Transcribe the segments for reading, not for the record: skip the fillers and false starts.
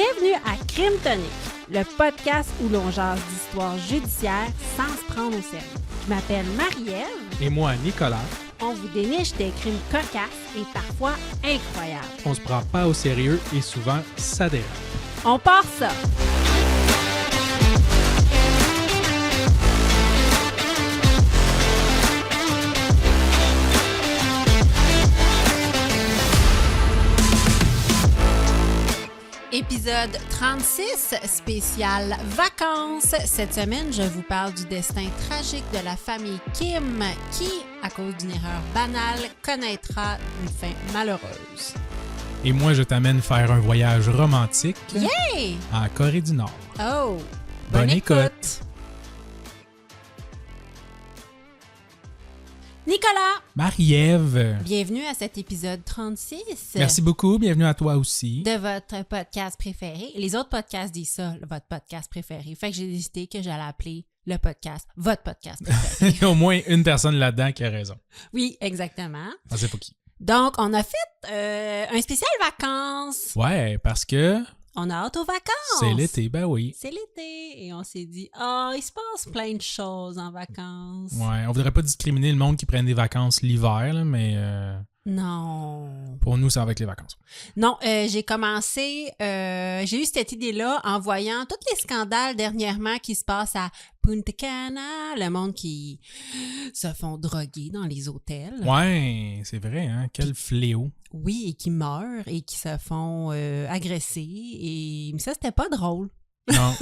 Bienvenue à Crime Tonic, le podcast où l'on jase d'histoires judiciaires sans se prendre au sérieux. Je m'appelle Marie-Ève. Et moi, Nicolas. On vous déniche des crimes cocasses et parfois incroyables. On se prend pas au sérieux et souvent, ça dérape. On part ça! Épisode 36, spécial vacances. Cette semaine, je vous parle du destin tragique de la famille Kim qui, à cause d'une erreur banale, connaîtra une fin malheureuse. Et moi, je t'amène faire un voyage romantique Yay! en Corée du Nord. Oh! Bonne écoute! Nicolas! Marie-Ève! Bienvenue à cet épisode 36. Merci beaucoup, bienvenue à toi aussi. De votre podcast préféré. Les autres podcasts disent ça, votre podcast préféré. Fait que j'ai décidé que j'allais appeler le podcast, votre podcast préféré. Il y a au moins une personne là-dedans qui a raison. Oui, exactement. On sait pas qui. Donc, on a fait un spécial vacances. Ouais, parce que On a hâte aux vacances. c'est l'été, ben oui. C'est l'été. Et on s'est dit, il se passe plein de choses en vacances. Ouais, on voudrait pas discriminer le monde qui prenne des vacances l'hiver, là, mais Non. pour nous, c'est avec les vacances. Non, j'ai eu cette idée-là en voyant tous les scandales dernièrement qui se passent à Punta Cana, le monde qui se font droguer dans les hôtels. Ouais, c'est vrai, hein? Quel fléau. Oui, et qui meurent et qui se font agresser. Et ça, c'était pas drôle. Non.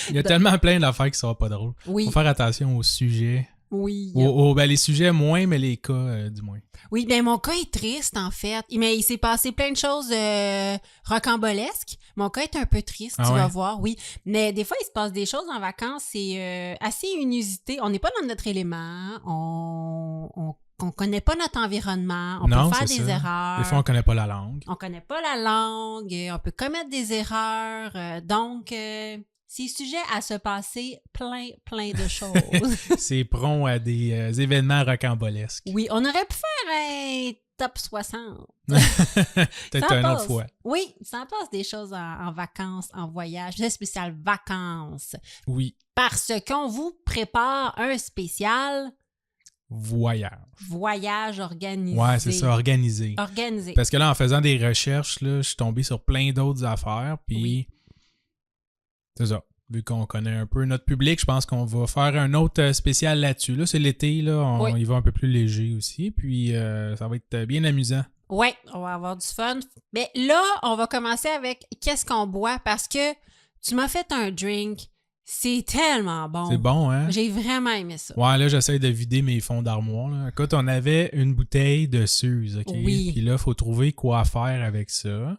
Il y a tellement plein d'affaires qui sont pas drôles. Oui, Faut faire attention aux sujets. oui. Ben, les sujets moins, mais les cas du moins. Oui, ben mon cas est triste, en fait. Mais il s'est passé plein de choses rocambolesques. Mon cas est un peu triste, Ah tu ouais? vas voir, oui. Mais des fois, il se passe des choses en vacances, c'est assez inusité. On n'est pas dans notre élément, on connaît pas notre environnement, on Non, peut faire c'est des ça. erreurs. Des fois, on connaît pas la langue. On connaît pas la langue, on peut commettre des erreurs. Donc, c'est sujet à se passer plein de choses. C'est prompt à des événements rocambolesques. Oui, on aurait pu faire un top 60. Peut-être Ça une passe. autre fois. Oui, ça passe des choses en vacances, en voyage, des spéciales vacances. Oui. Parce qu'on vous prépare un spécial Voyage. voyage organisé. Ouais, c'est ça, organisé. Organisé. Parce que là, en faisant des recherches, là, je suis tombé sur plein d'autres affaires. Puis, Oui. c'est ça. Vu qu'on connaît un peu notre public, je pense qu'on va faire un autre spécial là-dessus. Là, c'est l'été, là, on y va un peu plus léger aussi. Puis, ça va être bien amusant. Oui, on va avoir du fun. Mais là, on va commencer avec qu'est-ce qu'on boit parce que tu m'as fait un drink. C'est tellement bon. C'est bon, hein? J'ai vraiment aimé ça. Ouais, là, j'essaie de vider mes fonds d'armoire. Là. Écoute, on avait une bouteille de Suze, OK? Oui. Puis là, il faut trouver quoi faire avec ça.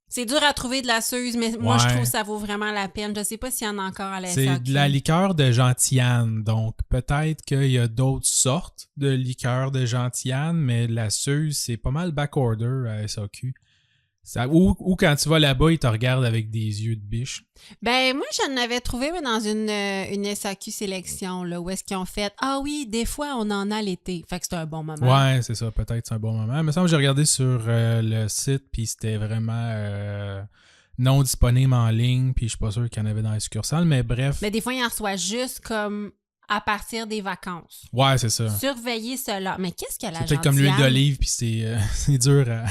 C'est dur à trouver de la Suze, mais moi, je Ouais. trouve que ça vaut vraiment la peine. Je sais pas s'il y en a encore à la C'est SAQ. de la liqueur de gentiane. Donc, peut-être qu'il y a d'autres sortes de liqueurs de gentiane, mais la Suze, c'est pas mal backorder à SAQ. Ou quand tu vas là-bas, ils te regardent avec des yeux de biche. Ben, moi, j'en avais trouvé mais dans une SAQ sélection, là, où est-ce qu'ils ont fait « Ah oui, des fois, on en a l'été. » Fait que c'était un bon moment. Ouais, c'est ça. Peut-être c'est un bon moment. Il me semble que j'ai regardé sur le site, puis c'était vraiment non disponible en ligne, puis je suis pas sûr qu'il y en avait dans les succursales, mais bref. Mais des fois, ils en reçoivent juste comme à partir des vacances. Ouais, c'est ça. Surveillez cela. Mais qu'est-ce que la C'est peut-être comme l'huile gentiane? d'olive, puis c'est dur à...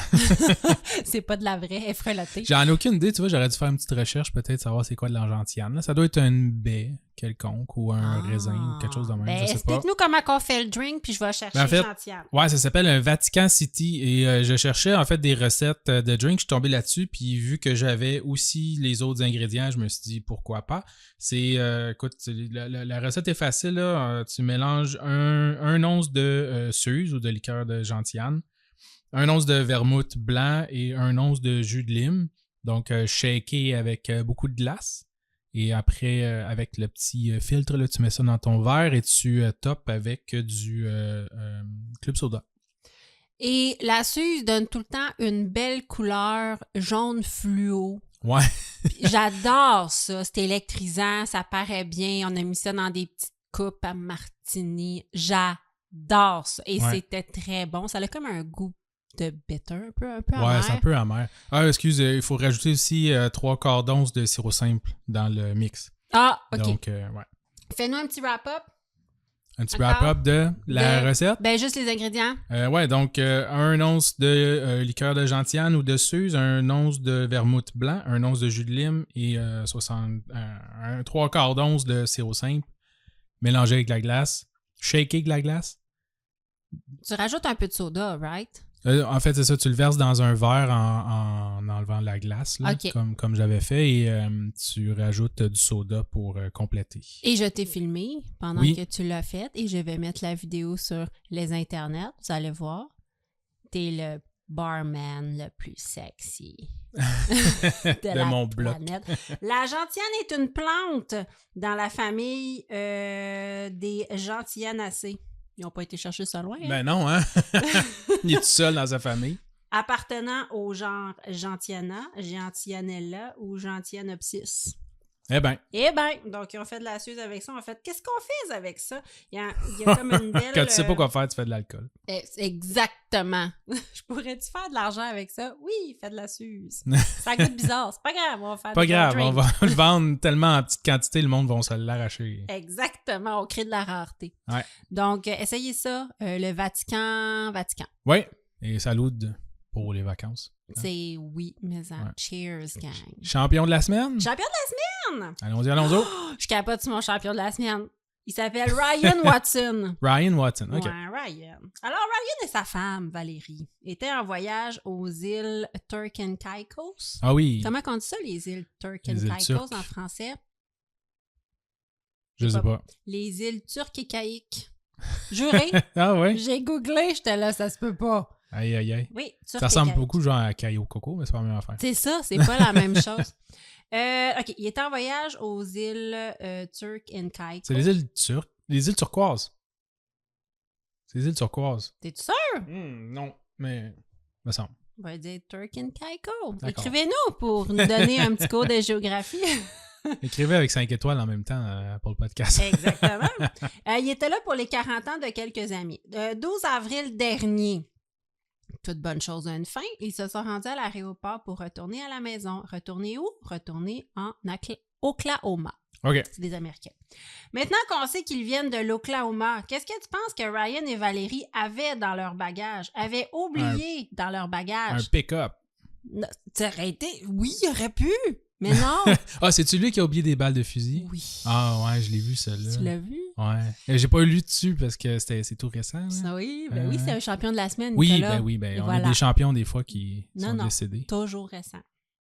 C'est pas de la vraie, elle est frelottée. J'en ai aucune idée, tu vois, j'aurais dû faire une petite recherche, peut-être savoir c'est quoi de la gentiane. Là, ça doit être une baie quelconque ou un raisin, quelque chose de même, Ben, je sais pas. explique-nous comment on fait le drink, puis je vais chercher Ben, en fait, gentiane. Ouais, ça s'appelle un Vatican City et je cherchais en fait des recettes de drink, je suis tombé là-dessus puis vu que j'avais aussi les autres ingrédients, je me suis dit pourquoi pas. C'est écoute, la recette est facile là, tu mélanges un once de Suze ou de liqueur de gentiane, un once de vermouth blanc et un once de jus de lime, donc shaké avec beaucoup de glace. Et après, avec le petit filtre, là, tu mets ça dans ton verre et tu topes avec du Club Soda. Et la Suze donne tout le temps une belle couleur jaune fluo. Ouais. J'adore ça. C'est électrisant, ça paraît bien. On a mis ça dans des petites coupes à martini. J'adore ça. Et Ouais. c'était très bon. Ça a comme un goût de bitter, un peu amer. Ouais, c'est un peu amer. Ah, excuse, il faut rajouter aussi 3/4 d'once de sirop simple dans le mix. Ah, OK. Donc, ouais. Fais-nous un petit wrap-up. Un petit Encore? wrap-up de la recette? Ben, juste les ingrédients. Ouais, donc 1 once de liqueur de gentiane ou de Suze, 1 once de vermouth blanc, 1 once de jus de lime et 3/4 d'once de sirop simple. Mélangé avec la glace. Shaker avec la glace. Tu rajoutes un peu de soda, right? En fait, c'est ça, tu le verses dans un verre en enlevant la glace, là, OK. comme j'avais fait, et tu rajoutes du soda pour compléter. Et je t'ai filmé pendant Oui. que tu l'as fait et je vais mettre la vidéo sur les internets. Vous allez voir. T'es le barman le plus sexy de la mon bloc. planète. La gentiane est une plante dans la famille des gentianacées. Ils n'ont pas été chercher ça loin. Hein? Ben non, hein? Il est tout seul dans sa famille. Appartenant au genre Gentiana, Gentianella ou Gentianopsis. Eh ben, Donc ils ont fait de la suze avec ça. En fait, qu'est-ce qu'on fait avec ça? Il y a comme une belle... quand tu sais pas quoi faire, tu fais de l'alcool. Exactement. Je pourrais-tu faire de l'argent avec ça? Oui, fais de la suze. Ça goûte bizarre. C'est pas grave, on va faire Pas des grave, bons on drinks. va le vendre tellement en petite quantité, le monde va se l'arracher. Exactement, on crée de la rareté. Ouais. Donc, essayez ça. Le Vatican. Oui, et salut pour les vacances. C'est oui, mais en Ouais. cheers, gang. Champion de la semaine? Champion de la semaine! Allons-y. Oh, je capote sur mon champion de la semaine. Il s'appelle Ryan Watson. Ryan Watson, OK. Ouais, Ryan. Alors, Ryan et sa femme, Valérie, étaient en voyage aux îles Turk and Caicos. Ah oui, Comment on dit ça, les îles Turk and Les îles Caicos turques. en français? je sais pas. Les îles turques et caïques. Juré, Ah ouais? j'ai googlé, j'étais là, ça se peut pas. Aïe, aïe, aïe. Oui, turques Ça et ressemble caïques. beaucoup genre à Caillou Coco, mais c'est pas la même affaire. C'est ça, c'est pas la même chose. OK, il était en voyage aux îles Turk and Caicos. C'est les îles turques. Les îles turquoises. C'est les îles turquoises. T'es-tu sûr? Non, mais me semble. On va dire Turk and Caicos. D'accord. Écrivez-nous pour nous donner un petit cours de géographie. Écrivez avec 5 étoiles en même temps pour le podcast. Exactement. Il était là pour les 40 ans de quelques amis. Le 12 avril dernier, toute bonne chose a une fin, ils se sont rendus à l'aéroport pour retourner à la maison. Retourner où? Retourner en Oklahoma. OK. C'est des Américains. Maintenant qu'on sait qu'ils viennent de l'Oklahoma, qu'est-ce que tu penses que Ryan et Valérie avaient dans leur bagage? Avaient oublié dans leur Un bagage? pick-up. Non, ça aurait été... Oui, il aurait pu, mais non. Ah, c'est-tu lui qui a oublié des balles de fusil? Oui. Ah ouais, je l'ai vu, celle-là. Tu l'as vu? Ouais. J'ai pas lu dessus parce que c'est tout récent. Là. Ça, oui, oui, c'est un champion de la semaine, Oui, Nicolas. ben, Et on voilà. a des champions des fois qui sont Non. décédés. Toujours récent.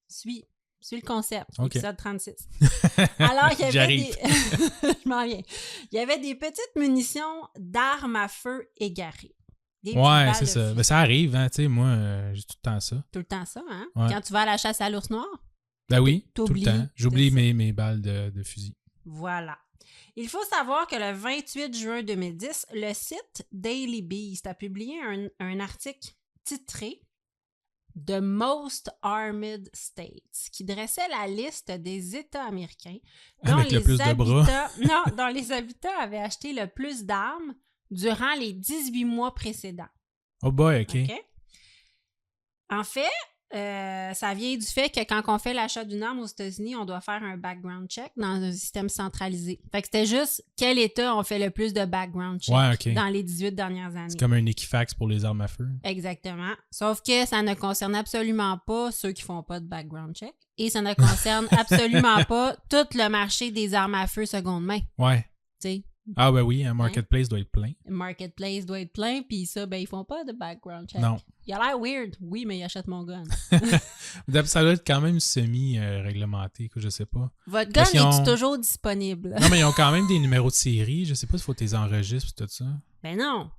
Suis le concept, OK. épisode 36. Alors, il y avait J'arrive. Je m'en viens. Il y avait des petites munitions d'armes à feu égarées. Des petites Ouais, balles c'est de ça. fusil. Mais ça arrive, hein. Tu sais, moi, j'ai tout le temps ça. Tout le temps ça, hein? Ouais. Quand tu vas à la chasse à l'ours noir, Ben oui, tout T'oublies le temps. J'oublie de ça. mes balles de fusil. voilà. Il faut savoir que le 28 juin 2010, le site Daily Beast a publié un article titré The Most Armed States, qui dressait la liste des États américains Avec le plus de bras. dont les habitants avaient acheté le plus d'armes durant les 18 mois précédents. Oh boy, OK. OK? En fait, ça vient du fait que quand on fait l'achat d'une arme aux États-Unis, on doit faire un background check dans un système centralisé. Fait que c'était juste quel État ont fait le plus de background check Ouais, OK. dans les 18 dernières années. C'est comme un Equifax pour les armes à feu. Exactement. Sauf que ça ne concerne absolument pas ceux qui font pas de background check et ça ne concerne absolument pas tout le marché des armes à feu seconde main. Ouais. Tu sais, Ah ben oui, un marketplace doit être plein. le marketplace doit être plein, puis ça, ben ils font pas de background check. Non. Il a l'air weird, oui, mais il achète mon gun. Ça doit être quand même semi-réglementé, que je sais pas. Votre gun Parce qu'ils est ont- toujours disponible? Non, mais ils ont quand même des numéros de série. Je sais pas s'il faut les enregistrer tout ça. Ben non.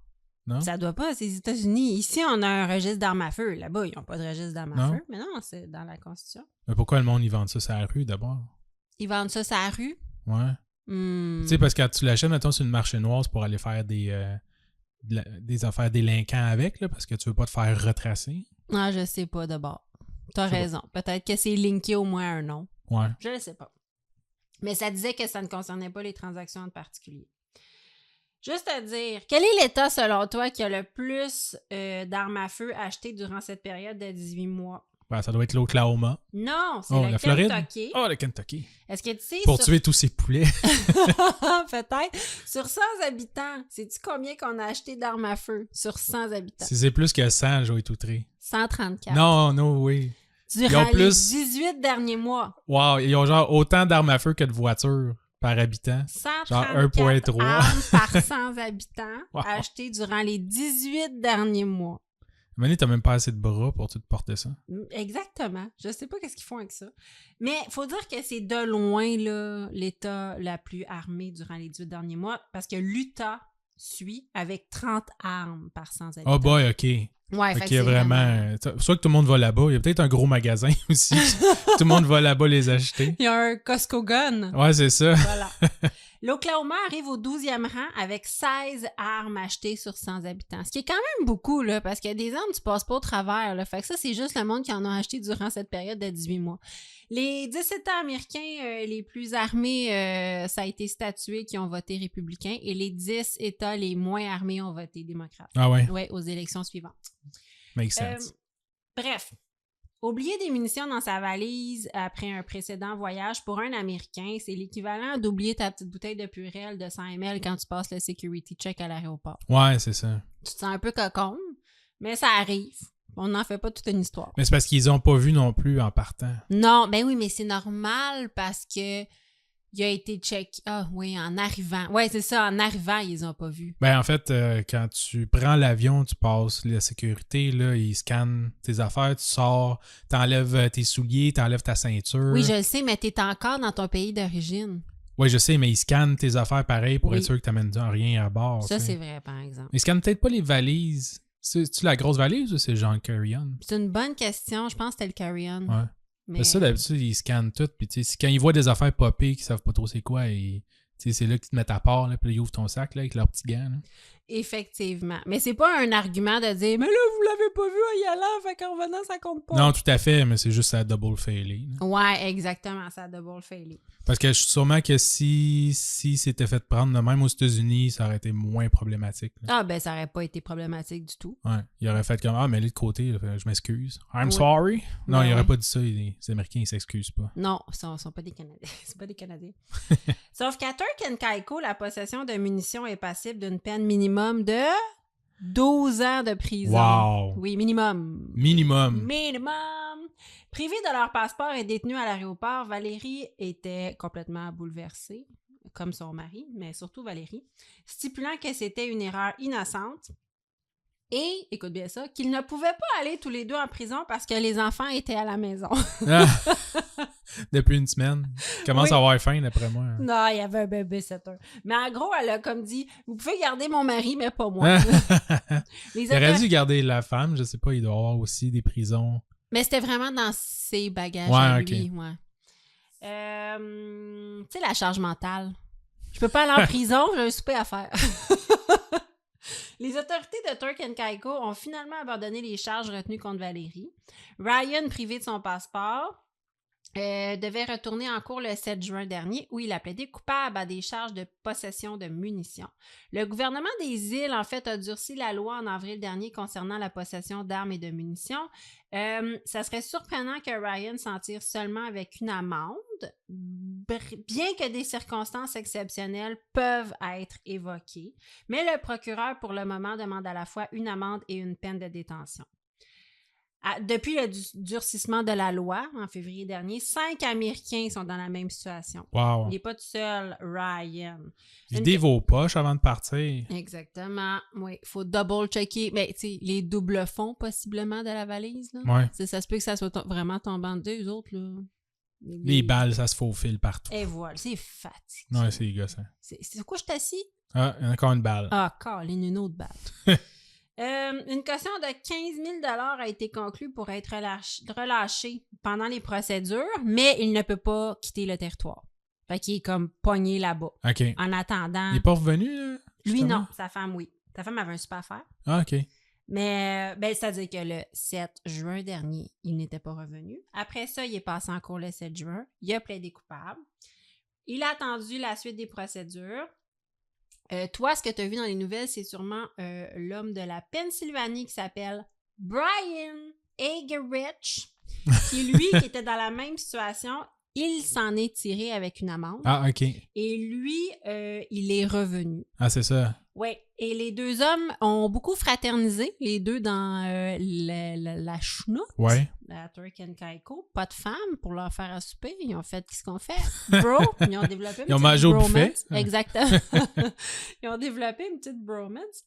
Non? Ça doit pas, c'est les États-Unis. Ici, on a un registre d'armes à feu. Là-bas, ils n'ont pas de registre d'armes à Non. feu. Mais non, c'est dans la Constitution. Mais pourquoi le monde, ils vendent ça sur la rue d'abord? Ils vendent ça sur la rue. Ouais. Hmm. Tu sais, parce que quand tu l'achètes, mettons, sur une marché noire, c'est pour aller faire des affaires délinquants avec, là, parce que tu veux pas te faire retracer. Ah, je sais pas d'abord. T'as Je sais raison. Peut-être que c'est linké au moins à un nom. Ouais. Je ne sais pas. Mais ça disait que ça ne concernait pas les transactions entre particuliers. Juste à dire, quel est l'État, selon toi, qui a le plus d'armes à feu achetées durant cette période de 18 mois? Ben, ça doit être l'Oklahoma. Non, c'est la le Floride? Kentucky. Oh, le Kentucky. Est-ce que tu sais... Pour tuer tous ces poulets. Peut-être. Sur 100 habitants, sais-tu combien qu'on a acheté d'armes à feu sur 100 habitants? Si c'est plus que 100, je vais être outré. 134. Non, oui. Durant Ils ont plus... les 18 derniers mois. Wow, ils ont genre autant d'armes à feu que de voitures par habitant. 134 genre 1.3. armes par 100 habitants Wow. achetées durant les 18 derniers mois. Mané, t'as même pas assez de bras pour tout porter ça. Exactement. Je sais pas qu'est-ce qu'ils font avec ça. Mais faut dire que c'est de loin là, l'État la plus armée durant les 18 derniers mois parce que l'Utah suit avec 30 armes par 100 habitants. Oh boy, OK. Ouais, Fait fait qu'il y a que c'est vraiment... Soit que tout le monde va là-bas. Il y a peut-être un gros magasin aussi. Tout le monde va là-bas les acheter. Il y a un Costco Gun. Ouais, c'est ça. Voilà. L'Oklahoma arrive au 12e rang avec 16 armes achetées sur 100 habitants. Ce qui est quand même beaucoup, là, parce qu'il y a des armes, tu passes pas au travers. Là. Fait que ça, c'est juste le monde qui en a acheté durant cette période de 18 mois. Les 10 États américains les plus armés, ça a été statué qui ont voté républicain et les 10 États les moins armés ont voté démocrate. Ah ouais? Ouais, aux élections suivantes. Make sense. Bref. Oublier des munitions dans sa valise après un précédent voyage, pour un Américain, c'est l'équivalent d'oublier ta petite bouteille de Purell de 100 ml quand tu passes le security check à l'aéroport. Ouais, c'est ça. Tu te sens un peu coconne, mais ça arrive. On n'en fait pas toute une histoire. Mais c'est parce qu'ils ont pas vu non plus en partant. Non, ben oui, mais c'est normal parce que il a été check. Ah oui, en arrivant. Ouais, c'est ça, en arrivant, ils ont pas vu. Ben en fait, quand tu prends l'avion, tu passes la sécurité, là, ils scannent tes affaires, tu sors, t'enlèves tes souliers, t'enlèves ta ceinture. Oui, je le sais, mais t'es encore dans ton pays d'origine. Oui, je sais, mais ils scannent tes affaires pareil pour Oui. être sûr que t'amènes rien à bord. Ça, tu sais. c'est vrai, par exemple. Ils scannent peut-être pas les valises. C'est-tu la grosse valise ou c'est genre le carry-on? C'est une bonne question. Je pense que c'était le carry-on. Ouais. Mais... Parce que ça, d'habitude, ils scannent tout. Puis, tu sais, quand ils voient des affaires popées qu'ils savent pas trop c'est quoi, et, tu sais, c'est là qu'ils te mettent à part, là, puis là, ils ouvrent ton sac là, avec leurs petits gants. Là. Effectivement. Mais c'est pas un argument de dire « Mais là, vous l'avez pas vu en y allant, fait qu'en revenant, ça compte pas. » Non, tout à fait, mais c'est juste à double failé. Ouais, exactement, ça a double failé. Parce que sûrement que si c'était fait prendre de même aux États-Unis, ça aurait été moins problématique. Là. Ah, ben, ça aurait pas été problématique du tout. Ouais. Il aurait fait comme Ah, mais là, de côté, là, je m'excuse. I'm Ouais. sorry. Non, Ouais, il aurait ouais. pas dit ça. Les Américains, ils s'excusent pas. Non, ils sont pas des Canadiens. C'est pas des Canadiens. Sauf qu'à Turk and Caicos, la possession de munitions est passible d'une peine minimum de 12 ans de prison. Wow. Oui, minimum. Minimum. Minimum. Privés de leur passeport et détenus à l'aéroport, Valérie était complètement bouleversée, comme son mari, mais surtout Valérie, stipulant que c'était une erreur innocente et, écoute bien ça, qu'ils ne pouvaient pas aller tous les deux en prison parce que les enfants étaient à la maison. Ah. Depuis une semaine. Il commence Oui. à avoir faim, d'après moi. Non, il y avait un bébé 7 heures. Mais en gros, elle a comme dit, vous pouvez garder mon mari, mais pas moi. Les Il aurait autorités- dû garder la femme. Je sais pas, il doit y avoir aussi des prisons. Mais c'était vraiment dans ses bagages Ouais, à ok. lui, ouais. Tu sais, la charge mentale. Je peux pas aller en prison, j'ai un souper à faire. Les autorités de Turk and Caicos ont finalement abandonné les charges retenues contre Valérie. Ryan, privé de son passeport, devait retourner en cours le 7 juin dernier où il a plaidé coupable à des charges de possession de munitions. Le gouvernement des îles, en fait, a durci la loi en avril dernier concernant la possession d'armes et de munitions. Ça serait surprenant que Ryan s'en tire seulement avec une amende, bien que des circonstances exceptionnelles peuvent être évoquées. Mais le procureur, pour le moment, demande à la fois une amende et une peine de détention. Depuis le durcissement de la loi, en février dernier, 5 Américains sont dans la même situation. Wow. Il n'est pas tout seul, Ryan. Videz vos poches avant de partir. Exactement. Oui, il faut double-checker. Mais tu sais, les doubles fonds, possiblement, de la valise. Là. Ouais. Ça se peut que ça soit vraiment tombant de deux, eux autres. Là. Les balles, ça se faufile partout. Et voilà, c'est fatigué. Ouais, c'est gossant. C'est quoi, je suis assis? Ah, il y a encore une balle. Ah, Colin, une autre balle. Une caution de 15 000 $ a été conclue pour être relâché pendant les procédures, mais il ne peut pas quitter le territoire. Fait qu'il est comme pogné là-bas. OK. En attendant... Il n'est pas revenu, là? Lui, justement? non. Sa femme, oui. Sa femme avait un super affaire. Ah, OK. Mais, c'est-à-dire que le 7 juin dernier, il n'était pas revenu. Après ça, il est passé en cours le 7 juin. Il a plaidé coupable. Il a attendu la suite des procédures. Toi, ce que tu as vu dans les nouvelles, c'est sûrement l'homme de la Pennsylvanie qui s'appelle Brian Egerich, qui lui, qui était dans la même situation, il s'en est tiré avec une amende. Ah, OK. Et lui, il est revenu. Ah, c'est ça. Oui, et les deux hommes ont beaucoup fraternisé, les deux dans la chenoute, Ouais. la Turk and Caicos. Pas de femmes pour leur faire à souper. Ils ont fait qu'est-ce qu'on fait? Bro, ils ont développé une Ils ont petite mangé au bromance. buffet. Exactement. Ils ont développé une petite bromance.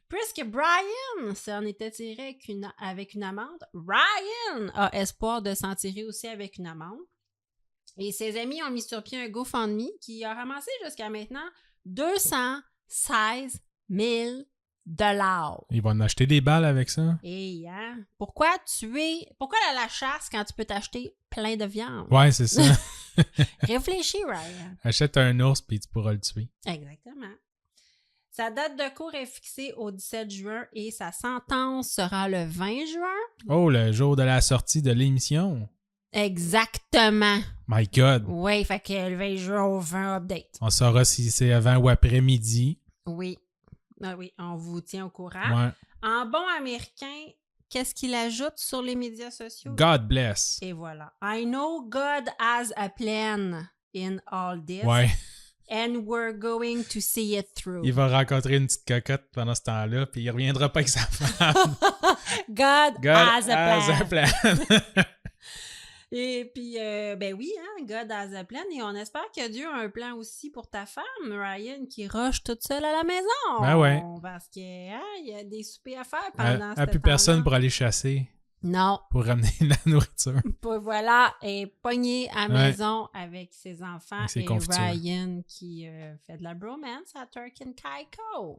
Puisque Brian s'en était tiré avec une amende, Ryan a espoir de s'en tirer aussi avec une amende. Et ses amis ont mis sur pied un GoFundMe qui a ramassé jusqu'à maintenant 216 000 $. Ils vont en acheter des balles avec ça. Et hein, pourquoi aller à la chasse quand tu peux t'acheter plein de viande? Ouais, c'est ça. Réfléchis, Ryan. Achète un ours puis tu pourras le tuer. Exactement. Sa date de cours est fixée au 17 juin et sa sentence sera le 20 juin. Oh, le jour de la sortie de l'émission. Exactement. My God. Oui, fait que le 20 juin, on fait un update. On saura si c'est avant ou après midi. Oui. Ah oui, on vous tient au courant. Ouais. En bon américain, qu'est-ce qu'il ajoute sur les médias sociaux? God bless. Et voilà. I know God has a plan in all this. Ouais. And we're going to see it through. Il va rencontrer une petite cocotte pendant ce temps-là, puis il reviendra pas avec sa femme. God has a plan. plan. Et puis, ben oui, hein, God has a plan. Et on espère que Dieu a un plan aussi pour ta femme, Ryan, qui rush toute seule à la maison. Ben ouais. Parce que, hein, il y a des soupers à faire pendant ce temps-là. Plus personne pour aller chasser. Non. Pour ramener la nourriture. Puis voilà, elle est pognée à la maison avec ses enfants avec ses et confitures. Ryan qui fait de la bromance à Turk and Caicos.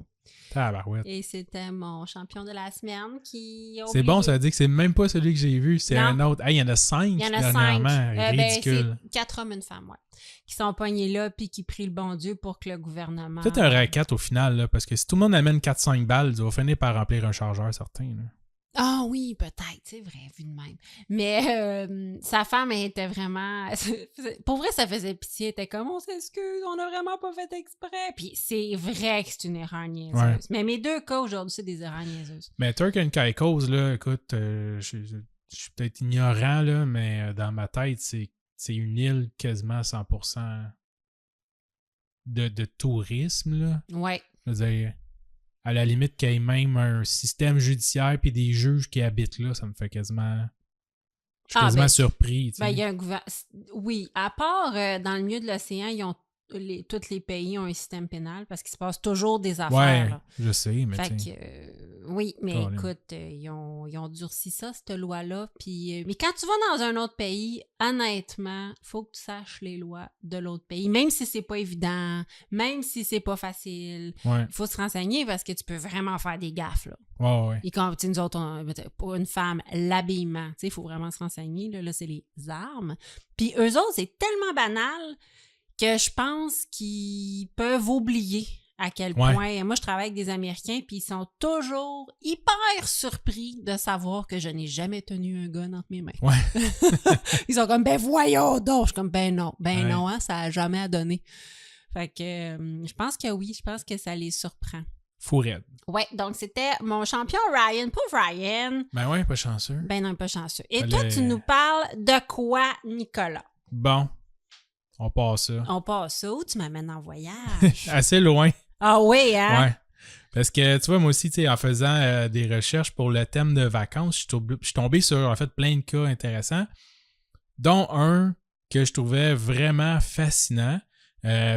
Tabarouette. Et c'était mon champion de la semaine qui a C'est bon, ça veut dire que c'est même pas celui que j'ai vu, c'est Non. un autre. Hey, il y en a 5 Il y en a dernièrement. 5. Ridicule. C'est 4 hommes, une femme, ouais. Qui sont pognés là puis qui prient le bon Dieu pour que le gouvernement... C'est un racket au final, là, parce que si tout le monde amène 4-5 balles, tu vas finir par remplir un chargeur certain. Là. Ah oui, peut-être, c'est vrai, vu de même. Mais sa femme était vraiment... Pour vrai, ça faisait pitié. Elle était comme, on s'excuse, on n'a vraiment pas fait exprès. Puis c'est vrai que c'est une erreur niaiseuse. Ouais. Mais mes deux cas aujourd'hui, c'est des erreurs niaiseuses. Mais Turk and Caicos, là, écoute, je suis peut-être ignorant, là, mais dans ma tête, c'est une île quasiment 100% de tourisme, là. Ouais. Je veux dire, à la limite qu'il y ait même un système judiciaire puis des juges qui habitent là, ça me fait quasiment... Je suis quasiment surpris. Ben, il y a un gouvernement... Oui, à part dans le milieu de l'océan, ils ont tous les pays ont un système pénal parce qu'il se passe toujours des affaires. Ouais, là. je sais, mais fait tu que, oui, mais Colin. écoute, ils ont durci ça, cette loi-là. Puis, mais quand tu vas dans un autre pays, honnêtement, il faut que tu saches les lois de l'autre pays. Même si c'est pas évident, même si c'est pas facile, ouais, il faut se renseigner parce que tu peux vraiment faire des gaffes. Là. ouais. Et quand nous autres, pour une femme, l'habillement, il faut vraiment se renseigner. Là, c'est les armes. Puis eux autres, c'est tellement banal que je pense qu'ils peuvent oublier à quel point... Moi, je travaille avec des Américains, puis ils sont toujours hyper surpris de savoir que je n'ai jamais tenu un gun entre mes mains. Ouais. Ils sont comme, ben voyons donc! Je suis comme, ben non, hein, ça n'a jamais à donner. Fait que je pense que oui, je pense que ça les surprend. Fourette. Ouais, donc c'était mon champion Ryan. Pauvre Ryan. Ben ouais, pas chanceux. Ben non, pas chanceux. Et toi, tu nous parles de quoi, Nicolas? Bon, on passe ça. On passe ça où tu m'amènes en voyage? Assez loin. Ah oui, hein? Ouais. Parce que, tu vois, moi aussi, en faisant des recherches pour le thème de vacances, je suis tombé sur, en fait, plein de cas intéressants, dont un que je trouvais vraiment fascinant.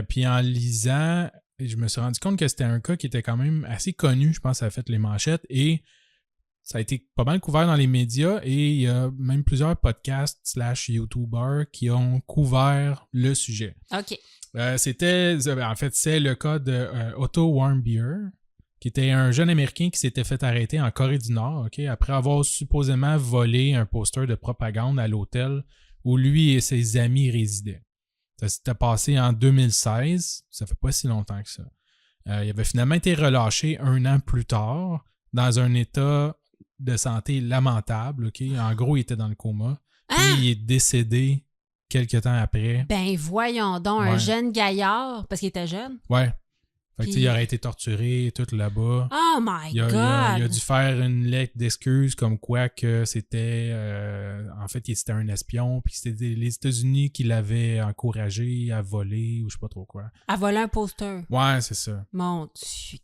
Puis en lisant, je me suis rendu compte que c'était un cas qui était quand même assez connu. Je pense que ça a fait les manchettes et ça a été pas mal couvert dans les médias et il y a même plusieurs podcasts / YouTubers qui ont couvert le sujet. OK. C'est le cas de Otto Warmbier, qui était un jeune Américain qui s'était fait arrêter en Corée du Nord, OK, après avoir supposément volé un poster de propagande à l'hôtel où lui et ses amis résidaient. Ça s'était passé en 2016, ça fait pas si longtemps que ça. Il avait finalement été relâché 1 an plus tard dans un état de santé lamentable, OK? En gros, il était dans le coma. Puis il est décédé quelques temps après. Ben voyons donc, un jeune gaillard, parce qu'il était jeune. Ouais. Fait que, tu sais, il aurait été torturé tout là-bas. Oh my God! Il a dû faire une lettre d'excuse comme quoi que c'était... en fait, c'était un espion, puis c'était les États-Unis qui l'avaient encouragé à voler, ou je sais pas trop quoi. À voler un poster. Ouais, c'est ça. Mon Dieu,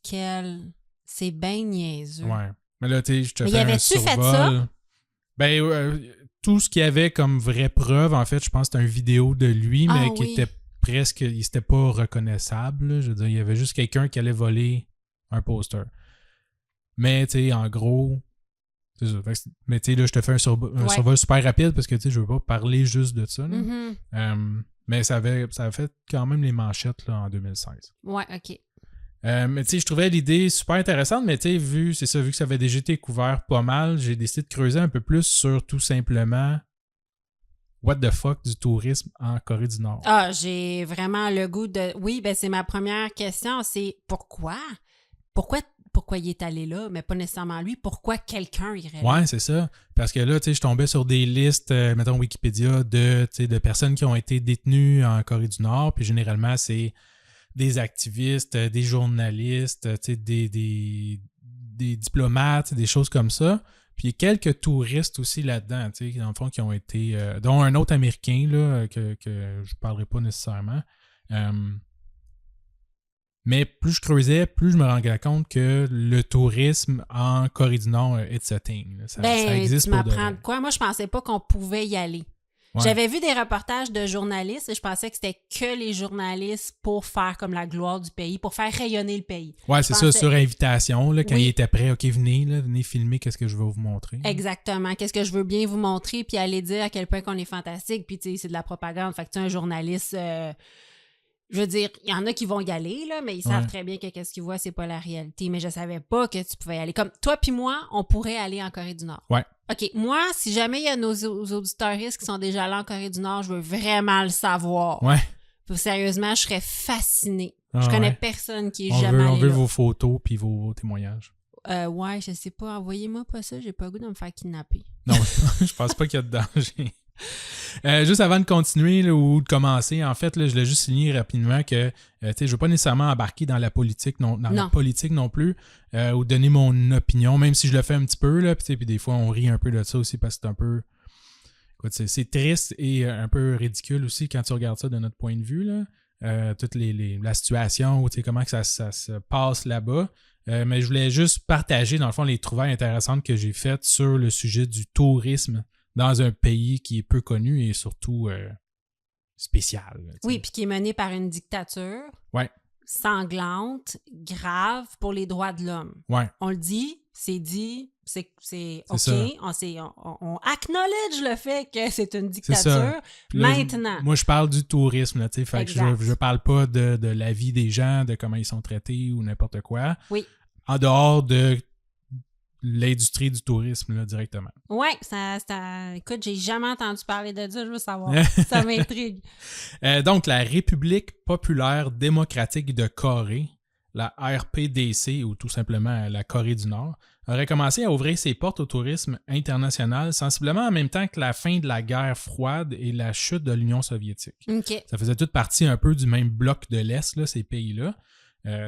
c'est bien niaiseux. Ouais. Mais là, tu sais, je te Mais fais y un avait-tu survol. fait ça? Ben, tout ce qu'il y avait comme vraie preuve, en fait, je pense que c'était une vidéo de lui, mais qui était presque... C'était pas reconnaissable. Là. Je veux dire, il y avait juste quelqu'un qui allait voler un poster. Mais, tu sais, en gros... C'est ça. Mais, tu sais, là, je te fais un survol super rapide parce que, tu sais, je veux pas parler juste de ça. Là. Mm-hmm. Mais ça a fait quand même les manchettes là, en 2016. Ouais, OK. Mais tu sais, je trouvais l'idée super intéressante, mais tu sais, vu que ça avait déjà été couvert pas mal, j'ai décidé de creuser un peu plus sur tout simplement what the fuck du tourisme en Corée du Nord. Ah, j'ai vraiment le goût de... Oui, ben c'est ma première question, c'est pourquoi? Pourquoi il est allé là, mais pas nécessairement lui? Pourquoi quelqu'un irait là? Ouais, c'est ça. Parce que là, tu sais, je tombais sur des listes, mettons Wikipédia, de personnes qui ont été détenues en Corée du Nord, puis généralement, c'est des activistes, des journalistes, des diplomates, des choses comme ça. Puis quelques touristes aussi là-dedans, dans le fond, qui ont été... dont un autre Américain, là, que je ne parlerai pas nécessairement. Mais plus je creusais, plus je me rendais compte que le tourisme en Corée du Nord, it's a thing. Ça existe tu pour de m'apprends vrai. de quoi? Moi, je pensais pas qu'on pouvait y aller. Ouais. J'avais vu des reportages de journalistes et je pensais que c'était que les journalistes pour faire comme la gloire du pays, pour faire rayonner le pays. Ouais, c'est ça, sur invitation, là, quand il était prêt, OK, venez filmer, qu'est-ce que je vais vous montrer. Exactement, qu'est-ce que je veux bien vous montrer, puis aller dire à quel point qu'on est fantastique, puis tu sais, c'est de la propagande. Fait que tu es un journaliste... je veux dire, il y en a qui vont y aller, là, mais ils savent très bien que qu'est-ce qu'ils voient, c'est pas la réalité. Mais je savais pas que tu pouvais y aller. Comme toi puis moi, on pourrait aller en Corée du Nord. Ouais. OK, moi, si jamais il y a nos auditeuristes qui sont déjà allés en Corée du Nord, je veux vraiment le savoir. Ouais. Sérieusement, je serais fascinée. Je connais personne qui est jamais allé On veut là. vos photos puis vos témoignages. Ouais, je sais pas. Envoyez-moi pas ça, j'ai pas le goût de me faire kidnapper. Non, je pense pas qu'il y a de danger. Juste avant de continuer là, ou de commencer, en fait, là, je voulais juste signer rapidement que je ne veux pas nécessairement embarquer dans la politique la politique non plus, ou donner mon opinion, même si je le fais un petit peu, là, puis des fois on rit un peu de ça aussi parce que c'est un peu... Écoute, c'est triste et un peu ridicule aussi quand tu regardes ça de notre point de vue, là. Toute la situation, ou comment que ça se passe là-bas. Mais je voulais juste partager, dans le fond, les trouvailles intéressantes que j'ai faites sur le sujet du tourisme dans un pays qui est peu connu et surtout spécial. Oui, puis qui est mené par une dictature sanglante, grave pour les droits de l'homme. Ouais. On le dit, c'est OK. On acknowledge le fait que c'est une dictature. Là, maintenant. Moi, je parle du tourisme. Là, fait que je parle pas de la vie des gens, de comment ils sont traités ou n'importe quoi. Oui. En dehors de l'industrie du tourisme, là, directement. Oui, écoute, j'ai jamais entendu parler de ça, je veux savoir. Ça m'intrigue. Donc, la République populaire démocratique de Corée, la RPDC, ou tout simplement la Corée du Nord, aurait commencé à ouvrir ses portes au tourisme international sensiblement en même temps que la fin de la guerre froide et la chute de l'Union soviétique. Okay. Ça faisait toute partie un peu du même bloc de l'Est, là, ces pays-là.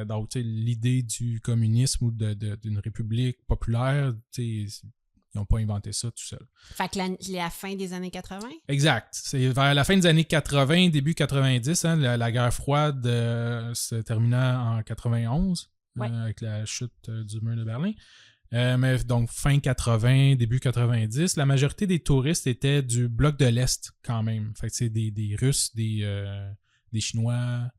Donc, l'idée du communisme ou d'une république populaire, ils n'ont pas inventé ça tout seul. Fait que la fin des années 80? Exact. C'est vers la fin des années 80, début 90, hein, la guerre froide se termina en 91 avec la chute du mur de Berlin. Mais donc, fin 80, début 90, la majorité des touristes étaient du bloc de l'Est quand même. Fait que c'est des Russes, des Chinois,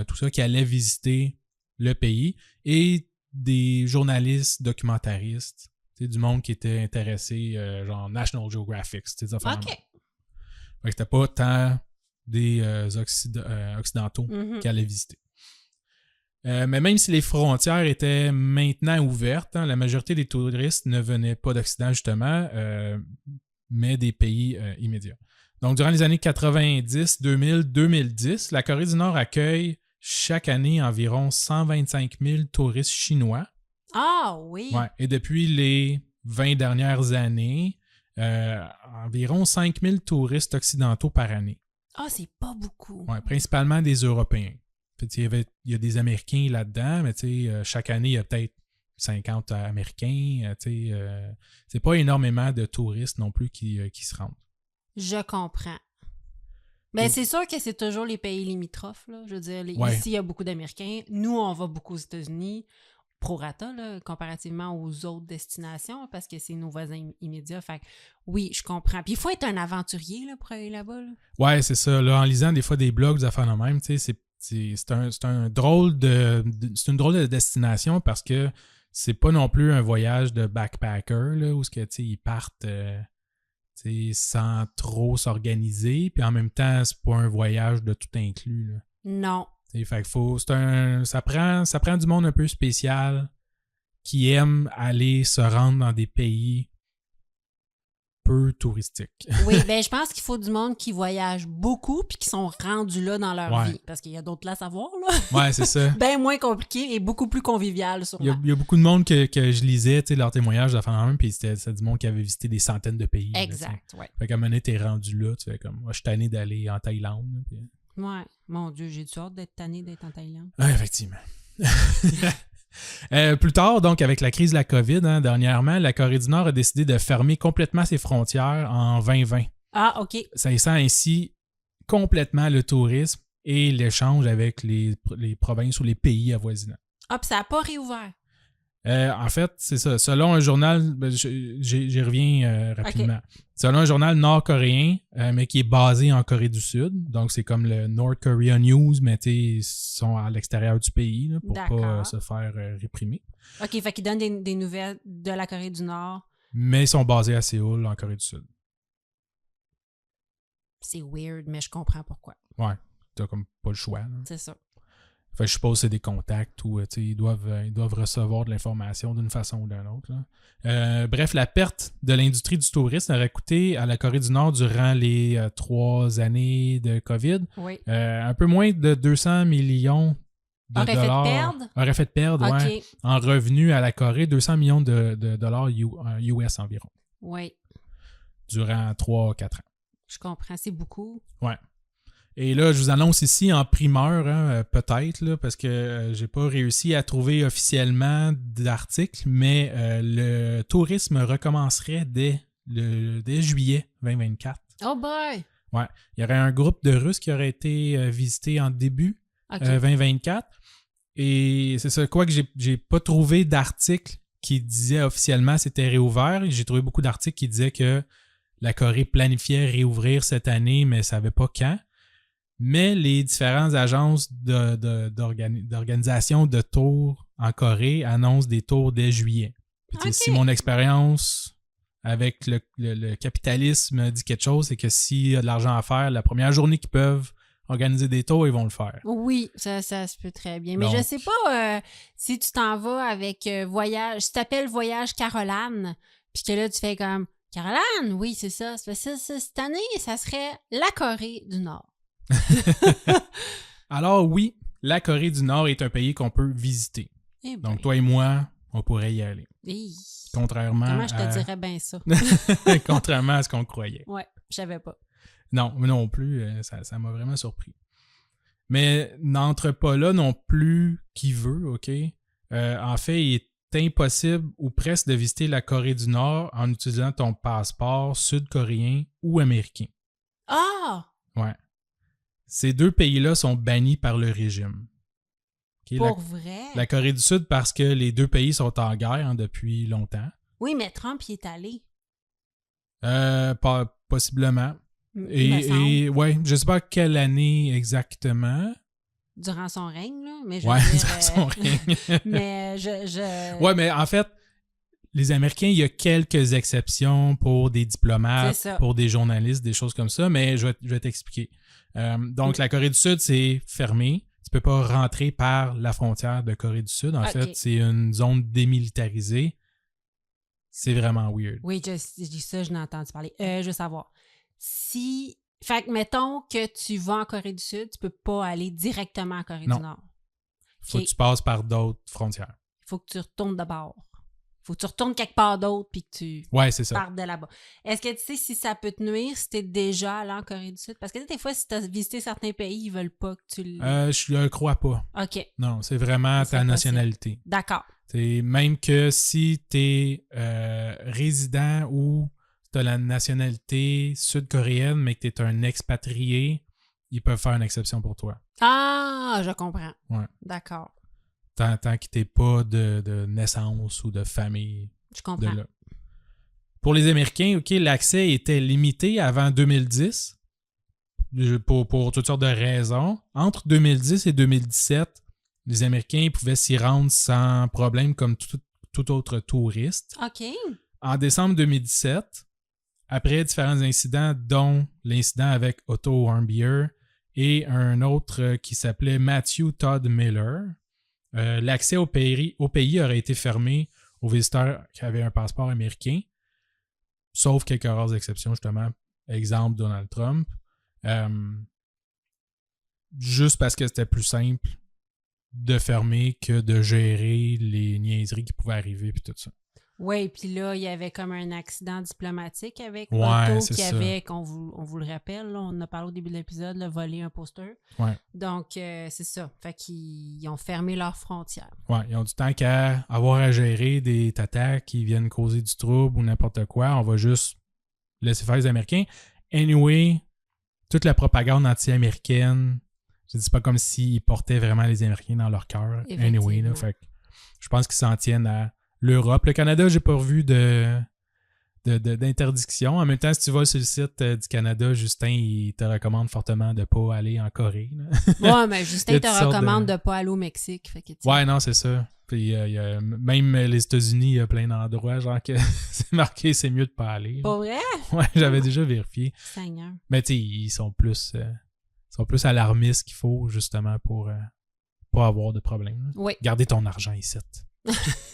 tout ça qui allaient visiter le pays, et des journalistes documentaristes, du monde qui était intéressé, genre National Geographic, des affaires. OK. Fait que c'était pas tant des occidentaux qui allaient visiter. Mais même si les frontières étaient maintenant ouvertes, la majorité des touristes ne venaient pas d'Occident, justement, mais des pays immédiats. Donc, durant les années 90, 2000, 2010, la Corée du Nord accueille chaque année environ 125 000 touristes chinois. Ah oui! Ouais. Et depuis les 20 dernières années, environ 5 000 touristes occidentaux par année. Ah, c'est pas beaucoup. Ouais, principalement des Européens. Fait, il y a des Américains là-dedans, mais chaque année, il y a peut-être 50 Américains. C'est pas énormément de touristes non plus qui se rendent. Je comprends. Mais c'est sûr que c'est toujours les pays limitrophes. Là. Je veux dire, ici, il y a beaucoup d'Américains. Nous, on va beaucoup aux États-Unis, prorata, là, comparativement aux autres destinations, parce que c'est nos voisins immédiats. Fait que, oui, je comprends. Puis il faut être un aventurier là, pour aller là-bas. Là. Ouais, c'est ça. Là, en lisant des fois des blogs d'affaires de même, c'est une drôle de destination parce que c'est pas non plus un voyage de backpacker là, où ils partent sans trop s'organiser, puis en même temps, c'est pas un voyage de tout inclus. Là. Non. Fait que ça prend du monde un peu spécial qui aime aller se rendre dans des pays peu touristiques. Oui, ben je pense qu'il faut du monde qui voyage beaucoup puis qui sont rendus là dans leur vie. Parce qu'il y a d'autres places à voir, là. Ouais, c'est ça. Ben moins compliqué et beaucoup plus convivial, sûrement. Il y a beaucoup de monde que je lisais, leurs témoignages de la même, puis c'était du monde qui avait visité des centaines de pays. Exact, là, ouais. Fait qu'à un moment donné, t'es rendu là, tu fais comme, moi, je suis tanné d'aller en Thaïlande. Là, puis... Ouais, mon Dieu, j'ai du hâte d'être tanné d'être en Thaïlande. Ouais, effectivement. Plus tard, donc, avec la crise de la COVID, dernièrement, la Corée du Nord a décidé de fermer complètement ses frontières en 2020. Ah, OK. Ça laissant ainsi complètement le tourisme et l'échange avec les provinces ou les pays avoisinants. Ah, puis ça n'a pas réouvert. En fait, c'est ça. Selon un journal, j'y reviens rapidement. Okay. Selon un journal nord-coréen, mais qui est basé en Corée du Sud, donc c'est comme le North Korea News, mais ils sont à l'extérieur du pays là, pour pas se faire réprimer. OK, fait qu'ils donnent des nouvelles de la Corée du Nord. Mais ils sont basés à Séoul, en Corée du Sud. C'est weird, mais je comprends pourquoi. Ouais, t'as comme pas le choix. Là. C'est ça. Fait que je suppose que c'est des contacts où ils doivent recevoir de l'information d'une façon ou d'une autre. Là. Bref, la perte de l'industrie du tourisme aurait coûté à la Corée du Nord durant les 3 années de COVID un peu moins de 200 millions de dollars. Aurait fait perdre okay. En revenus à la Corée 200 millions de dollars US environ. Oui. Durant 3-4 ans. Je comprends, c'est beaucoup. Ouais. Et là, je vous annonce ici en primeur, peut-être, là, parce que j'ai pas réussi à trouver officiellement d'article, mais le tourisme recommencerait dès juillet 2024. Oh boy! Ouais. Il y aurait un groupe de Russes qui aurait été visité en début 2024. Et c'est ça, quoi que j'ai pas trouvé d'article qui disait officiellement c'était réouvert. J'ai trouvé beaucoup d'articles qui disaient que la Corée planifiait réouvrir cette année, mais ne savait pas quand. Mais les différentes agences d'organisation de tours en Corée annoncent des tours dès juillet. Puis, si mon expérience avec le capitalisme dit quelque chose, c'est que s'il y a de l'argent à faire, la première journée qu'ils peuvent organiser des tours, ils vont le faire. Oui, ça se peut très bien. Mais donc, je sais pas si tu t'en vas avec Voyage, si tu t'appelles Voyage Caroline, puis que là, tu fais comme Caroline, oui, c'est ça. Cette année, ça serait la Corée du Nord. Alors oui, la Corée du Nord est un pays qu'on peut visiter. Ben. Donc toi et moi, on pourrait y aller. Contrairement Comment je te dirais bien ça? Contrairement à ce qu'on croyait. Ouais, je savais pas. Non plus, ça m'a vraiment surpris. Mais n'entre pas là non plus qui veut, OK? En fait, il est impossible ou presque de visiter la Corée du Nord en utilisant ton passeport sud-coréen ou américain. Ah! Ouais. Ces deux pays-là sont bannis par le régime. Okay, pour vrai? La Corée du Sud parce que les deux pays sont en guerre depuis longtemps. Oui, mais Trump y est allé. Possiblement. Et ouais, je sais pas quelle année exactement. Durant son règne, là. Mais je ouais, veux dire, durant son règne. mais Ouais, mais en fait, les Américains, il y a quelques exceptions pour des diplomates, pour des journalistes, des choses comme ça, mais je vais t'expliquer. Donc, la Corée du Sud, c'est fermé. Tu peux pas rentrer par la frontière de Corée du Sud. En fait, c'est une zone démilitarisée. C'est vraiment weird. Oui, je dis ça, je n'ai entendu parler. Je veux savoir. Fait que, mettons que tu vas en Corée du Sud, tu peux pas aller directement en Corée du Nord. Faut que tu passes par d'autres frontières. Il faut que tu retournes d'abord. Faut que tu retournes quelque part d'autre puis que tu Ouais, c'est ça. partes de là-bas. Est-ce que tu sais si ça peut te nuire si t'es déjà allé en Corée du Sud? Parce que des fois, si t'as visité certains pays, ils veulent pas que tu Je le crois pas. OK. Non, c'est vraiment Ça serait ta nationalité. D'accord. C'est même que si tu es résident ou tu as la nationalité sud-coréenne, mais que tu es un expatrié, ils peuvent faire une exception pour toi. Ah, je comprends. Ouais. D'accord. Tant que tu n'es pas de naissance ou de famille Je de comprends. là. Pour les Américains, OK, l'accès était limité avant 2010 pour toutes sortes de raisons. Entre 2010 et 2017, les Américains pouvaient s'y rendre sans problème comme tout autre touriste. OK. En décembre 2017, après différents incidents, dont l'incident avec Otto Warmbier et un autre qui s'appelait Matthew Todd Miller, l'accès au pays aurait été fermé aux visiteurs qui avaient un passeport américain, sauf quelques rares exceptions, justement. Exemple, Donald Trump. Juste parce que c'était plus simple de fermer que de gérer les niaiseries qui pouvaient arriver puis tout ça. Oui, puis là, il y avait comme un accident diplomatique avec Ouais, Otto c'est qui ça. avait, on vous le rappelle, là, on en a parlé au début de l'épisode, là, volé un poster. Ouais. Donc, c'est ça. Fait qu'ils ont fermé leurs frontières. Ouais, ils ont du temps qu'à avoir à gérer des tatas qui viennent causer du trouble ou n'importe quoi. On va juste laisser faire les Américains. Anyway, toute la propagande anti-américaine, je dis pas comme s'ils portaient vraiment les Américains dans leur cœur. Anyway, là, fait que je pense qu'ils s'en tiennent à l'Europe. Le Canada, j'ai pas revu d'interdiction. En même temps, si tu vas sur le site du Canada, Justin, il te recommande fortement de pas aller en Corée. Ouais, mais Justin te recommande de ne pas aller au Mexique. Fait que, ouais, non, c'est ça. Puis même les États-Unis, il y a plein d'endroits, genre que c'est marqué, c'est mieux de pas aller. Pas vrai? Ouais, j'avais déjà vérifié. Seigneur. Mais tu sais, ils sont plus alarmistes qu'il faut, justement, pour pas avoir de problème. Oui. Garder ton argent ici.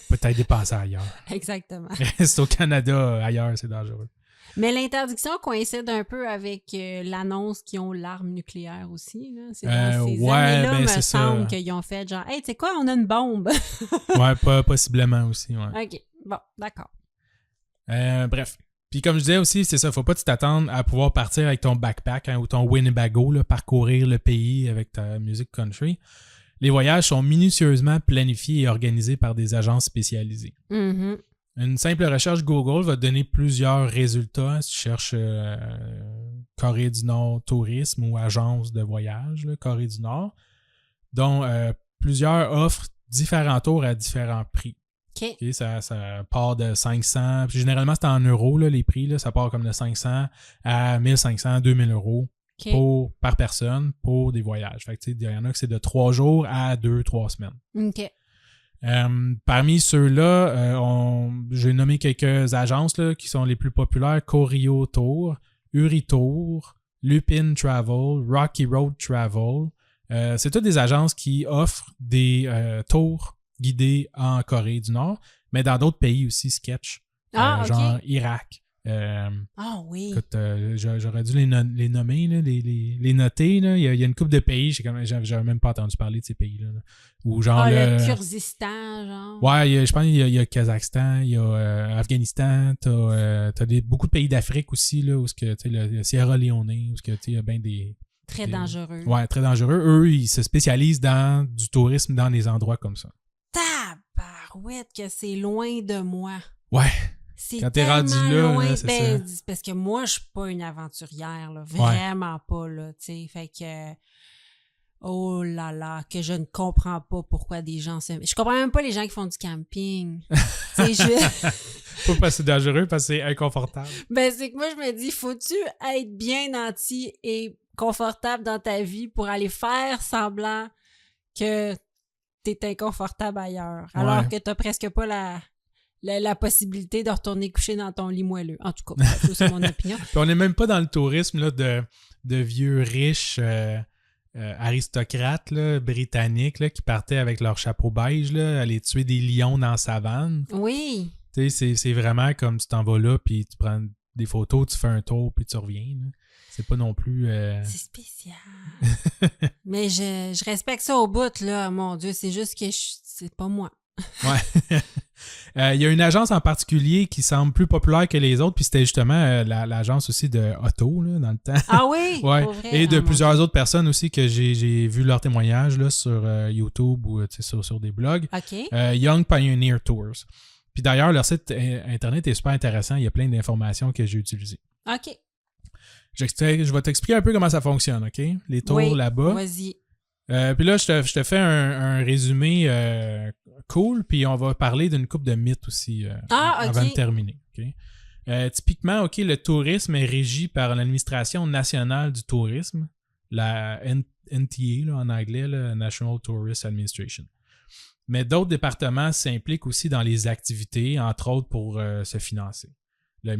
Peut-être dépenser ailleurs. Exactement. Reste au Canada, ailleurs, c'est dangereux. Mais l'interdiction coïncide un peu avec l'annonce qu'ils ont l'arme nucléaire aussi. Là. C'est dans ces ouais, années-là, ben, me c'est semble ça. qu'ils ont fait genre « Hey, tu sais quoi, on a une bombe! » Ouais, possiblement aussi, ouais. OK, bon, d'accord. Bref. Puis comme je disais aussi, c'est ça, faut pas t'attendre à pouvoir partir avec ton backpack ou ton Winnebago, là, parcourir le pays avec ta musique country. Les voyages sont minutieusement planifiés et organisés par des agences spécialisées. Mm-hmm. Une simple recherche Google va te donner plusieurs résultats si tu cherches Corée du Nord tourisme ou agence de voyage, là, Corée du Nord, dont plusieurs offrent différents tours à différents prix. OK. Okay, ça part de 500, puis généralement c'est en euros là, les prix, là, ça part comme de 500 à 1500, 2000 euros. Okay. Par personne pour des voyages. Fait que, il y en a que c'est de 3 jours à 2-3 semaines. OK. Parmi ceux-là, j'ai nommé quelques agences là, qui sont les plus populaires. Koryo Tour, Uri Tour, Lupin Travel, Rocky Road Travel. C'est toutes des agences qui offrent des tours guidés en Corée du Nord, mais dans d'autres pays aussi, sketch. Ah, genre OK. Irak. Ah oui. Écoute, j'aurais dû les nommer, là, les noter. Là. Il y a une couple de pays, j'avais même pas entendu parler de ces pays-là. Là. Ou genre le Kurdistan, genre. Ouais, je pense qu'il y a Kazakhstan, il y a Afghanistan, t'as beaucoup de pays d'Afrique aussi, là, où le Sierra Leone, où il y a bien des... Très dangereux. Ouais, très dangereux. Eux, ils se spécialisent dans du tourisme dans des endroits comme ça. Tabarouette que c'est loin de moi. Ouais. C'est quand t'es rendu là, c'est ça. Parce que moi, je suis pas une aventurière, là. Vraiment pas, là, tu sais. Fait que... Oh là là, que je ne comprends pas pourquoi des gens se... Je comprends même pas les gens qui font du camping. C'est juste... Pas parce que c'est dangereux, parce que c'est inconfortable. Ben, c'est que moi, je me dis, faut-tu être bien nanti et confortable dans ta vie pour aller faire semblant que t'es inconfortable ailleurs, alors que t'as presque pas la possibilité de retourner coucher dans ton lit moelleux. En tout cas, c'est mon opinion. Puis on n'est même pas dans le tourisme là, de vieux riches aristocrates là, britanniques là, qui partaient avec leur chapeau beige là, aller tuer des lions dans la savane. Oui. Tu sais, c'est vraiment comme tu t'en vas là, puis tu prends des photos, tu fais un tour, puis tu reviens. Là. C'est pas non plus... C'est spécial. Mais je respecte ça au bout, là. Mon Dieu, c'est juste que c'est pas moi. Ouais. Il y a une agence en particulier qui semble plus populaire que les autres, puis c'était justement l'agence aussi de Otto, là, dans le temps. Ah oui? Ouais. Pour vrai? Et de Ah, mon plusieurs Dieu. autres personnes aussi que j'ai vu leurs témoignages là, sur YouTube ou sur des blogs. OK. Young Pioneer Tours. Puis d'ailleurs, leur site internet est super intéressant. Il y a plein d'informations que j'ai utilisées. OK. Je vais t'expliquer un peu comment ça fonctionne, OK? Les tours Oui, là-bas. vas-y. Puis là, je te fais un résumé cool, puis on va parler d'une couple de mythes aussi avant de terminer. OK? Typiquement, OK, le tourisme est régi par l'Administration nationale du tourisme, la NTA là, en anglais, là, National Tourist Administration. Mais d'autres départements s'impliquent aussi dans les activités, entre autres pour se financer. Le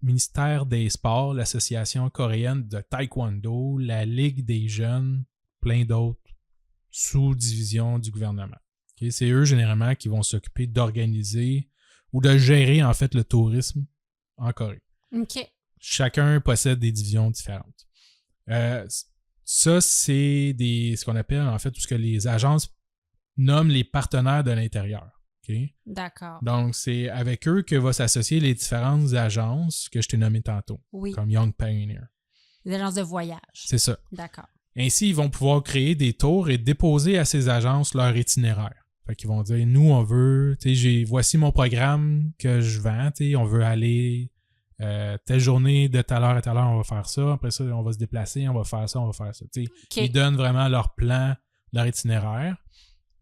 ministère des Sports, l'Association coréenne de Taekwondo, la Ligue des jeunes, plein d'autres sous-divisions du gouvernement. Okay? C'est eux, généralement, qui vont s'occuper d'organiser ou de gérer, en fait, le tourisme en Corée. OK. Chacun possède des divisions différentes. Ça, c'est ce qu'on appelle, en fait, tout ce que les agences nomment les partenaires de l'intérieur. Okay? D'accord. Donc, c'est avec eux que vont s'associer les différentes agences que je t'ai nommées tantôt, Oui. comme Young Pioneer. Les agences de voyage. C'est ça. D'accord. Ainsi, ils vont pouvoir créer des tours et déposer à ces agences leur itinéraire. Fait qu'ils vont dire, nous, on veut, voici mon programme que je vends, on veut aller telle journée de telle heure à telle heure, on va faire ça. Après ça, on va se déplacer, on va faire ça, on va faire ça. Okay. Ils donnent vraiment leur plan, leur itinéraire.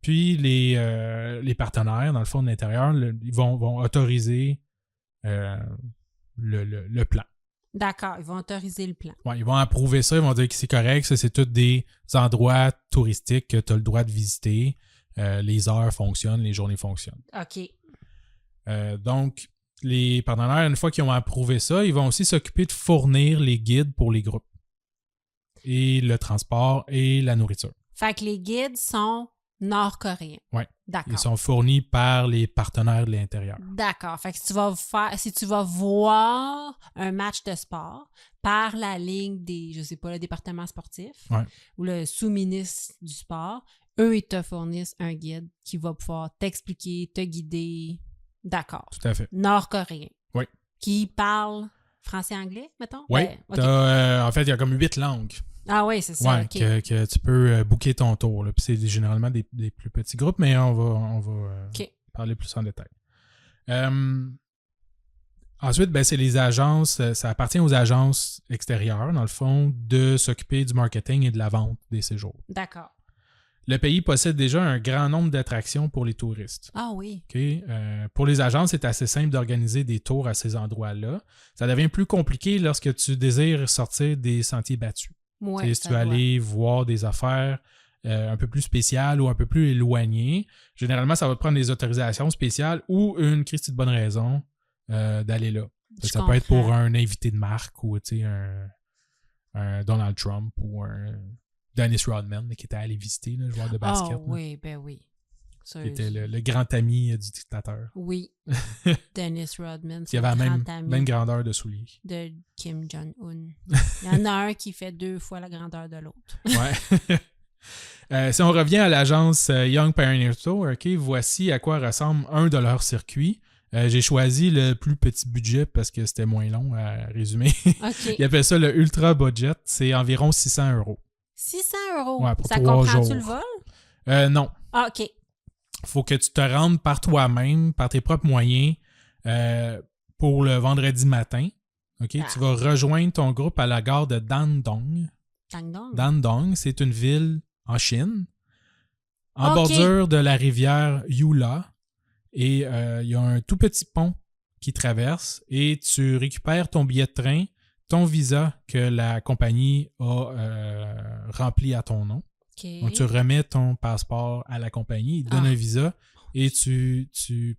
Puis les partenaires, dans le fond de l'intérieur, ils vont autoriser le plan. D'accord, ils vont autoriser le plan. Ouais, ils vont approuver ça, ils vont dire que c'est correct, ça c'est tous des endroits touristiques que tu as le droit de visiter. Les heures fonctionnent, les journées fonctionnent. OK. Donc, les partenaires, une fois qu'ils ont approuvé ça, ils vont aussi s'occuper de fournir les guides pour les groupes. Et le transport et la nourriture. Fait que les guides sont nord-coréens. Oui. D'accord. Ils sont fournis par les partenaires de l'intérieur. D'accord. Fait que si tu vas voir un match de sport par la ligne des, je sais pas, le département sportif ou le sous-ministre du sport, eux, ils te fournissent un guide qui va pouvoir t'expliquer, te guider. D'accord. Tout à fait. Nord-coréen. Oui. Qui parle français-anglais, mettons? Oui. Ouais, okay. En fait, il y a comme 8 langues. Ah oui, c'est ça. Oui, okay. que tu peux booker ton tour. Là. Puis c'est généralement des plus petits groupes, mais on va parler plus en détail. Ensuite, ben, c'est les agences, ça appartient aux agences extérieures, dans le fond, de s'occuper du marketing et de la vente des séjours. D'accord. Le pays possède déjà un grand nombre d'attractions pour les touristes. Ah oui. Okay? Pour les agences, c'est assez simple d'organiser des tours à ces endroits-là. Ça devient plus compliqué lorsque tu désires sortir des sentiers battus. Ouais, si tu veux aller voir des affaires un peu plus spéciales ou un peu plus éloignées, généralement, ça va te prendre des autorisations spéciales ou une Christie de bonne raison d'aller là. Ça peut être pour un invité de marque ou un Donald Trump ou un Dennis Rodman qui était allé visiter, le joueur de basket. Ah oui, ben oui. Qui était le grand ami du dictateur. Oui. Dennis Rodman, c'est qui avait la ami même grandeur de souliers. De Kim Jong-un. Il y en a un qui fait 2 fois la grandeur de l'autre. Ouais. Si on revient à l'agence Young Pioneer Tour, voici à quoi ressemble un de leurs circuits. J'ai choisi le plus petit budget parce que c'était moins long à résumer. Okay. Ils appellent ça le Ultra Budget. C'est environ 600 €. 600 €? Ouais, pour ça 3 comprend-tu jours. le vol? Non. Ah, OK. Faut que tu te rendes par toi-même, par tes propres moyens, pour le vendredi matin. Okay? Tu vas rejoindre ton groupe à la gare de Dandong. Dandong, c'est une ville en Chine, en bordure de la rivière Yula. Et il y a un tout petit pont qui traverse et tu récupères ton billet de train, ton visa que la compagnie a rempli à ton nom. Okay. Donc, tu remets ton passeport à la compagnie, ils te donnent un visa et tu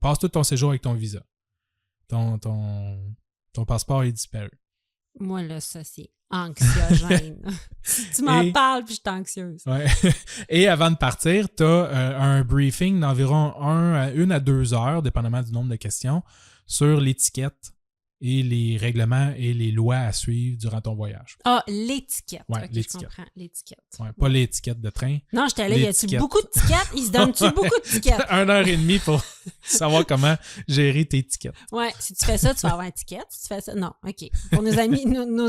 passes tout ton séjour avec ton visa. Ton passeport est disparu. Moi, là, ça, c'est anxiogène. Tu m'en parles puis je suis anxieuse. Ouais. Et avant de partir, tu as un briefing d'environ 1 à 2 heures, dépendamment du nombre de questions, sur l'étiquette et les règlements et les lois à suivre durant ton voyage. Ah, l'étiquette. Ouais, Ok, l'étiquette. je comprends, l'étiquette. Ouais, pas l'étiquette de train. Non, j'étais là, y a-tu L'étiquette. beaucoup de tickets? Ils se donnent-tu beaucoup de tickets? 1h30 pour savoir comment gérer tes tickets. Ouais, si tu fais ça, tu vas avoir un ticket. Si tu fais ça, non, OK. Pour nos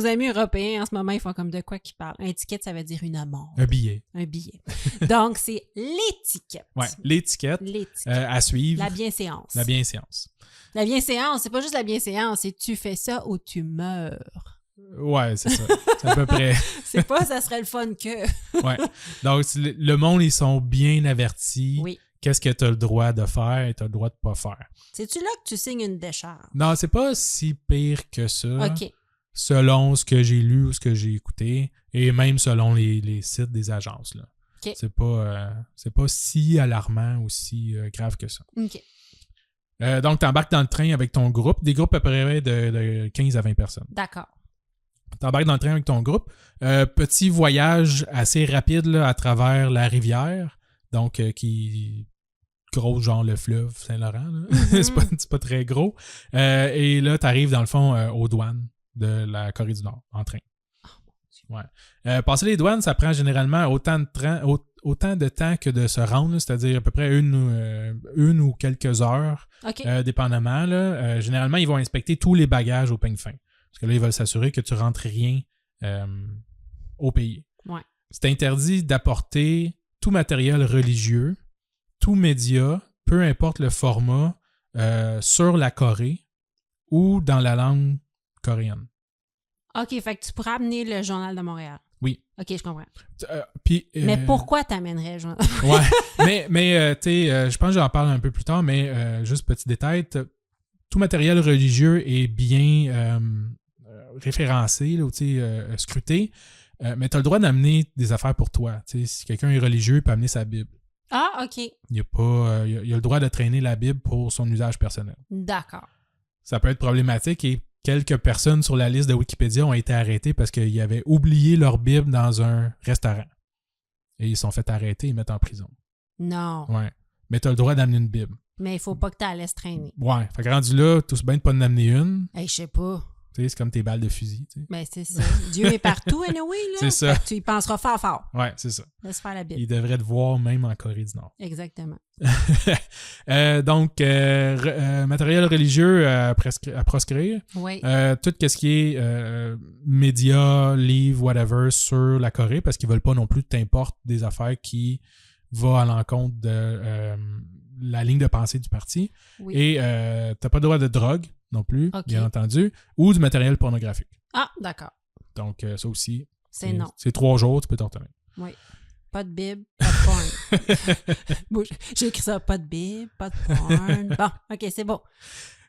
amis européens, en ce moment, ils font comme de quoi qu'ils parlent. Un ticket, ça veut dire une amende. Un billet. Un billet. Donc, c'est l'étiquette. Ouais, l'étiquette à suivre. La bienséance. La bienséance. La bienséance, c'est pas juste la bienséance, c'est tu fais ça ou tu meurs. Ouais, c'est ça. C'est à peu près. C'est pas ça serait le fun que. Ouais. Donc, le monde, ils sont bien avertis. Oui. Qu'est-ce que tu as le droit de faire et tu as le droit de pas faire. C'est-tu là que tu signes une décharge? Non, c'est pas si pire que ça. OK. Selon ce que j'ai lu ou ce que j'ai écouté, et même selon les sites des agences. Là. OK. C'est pas si alarmant ou si grave que ça. OK. Donc, tu embarques dans le train avec ton groupe, des groupes à peu près de 15 à 20 personnes. D'accord. Tu embarques dans le train avec ton groupe. Petit voyage assez rapide là, à travers la rivière, donc qui gros genre le fleuve Saint-Laurent. Là. Mm-hmm. c'est pas très gros. Et là, tu arrives dans le fond aux douanes de la Corée du Nord en train. Ouais. Passer les douanes, ça prend généralement autant de temps que de se rendre, là, c'est-à-dire à peu près une ou quelques heures, OK. dépendamment. Là. Généralement, ils vont inspecter tous les bagages au peigne fin. Parce que là, ils veulent s'assurer que tu rentres rien au pays. Ouais. C'est interdit d'apporter tout matériel religieux, tout média, peu importe le format, sur la Corée ou dans la langue coréenne. OK, fait que tu pourrais amener le Journal de Montréal. Oui. OK, je comprends. Mais pourquoi t'amènerais le Journal? Ouais, mais tu sais, je pense que j'en parle un peu plus tard, mais juste petit détail, tout matériel religieux est bien référencé, là, scruté, mais tu as le droit d'amener des affaires pour toi. Si quelqu'un est religieux, il peut amener sa Bible. Ah, OK. Il a le droit de traîner la Bible pour son usage personnel. D'accord. Ça peut être problématique et quelques personnes sur la liste de Wikipédia ont été arrêtées parce qu'ils avaient oublié leur Bible dans un restaurant. Et ils se sont fait arrêter et mettre en prison. Non. Ouais. Mais tu as le droit d'amener une Bible. Mais il faut pas que tu la laisses traîner. Ouais. Fait que rendu là, tout bien de pas en amener une. Hey, je sais pas. Tu sais, c'est comme tes balles de fusil. T'sais. Ben, c'est ça. Dieu est partout, anyway, là. C'est ça. Fait que tu y penseras fort, fort. Ouais, c'est ça. Laisse faire la Bible. Il devrait te voir même en Corée du Nord. Exactement. Donc, matériel religieux à proscrire. Oui. Tout ce qui est médias, livres, whatever, sur la Corée, parce qu'ils veulent pas non plus que t'importes des affaires qui vont à l'encontre de la ligne de pensée du parti. Oui. Et t'as pas le droit de drogue non plus, OK. bien entendu, ou du matériel pornographique. Ah, d'accord. Donc, ça aussi. C'est non. C'est 3 jours, tu peux t'en retenir. Oui. Pas de Bible, pas de porn. Bon, j'ai écrit ça, pas de Bible, pas de porn. Bon, OK, c'est bon.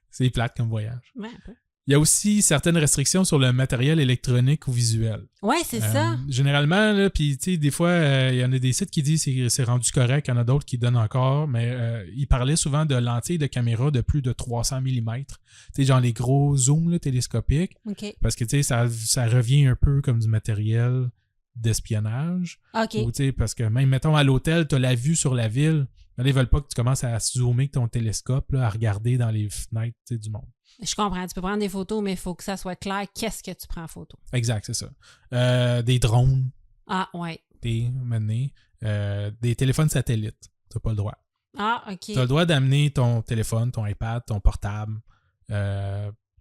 C'est plate comme voyage. Ouais, un peu. Il y a aussi certaines restrictions sur le matériel électronique ou visuel. Ouais, c'est ça. Généralement, là, puis tu sais, des fois, il y en a des sites qui disent que c'est rendu correct, il y en a d'autres qui donnent encore, mais ils parlaient souvent de lentilles de caméra de plus de 300 mm. Tu sais, genre les gros zooms là, télescopiques. OK. Parce que tu sais, ça revient un peu comme du matériel d'espionnage. OK. Ou, tu sais, parce que même, mettons, à l'hôtel, tu as la vue sur la ville. Là, ils veulent pas que tu commences à zoomer avec ton télescope, là, à regarder dans les fenêtres du monde. Je comprends. Tu peux prendre des photos, mais il faut que ça soit clair. Qu'est-ce que tu prends en photo? Exact, c'est ça. Des drones. Ah, ouais. Des téléphones satellites. Tu n'as pas le droit. Ah, OK. Tu as le droit d'amener ton téléphone, ton iPad, ton portable,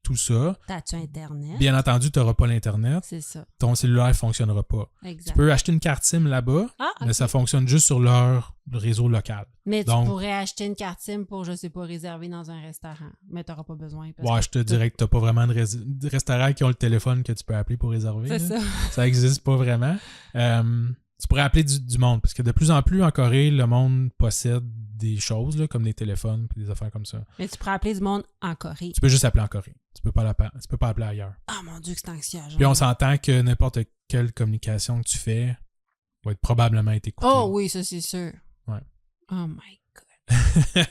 tout ça. T'as-tu Internet? Bien entendu, tu n'auras pas l'Internet. C'est ça. Ton cellulaire ne fonctionnera pas. Exact. Tu peux acheter une carte SIM là-bas, Ah, OK. mais ça fonctionne juste sur leur réseau local. Mais Donc, tu pourrais acheter une carte SIM pour, je sais pas, réserver dans un restaurant. Mais tu n'auras pas besoin. Ouais, je te dirais que tu n'as pas vraiment de restaurants qui ont le téléphone que tu peux appeler pour réserver. C'est là. ça. Ça n'existe pas vraiment. Tu pourrais appeler du monde, parce que de plus en plus en Corée, le monde possède des choses là, comme des téléphones et des affaires comme ça. Mais tu pourrais appeler du monde en Corée. Tu peux juste appeler en Corée. Tu peux pas appeler ailleurs. Ah, mon Dieu, que c'est anxiogène. Puis on s'entend que n'importe quelle communication que tu fais va être probablement être écoutée. Oh oui, ça c'est sûr. Ouais. Oh my God.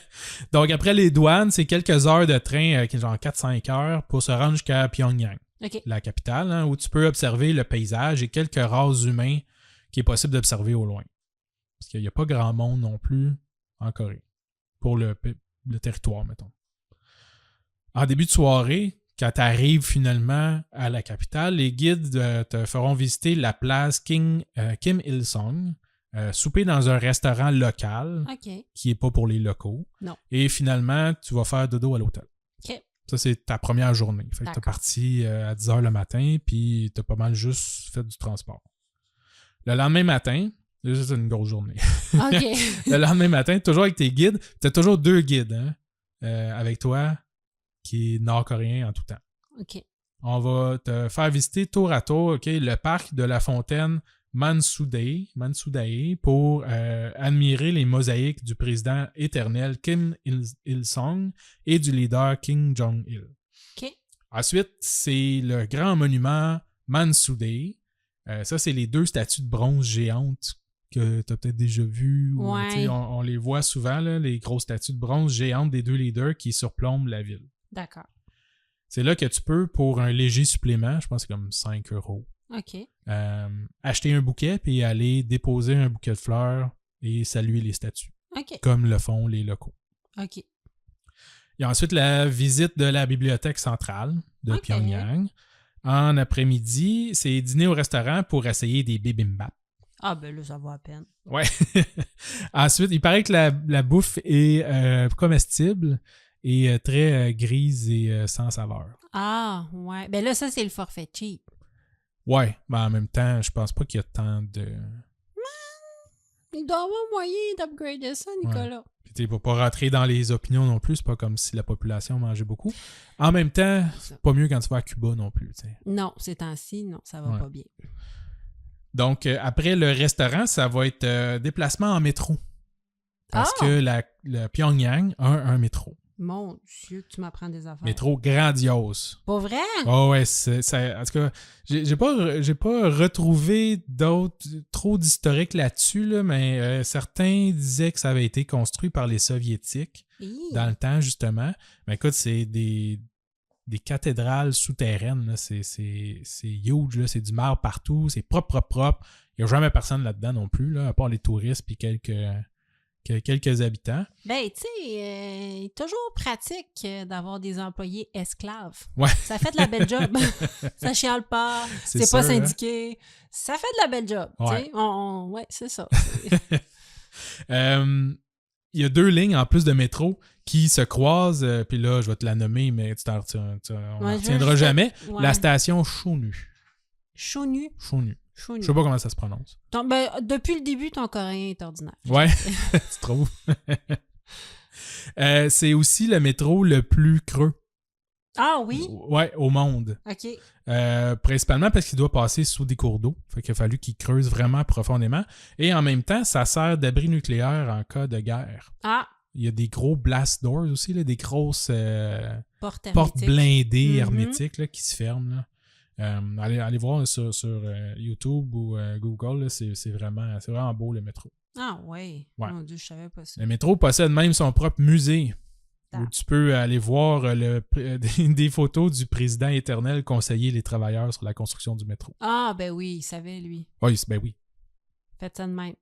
Donc après les douanes, c'est quelques heures de train, genre 4-5 heures, pour se rendre jusqu'à Pyongyang, OK. la capitale, hein, où tu peux observer le paysage et quelques races humains qui est possible d'observer au loin. Parce qu'il n'y a pas grand monde non plus en Corée, pour le territoire, mettons. En début de soirée, quand tu arrives finalement à la capitale, les guides te feront visiter la place Kim Il-sung, souper dans un restaurant local qui n'est pas pour les locaux. Non. Et finalement, tu vas faire dodo à l'hôtel. OK. Ça, c'est ta première journée. Fait que tu es parti à 10 h le matin, puis tu as pas mal juste fait du transport. Le lendemain matin, c'est une grosse journée. OK. Le lendemain matin, toujours avec tes guides, tu as toujours 2 guides avec toi qui est nord-coréen en tout temps. OK. On va te faire visiter tour à tour le parc de la fontaine Mansudae pour admirer les mosaïques du président éternel Kim Il-sung et du leader Kim Jong-il. OK. Ensuite, c'est le grand monument Mansudae. Ça, c'est les 2 statues de bronze géantes que tu as peut-être déjà vues. Ouais. On les voit souvent, là, les grosses statues de bronze géantes des 2 leaders qui surplombent la ville. D'accord. C'est là que tu peux, pour un léger supplément, je pense que c'est comme 5 €, OK. acheter un bouquet puis aller déposer un bouquet de fleurs et saluer les statues. OK. Comme le font les locaux. OK. Il y a ensuite la visite de la bibliothèque centrale de Pyongyang. En après-midi, c'est dîner au restaurant pour essayer des bibimbap. Ah, ben là, ça vaut à peine. Ouais. Ensuite, il paraît que la bouffe est comestible et très grise et sans saveur. Ah, ouais. Ben là, ça, c'est le forfait cheap. Ouais, mais en même temps, je pense pas qu'il y a tant de... Il doit y avoir moyen d'upgrader ça, Nicolas. Ouais. Puis tu sais, pour pas rentrer dans les opinions non plus, c'est pas comme si la population mangeait beaucoup. En même temps, c'est pas mieux quand tu vas à Cuba non plus, tu sais. Non, ces temps-ci, non, ça va pas bien. Donc, après le restaurant, ça va être déplacement en métro. Parce que le Pyongyang a un métro. Mon Dieu, tu m'apprends des affaires. Métro grandiose. Pas vrai? Oh ouais, en tout cas, j'ai pas retrouvé trop d'historique là-dessus, là, mais certains disaient que ça avait été construit par les Soviétiques dans le temps, justement. Mais écoute, c'est des cathédrales souterraines, là. C'est huge, là. C'est du marbre partout, c'est propre. Il n'y a jamais personne là-dedans non plus, là, à part les touristes puis quelques habitants. Ben, tu sais, toujours pratique d'avoir des employés esclaves. Ouais. Ça fait de la belle job. Ça chiale pas, c'est pas syndiqué. Ça fait de la belle job. Ouais, ouais, c'est ça. Il y a 2 lignes en plus de métro qui se croisent, puis là, je vais te la nommer, mais on ne retiendra jamais. Ouais. La station Chonu. Chonu? Chonu. Je sais pas comment ça se prononce. Depuis le début, ton coréen est ordinaire. Ouais, tu trouves? C'est aussi le métro le plus creux. Ah oui? Ouais, au monde. OK. Principalement parce qu'il doit passer sous des cours d'eau. Fait qu'il a fallu qu'il creuse vraiment profondément. Et en même temps, ça sert d'abri nucléaire en cas de guerre. Ah! Il y a des gros blast doors aussi, là, des grosses portes blindées hermétiques là, qui se ferment, là. Allez voir sur YouTube ou Google, là, c'est vraiment beau le métro. Ah ouais. Mon Dieu, je savais pas ça. Le métro possède même son propre musée où tu peux aller voir des photos du président éternel conseiller les travailleurs sur la construction du métro. Ah ben oui, il savait lui. Oui, ben oui. Faites ça de même.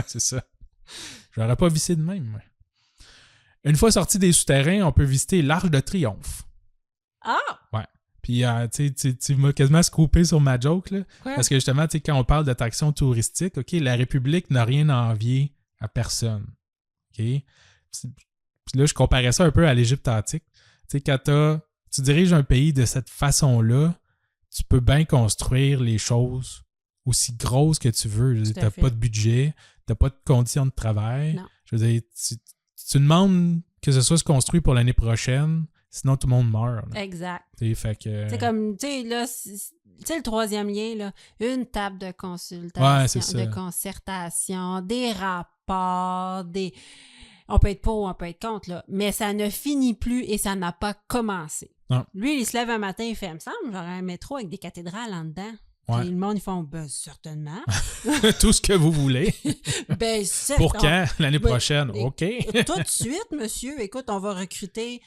C'est ça. J'aurais pas vissé de même. Ouais. Une fois sorti des souterrains, on peut visiter l'Arc de Triomphe. Ah! Ouais. Puis, tu m'as quasiment scoopé sur ma joke, là. Quoi? Parce que justement, quand on parle d'attraction touristique, OK, la République n'a rien à envier à personne. OK? Puis là, je comparais ça un peu à l'Égypte antique. Tu sais, quand tu diriges un pays de cette façon-là, tu peux bien construire les choses aussi grosses que tu veux. Tu n'as pas de budget, tu n'as pas de conditions de travail. Non. Je veux dire, tu demandes que ce soit construit pour l'année prochaine. Sinon, tout le monde meurt. Là. Exact. Fait que... C'est comme, tu sais, là, le 3e lien, là, une table de consultation, de concertation, des rapports, on peut être pour, on peut être contre, là, mais ça ne finit plus et ça n'a pas commencé. Non. Lui, il se lève un matin, il fait, il me semble, j'aurais un métro avec des cathédrales en dedans. Ouais. Et le monde, ils font, ben, certainement. Tout ce que vous voulez. Ben, pour quand? L'année prochaine? OK. Tout de suite, monsieur, écoute, on va recruter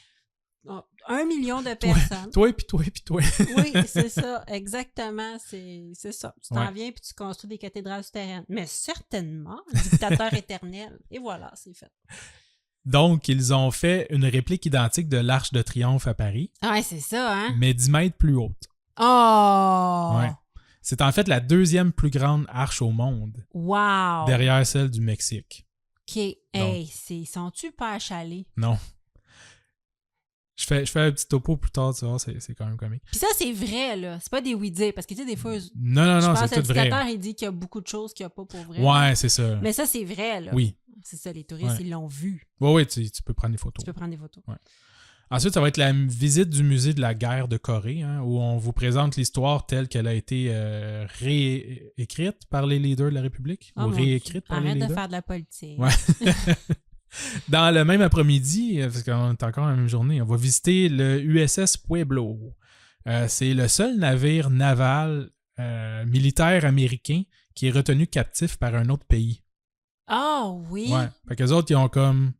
1 million de personnes. Toi, puis toi, puis toi. Oui, c'est ça, exactement, c'est ça. Tu t'en viens puis tu construis des cathédrales souterraines. Mais certainement, dictateur éternel. Et voilà, c'est fait. Donc, ils ont fait une réplique identique de l'Arche de Triomphe à Paris, Ouais, c'est ça, hein? mais 10 mètres plus haute. Oh! Ouais. C'est en fait la deuxième plus grande arche au monde, Wow! derrière celle du Mexique. OK. Hey, sont-tu pas achalés? Non. Je fais un petit topo plus tard, tu vois, c'est quand même comique. Puis ça, c'est vrai, là. C'est pas des oui-dire. Parce que, tu sais, des fois, Non, je pense c'est que le tout vrai. dictateur, il dit qu'il y a beaucoup de choses qu'il n'y a pas pour vrai. Ouais, c'est ça. Mais ça, c'est vrai, là. Oui. C'est ça, les touristes, Ouais. ils l'ont vu. Oui, tu peux prendre des photos. Tu peux prendre des photos. Ouais. Ensuite, ça va être la visite du musée de la guerre de Corée, hein, où on vous présente l'histoire telle qu'elle a été réécrite par les leaders de la République. Oh, ou mon réécrite Dieu. par les Arrête de leaders. faire de la politique. Ouais. Dans le même après-midi, parce qu'on est encore la même journée, on va visiter le USS Pueblo. C'est le seul navire naval militaire américain qui est retenu captif par un autre pays. Ah oui? Ouais. Fait qu'eux autres, ils ont comme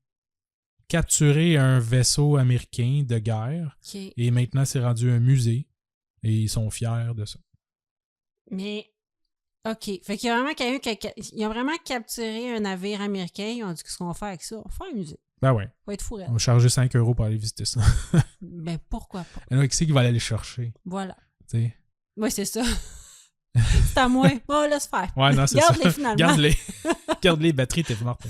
capturé un vaisseau américain de guerre OK. et maintenant c'est rendu un musée et ils sont fiers de ça. Mais, OK. Fait qu'il y a vraiment quelqu'un ils ont vraiment capturé un navire américain. Ils ont dit qu'est-ce qu'on va faire avec ça? On va faire un musée. Ben ouais. On va être fou, On va charger 5 € pour aller visiter ça. Ben, pourquoi pas? Il y en a qui va aller les chercher. Voilà. Tu sais. Oui, c'est ça. C'est à moi. Oh, laisse faire. Ouais, non, c'est Garde-les ça. finalement. Garde-les. Garde-les, batterie, t'es morte.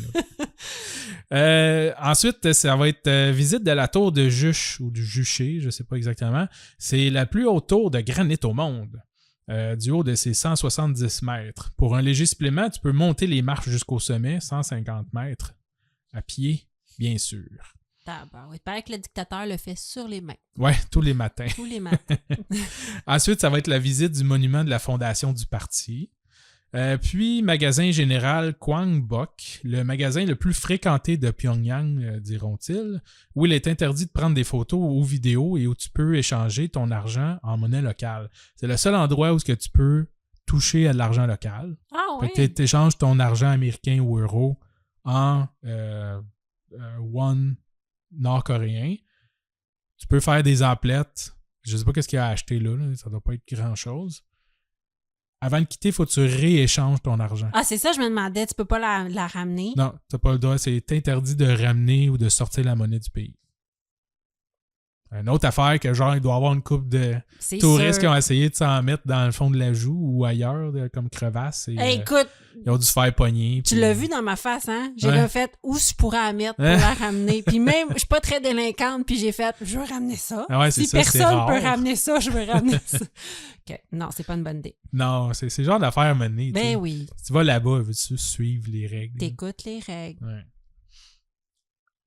Ensuite, ça va être visite de la tour de Juche ou du Juché, je sais pas exactement. C'est la plus haute tour de granit au monde. Du haut de ses 170 mètres. Pour un léger supplément, tu peux monter les marches jusqu'au sommet, 150 mètres, à pied, bien sûr. Il paraît que le dictateur le fait sur les mains. Ouais, tous les matins. Tous les matins. Ensuite, ça va être la visite du monument de la fondation du parti. Puis, magasin général Kwangbok, le magasin le plus fréquenté de Pyongyang, diront-ils, où il est interdit de prendre des photos ou vidéos et où tu peux échanger ton argent en monnaie locale. C'est le seul endroit où tu peux toucher à de l'argent local. Ah oui? Fait que tu échanges ton argent américain ou euro en won nord-coréen. Tu peux faire des emplettes. Je sais pas qu'est-ce qu'il y a à acheter là. Ça doit pas être grand-chose. Avant de quitter, il faut que tu rééchanges ton argent. Ah, c'est ça, je me demandais. Tu peux pas la ramener? Non, t'as pas le droit. C'est interdit de ramener ou de sortir la monnaie du pays. Une autre affaire que genre, il doit y avoir une couple de touristes qui ont essayé de s'en mettre dans le fond de la joue ou ailleurs, comme crevasse. Et, Hey, écoute, ils ont dû se faire pogner. tu l'as vu dans ma face, hein? J'ai Ouais. refait où je pourrais la mettre pour la ramener. Puis même, je suis pas très délinquante, puis j'ai fait, je veux ramener ça. Ah ouais, c'est si ça, c'est personne rare. peut ramener ça, je veux ramener ça. OK. Non, c'est pas une bonne idée. Non, c'est le genre d'affaire à mener. Ben oui, Tu vas là-bas, veux-tu suivre les règles? t'écoutes les règles. Ouais.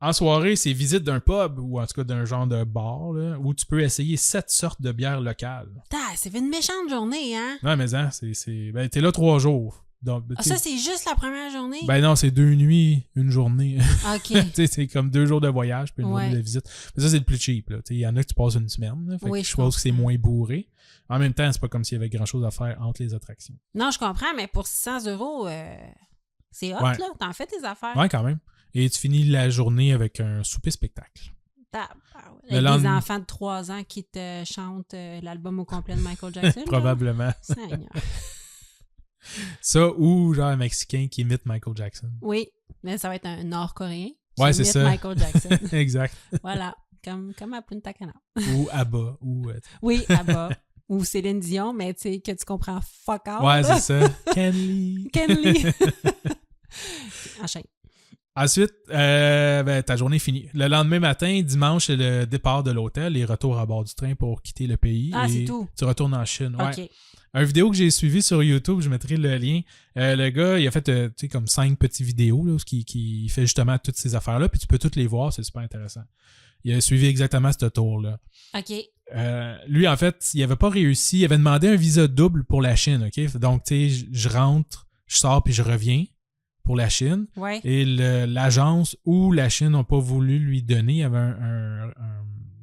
En soirée, c'est visite d'un pub ou en tout cas d'un genre de bar là, où tu peux essayer 7 sortes de bières locales. C'est fait une méchante journée, hein? Non, mais hein, ben, t'es là 3 jours. Donc, Ah, ça, c'est juste la première journée? ben non, c'est 2 nuits, une journée. OK. Tu sais, c'est comme 2 jours de voyage puis une Ouais. journée de visite. Mais ça, c'est le plus cheap. Il y en a que tu passes une semaine. Là, fait Oui, que je je suppose que c'est comprends. moins bourré. En même temps, c'est pas comme s'il y avait grand-chose à faire entre les attractions. Non, je comprends, mais pour 600 €, c'est hot, Ouais. là. T'en fais tes affaires. Ouais, quand même. Et tu finis la journée avec un souper-spectacle. Avec Le des lendemain- enfants de 3 ans qui te chantent l'album au complet de Michael Jackson. Probablement. Là. Seigneur. Ça ou genre un Mexicain qui imite Michael Jackson. Oui, mais ça va être un Nord-Coréen qui Ouais, c'est imite ça. Michael Jackson. Exact. Voilà, comme à Punta Cana. Ou ABBA. Ou, Oui, Abba. Ou Céline Dion, mais tu sais, que tu comprends fuck all. ouais, là. c'est ça. Ken Lee. Ken Lee. Enchaîne. Ensuite, ben, ta journée est finie. Le lendemain matin, dimanche, c'est le départ de l'hôtel et retour à bord du train pour quitter le pays. Ah, et c'est tout. Tu retournes en Chine. Ouais. OK. Un vidéo que j'ai suivi sur YouTube, je mettrai le lien. Le gars, il a fait tu sais, comme 5 petites vidéos là, où qui fait justement toutes ces affaires-là, puis tu peux toutes les voir, c'est super intéressant. Il a suivi exactement ce tour-là. OK. Lui, en fait, il avait pas réussi. Il avait demandé un visa double pour la Chine, OK? Donc, tu sais, je rentre, je sors, puis je reviens pour la Chine. Ouais. Et l'agence ou la Chine n'ont pas voulu lui donner. Il y avait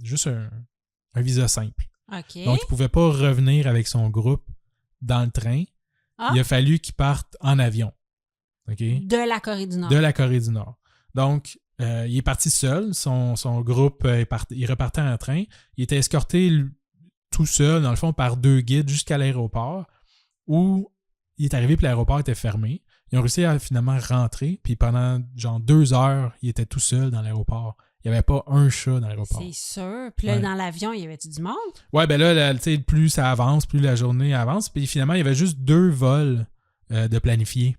juste un visa simple. OK. Donc, il ne pouvait pas revenir avec son groupe dans le train. Ah. Il a fallu qu'il parte en avion. OK? De la Corée du Nord. De la Corée du Nord. Donc, il est parti seul. Son groupe, il repartait en train. Il était escorté tout seul, dans le fond, par 2 guides jusqu'à l'aéroport où il est arrivé puis l'aéroport était fermé. Ils ont réussi à finalement rentrer, puis pendant genre 2 heures, ils étaient tout seuls dans l'aéroport. Il n'y avait pas un chat dans l'aéroport. C'est sûr. Puis là, dans l'avion, il y avait-tu du monde? Ouais, ben là, tu sais, plus ça avance, plus la journée avance. Puis finalement, il y avait juste 2 vols de planifiés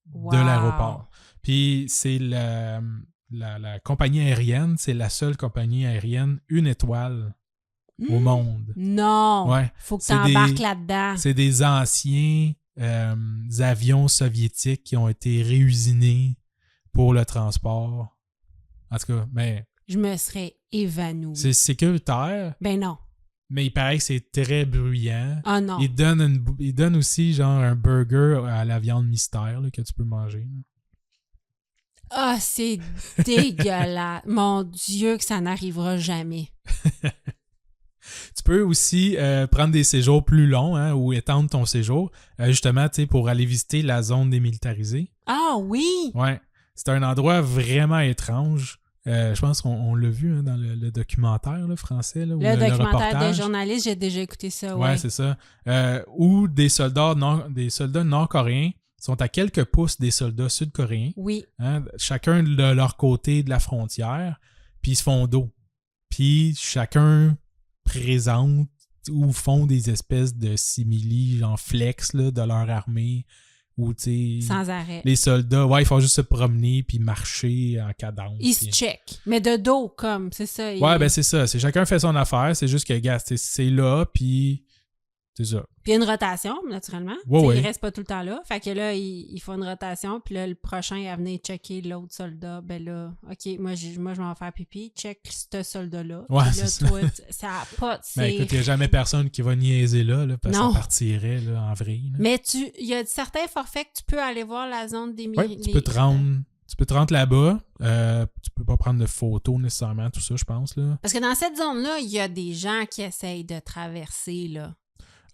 de l'aéroport. Puis c'est la compagnie aérienne, c'est la seule compagnie aérienne 1 étoile au monde. Non! Ouais. Faut que tu embarques là-dedans. C'est des anciens avions soviétiques qui ont été réusinés pour le transport. En tout cas, mais... Je me serais évanouie. C'est sécuritaire. Ben non. Mais il paraît que c'est très bruyant. Ah non. Il donne aussi genre un burger à la viande mystère là, que tu peux manger. Ah, c'est dégueulasse. Mon Dieu, que ça n'arrivera jamais. Tu peux aussi prendre des séjours plus longs ou étendre ton séjour, justement, tu sais, pour aller visiter la zone démilitarisée. Ah oui! Ouais. C'est un endroit vraiment étrange. Je pense qu'on l'a vu dans le documentaire là, français. Là, le documentaire reportage. des journalistes, j'ai déjà écouté ça. Ouais, c'est ça. Où des soldats nord-coréens sont à quelques pouces des soldats sud-coréens. Oui. Hein, chacun de leur côté de la frontière, puis ils se font dos. Puis chacun présente ou font des espèces de simili, genre flex là, de leur armée. Où, sans arrêt. Les soldats, ils font juste se promener puis marcher en cadence. Ils se checkent. Mais de dos, comme, c'est ça. Ouais, ben c'est ça. Chacun fait son affaire. C'est juste que, gars, c'est là, puis c'est ça. Puis il y a une rotation, naturellement. Ouais. Il reste pas tout le temps là. Fait que là, il faut une rotation. Puis là, le prochain, il va venir checker l'autre soldat. Ben là, OK, moi je vais en faire pipi. Check ce soldat-là. Ouais, là, c'est toi, ça a pas de... Ben écoute, il n'y a jamais personne qui va niaiser là parce que ça partirait là, en vrille. Là. Mais il y a certains forfaits que tu peux aller voir la zone des Oui, tu peux te rendre là-bas. Tu peux pas prendre de photos nécessairement, tout ça, je pense. Là. Parce que dans cette zone-là, il y a des gens qui essayent de traverser, là.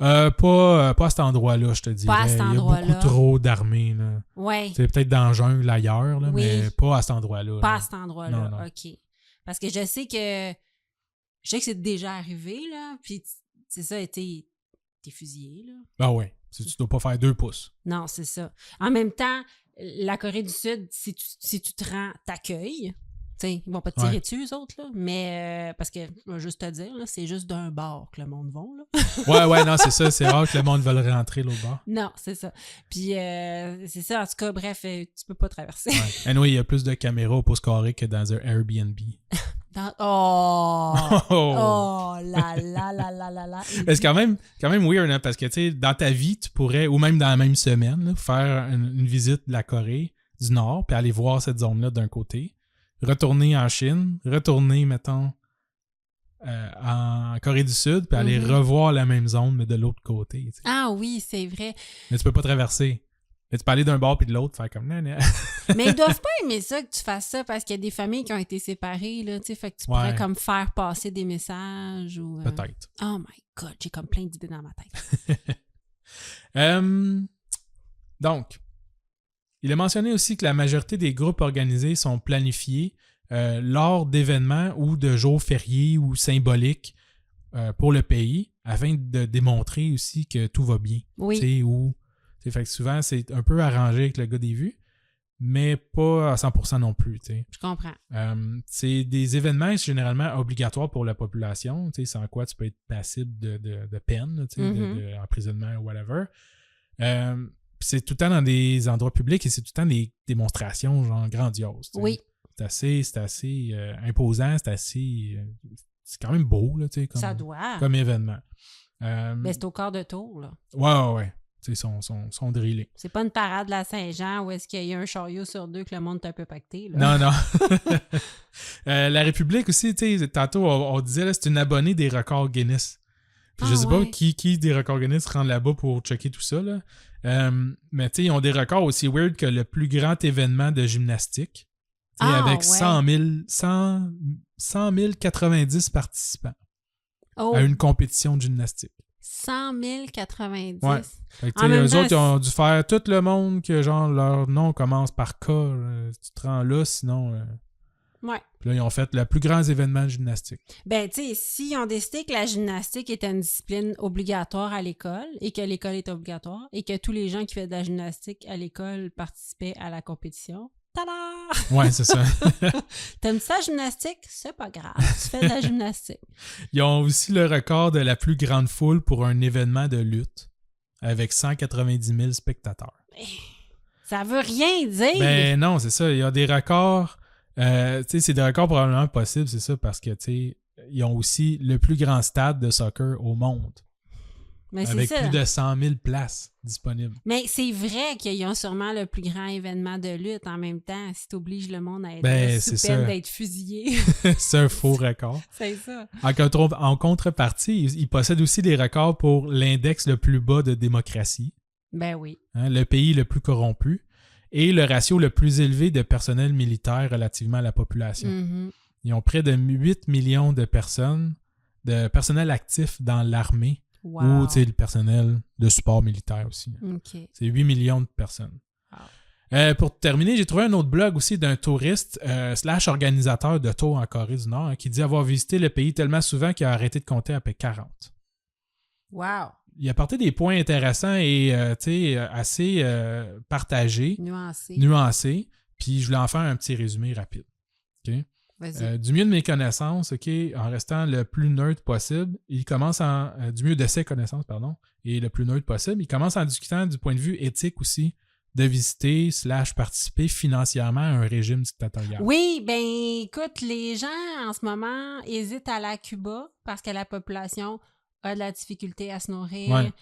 Pas à cet endroit-là, je te dirais. Pas à cet endroit-là. Il y a beaucoup trop d'armées. Là. Ouais. C'est peut-être dans la jungle ailleurs, là, mais pas à cet endroit-là. Pas là. à cet endroit-là, non. OK. Parce que je sais que c'est déjà arrivé, là, puis c'est ça, t'es fusillé, là. Ah ouais, tu dois pas faire 2 pouces. Non, c'est ça. En même temps, la Corée du Sud, si tu te rends, t'accueille. T'sais, ils vont pas te tirer dessus, eux autres, là. Mais, parce que, je vais juste te dire, là, c'est juste d'un bord que le monde va, là. ouais, non, c'est ça. C'est rare que le monde veuille rentrer l'autre bord. Non, c'est ça. Puis, c'est ça. En tout cas, bref, tu peux pas traverser. Ouais. Anyway, il y a plus de caméras au pouce carré que dans un Airbnb. Oh là là là là là là. C'est quand même weird, hein, parce que, tu sais, dans ta vie, tu pourrais, ou même dans la même semaine, là, faire une visite de la Corée du Nord, puis aller voir cette zone-là d'un côté. Retourner en Chine, retourner, mettons, en Corée du Sud, puis aller revoir la même zone, mais de l'autre côté. Tu sais. Ah oui, c'est vrai. Mais tu peux pas traverser. Mais tu peux aller d'un bord puis de l'autre, faire comme... Mais ils doivent pas aimer ça que tu fasses ça, parce qu'il y a des familles qui ont été séparées, là, tu sais, fait que tu pourrais comme faire passer des messages ou... Peut-être. Oh my God, j'ai comme plein d'idées dans ma tête. Donc... Il a mentionné aussi que la majorité des groupes organisés sont planifiés lors d'événements ou de jours fériés ou symboliques pour le pays, afin de démontrer aussi que tout va bien. Oui. Fait que souvent, c'est un peu arrangé avec le gars des vues, mais pas à 100% non plus. T'sais. Je comprends. C'est des événements généralement obligatoires pour la population, sans quoi tu peux être passible de peine, d'emprisonnement ou whatever. C'est tout le temps dans des endroits publics et c'est tout le temps des démonstrations genre grandioses. T'sais. Oui. C'est assez imposant, c'est quand même beau là, ça doit. Comme événement. Mais c'est au quart de tour, là. Ouais. Ils sont drillés. C'est pas une parade de la Saint-Jean où est-ce qu'il y a un chariot sur 2 que le monde est un peu pacté. Là. Non. La République aussi, tantôt on disait là, c'est une abonnée des records Guinness. Puis je sais pas qui des records Guinness rentre là-bas pour checker tout ça. Là. Mais ils ont des records aussi weird que le plus grand événement de gymnastique. Avec 100 090 participants à une compétition de gymnastique. 100 090. Ouais. Fait que, eux autres, ils ont dû faire tout le monde que genre leur nom commence par K. Tu te rends là, sinon... Ouais. Puis là, ils ont fait le plus grand événement de gymnastique. Ben, tu sais, s'ils ont décidé que la gymnastique était une discipline obligatoire à l'école et que l'école était obligatoire et que tous les gens qui faisaient de la gymnastique à l'école participaient à la compétition, tada! Ouais, c'est ça. T'aimes ça, la gymnastique? C'est pas grave, tu fais de la gymnastique. Ils ont aussi le record de la plus grande foule pour un événement de lutte avec 190 000 spectateurs. Ça veut rien dire! Ben non, c'est ça. Il y a des records... tu sais, c'est des records probablement possibles, c'est ça, parce que, tu sais, ils ont aussi le plus grand stade de soccer au monde. Mais c'est avec ça. plus de 100 000 places disponibles. Mais c'est vrai qu'ils ont sûrement le plus grand événement de lutte en même temps, si t'obliges le monde à être sous c'est peine ça. d'être fusillé. C'est un faux record. C'est ça. En contrepartie, ils possèdent aussi des records pour l'index le plus bas de démocratie, Ben oui. hein, le pays le plus corrompu, et le ratio le plus élevé de personnel militaire relativement à la population. Mhm. Ils ont près de 8 millions de personnes, de personnel actif dans l'armée, Wow. ou tu sais, le personnel de support militaire aussi. OK. C'est 8 millions de personnes. Wow. Pour terminer, j'ai trouvé un autre blog aussi d'un touriste / organisateur de tours en Corée du Nord, hein, qui dit avoir visité le pays tellement souvent qu'il a arrêté de compter après 40. Wow. Il a apporté des points intéressants et assez partagés, nuancés, puis je voulais en faire un petit résumé rapide. Okay? Vas-y. Du mieux de mes connaissances, en restant le plus neutre possible, du mieux de ses connaissances, pardon, et le plus neutre possible, il commence en discutant du point de vue éthique aussi, de visiter / participer financièrement à un régime dictatorial. Oui, ben écoute, les gens en ce moment hésitent à aller à Cuba parce que la population a de la difficulté à se nourrir, Ouais.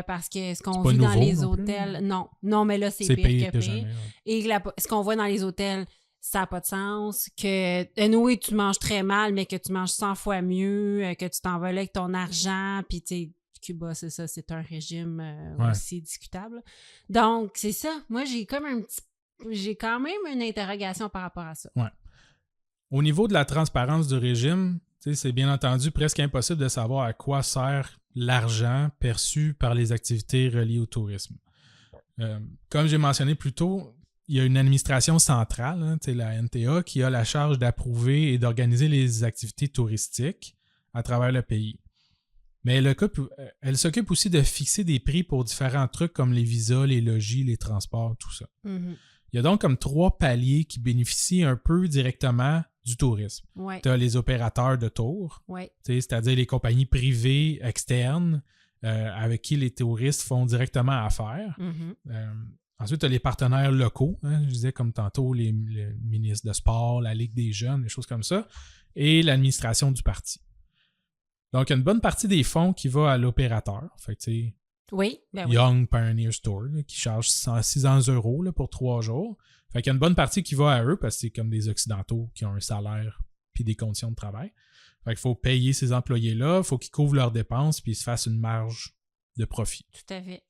parce que ce qu'on pas vit dans nouveau les non plus. hôtels... Non, mais là, c'est pire que pire. jamais, ouais. Et ce qu'on voit dans les hôtels, ça n'a pas de sens, que anyway, tu manges très mal, mais que tu manges 100 fois mieux, que tu t'en vas là avec ton argent, puis tu sais, Cuba, c'est ça, c'est un régime aussi discutable. Donc, c'est ça. Moi, j'ai quand même une interrogation par rapport à ça. Ouais. Au niveau de la transparence du régime, c'est bien entendu presque impossible de savoir à quoi sert l'argent perçu par les activités reliées au tourisme. Comme j'ai mentionné plus tôt, il y a une administration centrale, hein, la NTA, qui a la charge d'approuver et d'organiser les activités touristiques à travers le pays. Mais elle s'occupe aussi de fixer des prix pour différents trucs comme les visas, les logis, les transports, tout ça. Mm-hmm. Il y a donc comme 3 paliers qui bénéficient un peu directement du tourisme. Ouais. Tu as les opérateurs de tours, Ouais. c'est-à-dire les compagnies privées externes avec qui les touristes font directement affaire. Mm-hmm. Ensuite, tu as les partenaires locaux, hein, je disais comme tantôt, le ministre de sport, la Ligue des jeunes, des choses comme ça, et l'administration du parti. Donc, il y a une bonne partie des fonds qui va à l'opérateur. Fait que, oui, ben oui. Young Pioneer Store, là, qui charge 600 € là, pour 3 jours. Fait qu'il y a une bonne partie qui va à eux parce que c'est comme des Occidentaux qui ont un salaire puis des conditions de travail. Fait qu'il faut payer ces employés-là, il faut qu'ils couvrent leurs dépenses puis ils se fassent une marge de profit. Tout à fait.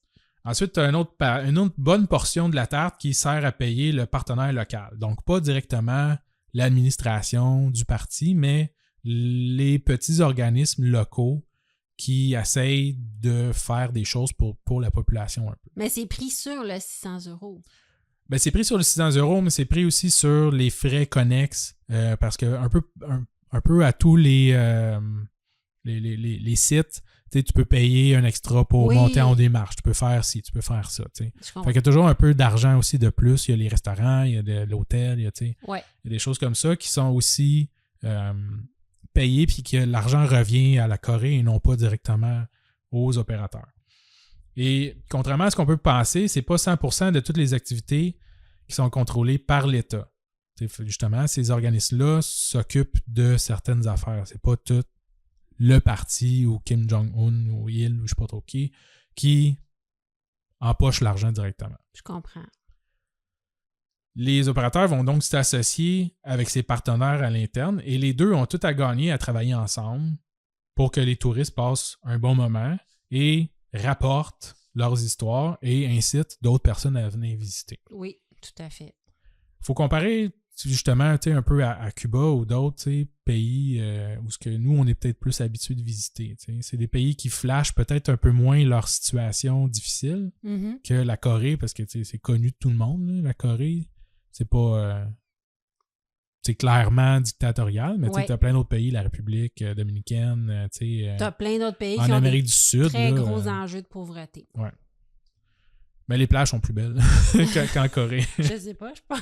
Ensuite, tu as une autre bonne portion de la tarte qui sert à payer le partenaire local. Donc, pas directement l'administration du parti, mais les petits organismes locaux qui essayent de faire des choses pour la population un peu. Mais c'est pris sur le 600 €. Ben, c'est pris sur le 600 €, mais c'est pris aussi sur les frais connexes parce que un peu à tous les sites, tu peux payer un extra pour monter en démarche. Tu peux faire ci, tu peux faire ça. Fait qu'il y a toujours un peu d'argent aussi de plus. Il y a les restaurants, il y a de l'hôtel, il y a des choses comme ça qui sont aussi payées puis que l'argent revient à la Corée et non pas directement aux opérateurs. Et contrairement à ce qu'on peut penser, c'est pas 100% de toutes les activités qui sont contrôlées par l'État. Justement, ces organismes-là s'occupent de certaines affaires. C'est pas tout le parti ou Kim Jong-un ou il ou je sais pas trop qui empoche l'argent directement. Je comprends. Les opérateurs vont donc s'associer avec ses partenaires à l'interne et les deux ont tout à gagner à travailler ensemble pour que les touristes passent un bon moment et rapportent leurs histoires et incitent d'autres personnes à venir visiter. Oui, tout à fait. Il faut comparer justement un peu à Cuba ou d'autres pays où ce que nous, on est peut-être plus habitués de visiter. C'est des pays qui flashent peut-être un peu moins leur situation difficile que la Corée parce que c'est connu de tout le monde. Là, la Corée, c'est pas c'est clairement dictatorial, mais Ouais. tu as plein d'autres pays, la République dominicaine, T'as plein d'autres pays en qui ont Amérique des du Sud. très là, gros enjeux de pauvreté. Ouais. Mais les plages sont plus belles qu'en Corée. Je sais pas, je pense.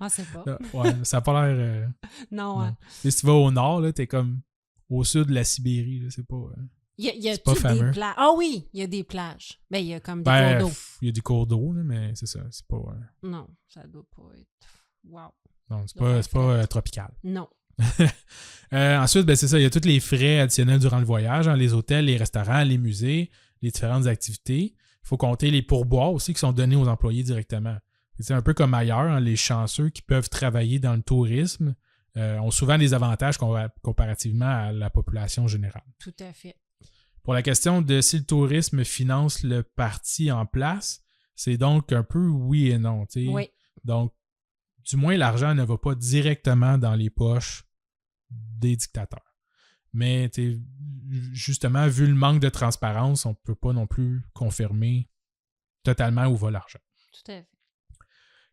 On sait pas. Ouais, ça n'a pas l'air... Non, non. hein. Et si tu vas au nord, là, t'es comme au sud de la Sibérie, là, c'est pas... Y a-tu pas des fameux. plages? Ah oui, il y a des plages. Ben, il y a comme des Ben, cours d'eau. il y a des cours d'eau, là, mais c'est ça, c'est pas... Non, ça doit pas être... Wow. non, c'est doit pas, faire c'est pas tropical. Non. Ensuite, ben, c'est ça, il y a tous les frais additionnels durant le voyage, hein, les hôtels, les restaurants, les musées, les différentes activités. Il faut compter les pourboires aussi qui sont donnés aux employés directement. C'est un peu comme ailleurs, hein, les chanceux qui peuvent travailler dans le tourisme ont souvent des avantages comparativement à la population générale. Tout à fait. Pour la question de si le tourisme finance le parti en place, c'est donc un peu oui et non. T'sais. Oui. Donc, du moins, l'argent ne va pas directement dans les poches des dictateurs. Mais justement, vu le manque de transparence, on ne peut pas non plus confirmer totalement où va l'argent. Tout à fait.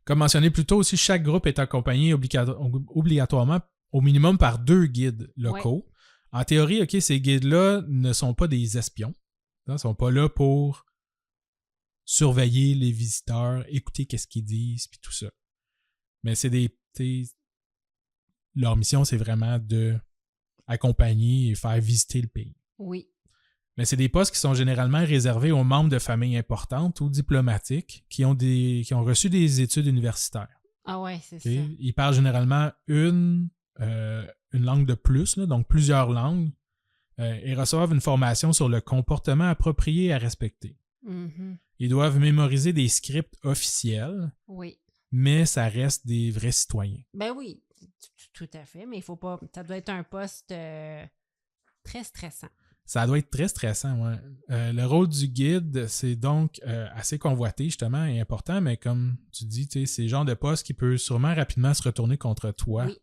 Comme mentionné plus tôt aussi, chaque groupe est accompagné obligatoirement au minimum par 2 guides locaux. Ouais. En théorie, OK, ces guides-là ne sont pas des espions. Ils ne sont pas là pour surveiller les visiteurs, écouter qu'est-ce qu'ils disent, puis tout ça. Mais c'est leur mission, c'est vraiment de accompagner et faire visiter le pays. Oui. Mais c'est des postes qui sont généralement réservés aux membres de familles importantes ou diplomatiques qui ont reçu des études universitaires. Ah ouais, c'est okay? ça. Ils parlent généralement une langue de plus, là, donc plusieurs langues, et reçoivent une formation sur le comportement approprié à respecter. Mm-hmm. Ils doivent mémoriser des scripts officiels, oui. Mais ça reste des vrais citoyens. Ben oui, tout à fait, mais il faut pas. Ça doit être un poste très stressant. Ça doit être très stressant, oui. Le rôle du guide, c'est donc assez convoité, justement, et important, mais comme tu dis, c'est le genre de poste qui peut sûrement rapidement se retourner contre toi. Oui.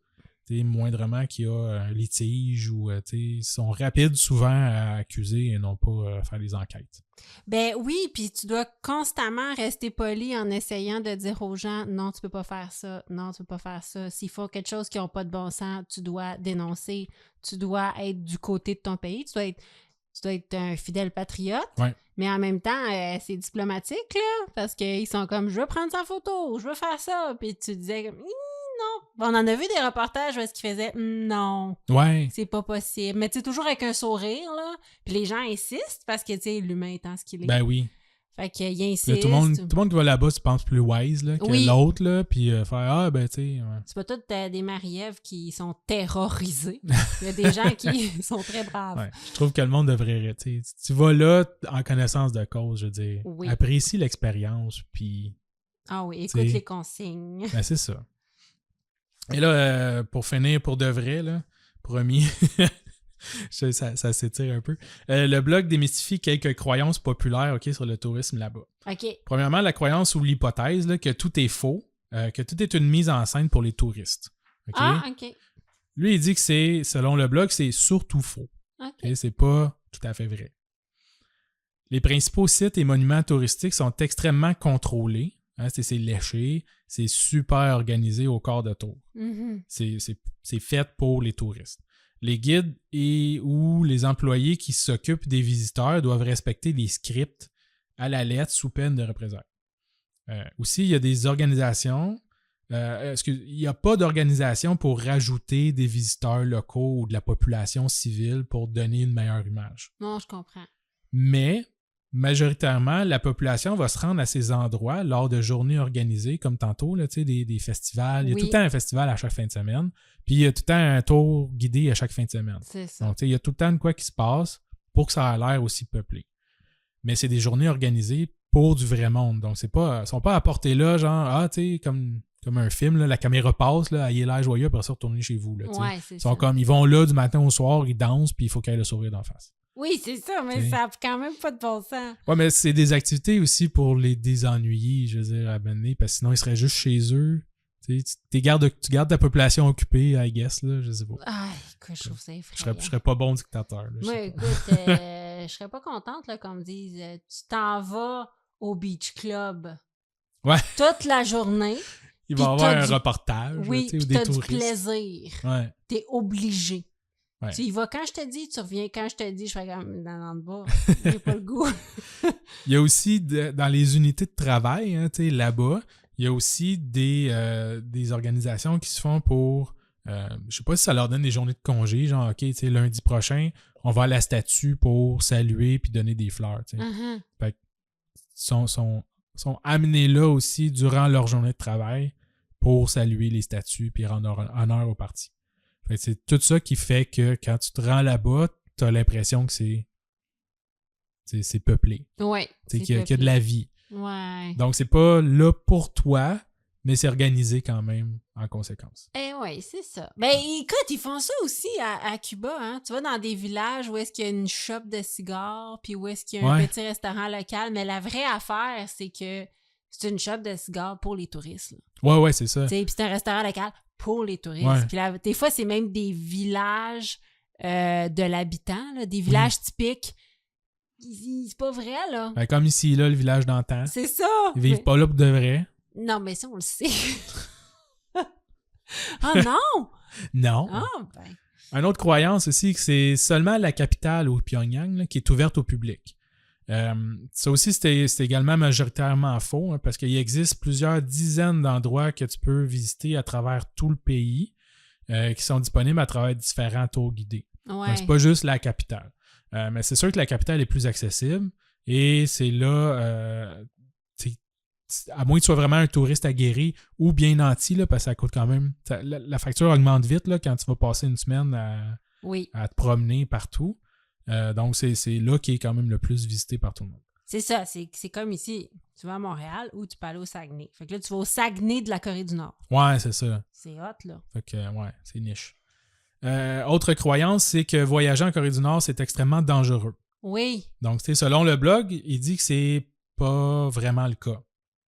Moindrement qu'il y a un litige ou ils sont rapides souvent à accuser et non pas faire des enquêtes. Ben oui, puis tu dois constamment rester poli en essayant de dire aux gens « Non, tu peux pas faire ça. Non, tu peux pas faire ça. S'il faut quelque chose qui n'a pas de bon sens, tu dois dénoncer. Tu dois être du côté de ton pays. Tu dois être un fidèle patriote. Ouais. Mais en même temps, c'est diplomatique, là, parce qu'ils sont comme « Je veux prendre sa photo. Je veux faire ça. » Puis tu disais comme « Non. » On en a vu des reportages où est-ce qu'ils faisaient « Non. Ouais. C'est pas possible. » Mais tu sais, toujours avec un sourire, là. Puis les gens insistent parce que, tu sais, l'humain étant ce qu'il est. Ben oui. Fait qu'ils insistent. Là, tout le monde qui va là-bas se pense plus wise là, que l'autre, là, puis faire « Ah, ben, tu sais... Ouais. » C'est pas toutes des Marie-Ève qui sont terrorisés. Il y a des gens qui sont très braves. Ouais. Je trouve que le monde devrait... Tu vas là en connaissance de cause, je veux dire. Oui. Apprécie l'expérience, puis... Ah oui, écoute les consignes. Ben, c'est ça. Et là, pour finir, pour de vrai, là, promis, ça s'étire un peu. Le blog démystifie quelques croyances populaires sur le tourisme là-bas. Okay. Premièrement, la croyance ou l'hypothèse là, que tout est faux, que tout est une mise en scène pour les touristes. Okay? Ah, OK. Lui, il dit que c'est, selon le blog, c'est surtout faux. Okay. C'est pas tout à fait vrai. Les principaux sites et monuments touristiques sont extrêmement contrôlés. Hein, c'est léché, c'est super organisé au quart de tour. Mm-hmm. C'est fait pour les touristes. Les guides ou les employés qui s'occupent des visiteurs doivent respecter des scripts à la lettre sous peine de représailles. Aussi, il y a des organisations. Il n'y a pas d'organisation pour rajouter des visiteurs locaux ou de la population civile pour donner une meilleure image. Non, je comprends. Mais majoritairement, la population va se rendre à ces endroits lors de journées organisées, comme tantôt, là, des festivals. Il y a tout le temps un festival à chaque fin de semaine. Puis il y a tout le temps un tour guidé à chaque fin de semaine. C'est ça. Donc, il y a tout le temps de quoi qui se passe pour que ça ait l'air aussi peuplé. Mais c'est des journées organisées pour du vrai monde. Donc, ils ne sont pas apportés là, genre, comme un film, là, la caméra passe, là, ayez l'air joyeux, pour ça retourner chez vous. Là, ouais, c'est ça. Ils vont là du matin au soir, ils dansent, puis il faut qu'ils aient le sourire d'en face. Oui, c'est ça, mais ça n'a quand même pas de bon sens. Ouais, mais c'est des activités aussi pour les désennuyer, je veux dire, à mener, parce que sinon, ils seraient juste chez eux. Tu gardes ta population occupée, I guess, là, je sais pas. Ah, écoute, je trouve ça effrayant. Je serais pas bon dictateur. Là, moi, écoute, je serais pas contente là, qu'on me dise tu t'en vas au Beach Club toute la journée, il va y avoir un reportage, oui, tu sais, ou puis des t'as touristes. du plaisir. Ouais. T'es obligé. Ouais. Tu y vas quand je te dis, tu reviens quand je te dis, je fais comme dans le bas. J'ai pas le goût. Il y a aussi, dans les unités de travail, hein, tu sais, là-bas, il y a aussi des organisations qui se font pour... je sais pas si ça leur donne des journées de congé, genre, OK, tu sais, lundi prochain, on va à la statue pour saluer puis donner des fleurs, tu sais. Uh-huh. Fait que sont amenés là aussi durant leur journée de travail pour saluer les statues puis rendre honneur aux parties. Fait que c'est tout ça qui fait que quand tu te rends là-bas, t'as l'impression que c'est peuplé. Ouais. Qu'il y a de la vie. Ouais. Donc, c'est pas là pour toi, mais c'est organisé quand même en conséquence. Eh oui, c'est ça. Ben écoute, ils font ça aussi à Cuba, hein. Tu vas dans des villages où est-ce qu'il y a une shop de cigares, puis où est-ce qu'il y a un petit restaurant local, mais la vraie affaire, c'est que c'est une shop de cigares pour les touristes. Là. Ouais, c'est ça. Puis c'est un restaurant local pour les touristes. Ouais. Puis là, des fois, c'est même des villages de l'habitant, là, des villages typiques. C'est pas vrai, là. Ben, comme ici, là, le village d'antan. C'est ça! Ils vivent pas là pour de vrai. Non, mais ça, on le sait. Ah non! Non. Ah, ben. Une autre croyance aussi, que c'est seulement la capitale, au Pyongyang, là, qui est ouverte au public. Ça aussi, c'est également majoritairement faux, hein, parce qu'il existe plusieurs dizaines d'endroits que tu peux visiter à travers tout le pays, qui sont disponibles à travers différents tours guidés. Ouais. Donc, c'est pas juste la capitale. Mais c'est sûr que la capitale est plus accessible et c'est là, à moins que tu sois vraiment un touriste aguerri ou bien nanti, là, parce que ça coûte quand même... La facture augmente vite là, quand tu vas passer une semaine à te promener partout. Donc, c'est là qui est quand même le plus visité par tout le monde. C'est ça, c'est comme ici. Tu vas à Montréal ou tu peux aller au Saguenay. Fait que là, tu vas au Saguenay de la Corée du Nord. Ouais, c'est ça. C'est hot, là. Fait que, ouais, c'est niche. Autre croyance, c'est que voyager en Corée du Nord, c'est extrêmement dangereux. Oui. Donc, selon le blog, il dit que c'est pas vraiment le cas.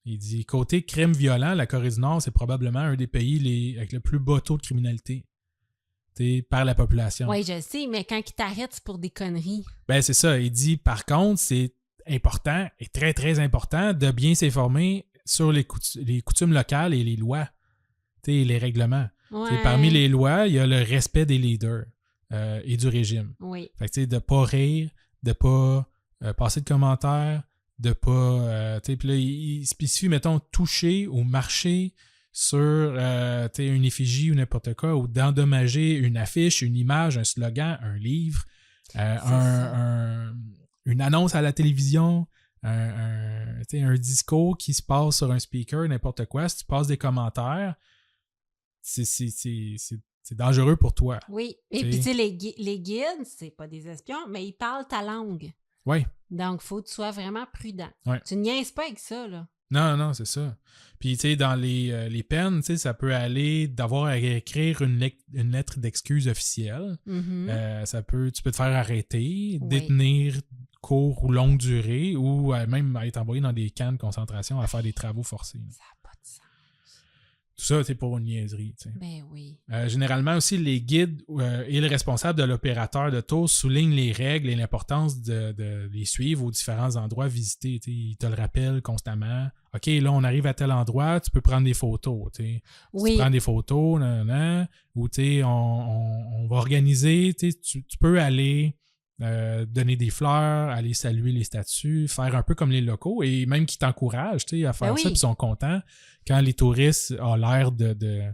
Il dit, côté crime violent, la Corée du Nord, c'est probablement un des pays avec le plus bas taux de criminalité par la population. Oui, je sais, mais quand ils t'arrêtent, c'est pour des conneries. Ben, c'est ça. Il dit, par contre, c'est important et très, très important de bien s'informer sur les coutumes locales et les lois, les règlements. Ouais. Parmi les lois, il y a le respect des leaders et du régime. Oui. Fait que, de ne pas rire, de ne pas passer de commentaires, de pas... puis là, il spécifie, mettons, toucher ou marcher sur une effigie ou n'importe quoi, ou d'endommager une affiche, une image, un slogan, un livre, une annonce à la télévision, un discours qui se passe sur un speaker, n'importe quoi. Si tu passes des commentaires, c'est dangereux pour toi. Oui. Et puis, tu sais, les guides, c'est pas des espions, mais ils parlent ta langue. Oui. Donc, il faut que tu sois vraiment prudent. Ouais. Tu niaises pas avec ça, là. Non, c'est ça. Puis, tu sais, dans les peines, tu sais, ça peut aller d'avoir à écrire une lettre d'excuse officielle. Mm-hmm. Tu peux te faire arrêter, détenir court ou longue durée, ou même être envoyé dans des camps de concentration à faire des travaux forcés. Ça n'a pas de sens. Tout ça, c'est pour une niaiserie. T'sais. Ben oui. Généralement aussi, les guides et le responsable de l'opérateur de tour soulignent les règles et l'importance de les suivre aux différents endroits visités. T'sais. Ils te le rappellent constamment. OK, là, on arrive à tel endroit, tu peux prendre des photos. T'sais. Oui. Si tu prends des photos, ou on va organiser, tu peux aller donner des fleurs, aller saluer les statues, faire un peu comme les locaux et même qui t'encouragent à faire ça, puis ils sont contents quand les touristes ont l'air de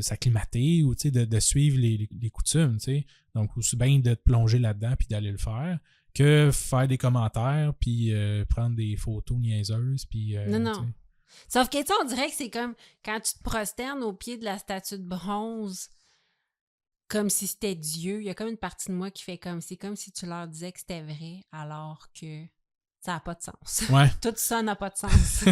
s'acclimater ou de suivre les coutumes. T'sais. Donc, aussi bien de te plonger là-dedans puis d'aller le faire que faire des commentaires puis prendre des photos niaiseuses. Puis, non. T'sais. Sauf que, on dirait que c'est comme quand tu te prosternes au pied de la statue de bronze comme si c'était Dieu. Il y a comme une partie de moi qui fait comme... C'est comme si tu leur disais que c'était vrai alors que ça n'a pas de sens. Ouais. Tout ça n'a pas de sens.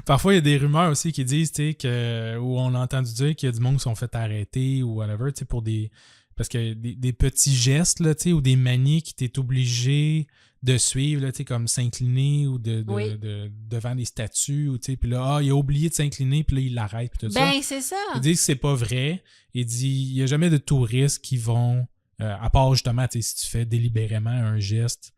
Parfois, il y a des rumeurs aussi qui disent, où on a entendu dire qu'il y a du monde qui sont fait arrêter ou whatever, pour des... Parce que des petits gestes, là, ou des manies qui t'es obligé de suivre, là, comme s'incliner ou devant des statues, ou puis là, il a oublié de s'incliner, puis là, il l'arrête, puis tout ça. Ben, c'est ça. Il dit que c'est pas vrai. Il dit, il n'y a jamais de touristes qui vont, à part justement, si tu fais délibérément un geste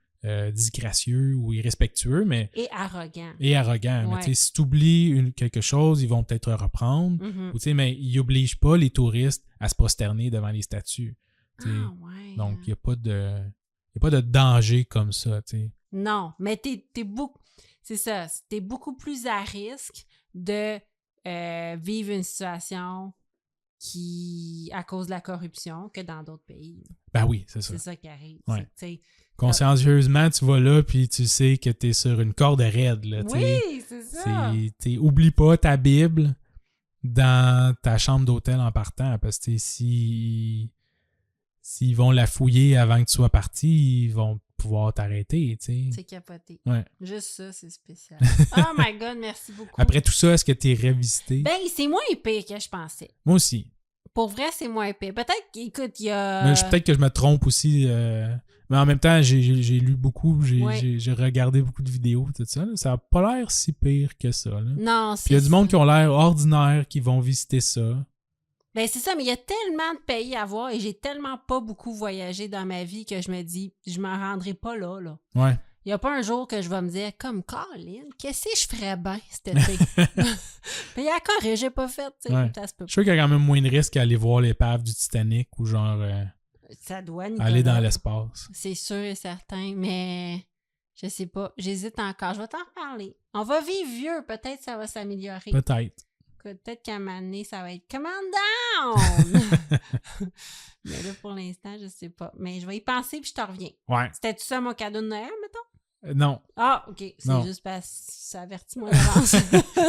disgracieux ou irrespectueux, mais... Et arrogant. Et arrogant. Ouais. Mais tu sais, si tu oublies quelque chose, ils vont peut-être reprendre. Mhm. Ou tu sais, mais ils n'obligent pas les touristes à se prosterner devant les statues. Tu sais. Ah, ouais. Donc, il n'y a pas de danger comme ça, tu sais. Non, mais t'es beaucoup... C'est ça, t'es beaucoup plus à risque de vivre une situation qui, à cause de la corruption, que dans d'autres pays. Ben oui, c'est ça. C'est ça qui arrive. Ouais. C'est, Consciencieusement, tu vas là, puis tu sais que tu es sur une corde raide, là, tu sais. oui, c'est ça. Oublie pas ta Bible dans ta chambre d'hôtel en partant, parce que s'ils vont la fouiller avant que tu sois parti, ils vont pouvoir t'arrêter, tu sais. C'est capoté. Ouais. Juste ça, c'est spécial. Oh my God, merci beaucoup. Après tout ça, est-ce que tu irais visiter? Ben, c'est moins épais que je pensais. Moi aussi. Pour vrai, c'est moins épais. Peut-être qu'écoute, il y a... Mais peut-être que je me trompe aussi. Mais en même temps, j'ai lu beaucoup, j'ai regardé beaucoup de vidéos, tout ça. Là. Ça n'a pas l'air si pire que ça. Là. Non, c'est Puis il y a du ça. monde qui ont l'air ordinaire qui vont visiter ça. Ben, c'est ça, mais il y a tellement de pays à voir et j'ai tellement pas beaucoup voyagé dans ma vie que je me dis, je m'en rendrai pas là. Ouais. Il n'y a pas un jour que je vais me dire, comme Colin, qu'est-ce que je ferais bien cet été? Mais il y a encore, j'ai pas fait, tu sais, Ouais. ça se peut Je suis sûr qu'il y a quand même moins de risques à aller voir l'épave du Titanic ou genre Ça doit, Nicolas. aller dans l'espace. C'est sûr et certain, mais je sais pas, j'hésite encore. Je vais t'en reparler. On va vivre vieux, peut-être ça va s'améliorer. Peut-être. Peut-être qu'à un moment donné, ça va être Come on down! Mais là, pour l'instant, je sais pas. Mais je vais y penser puis je te reviens. Ouais. C'était-tu ça mon cadeau de Noël, mettons? Non. Ah, OK. C'est Non. juste parce que ça avertit moi d'avance.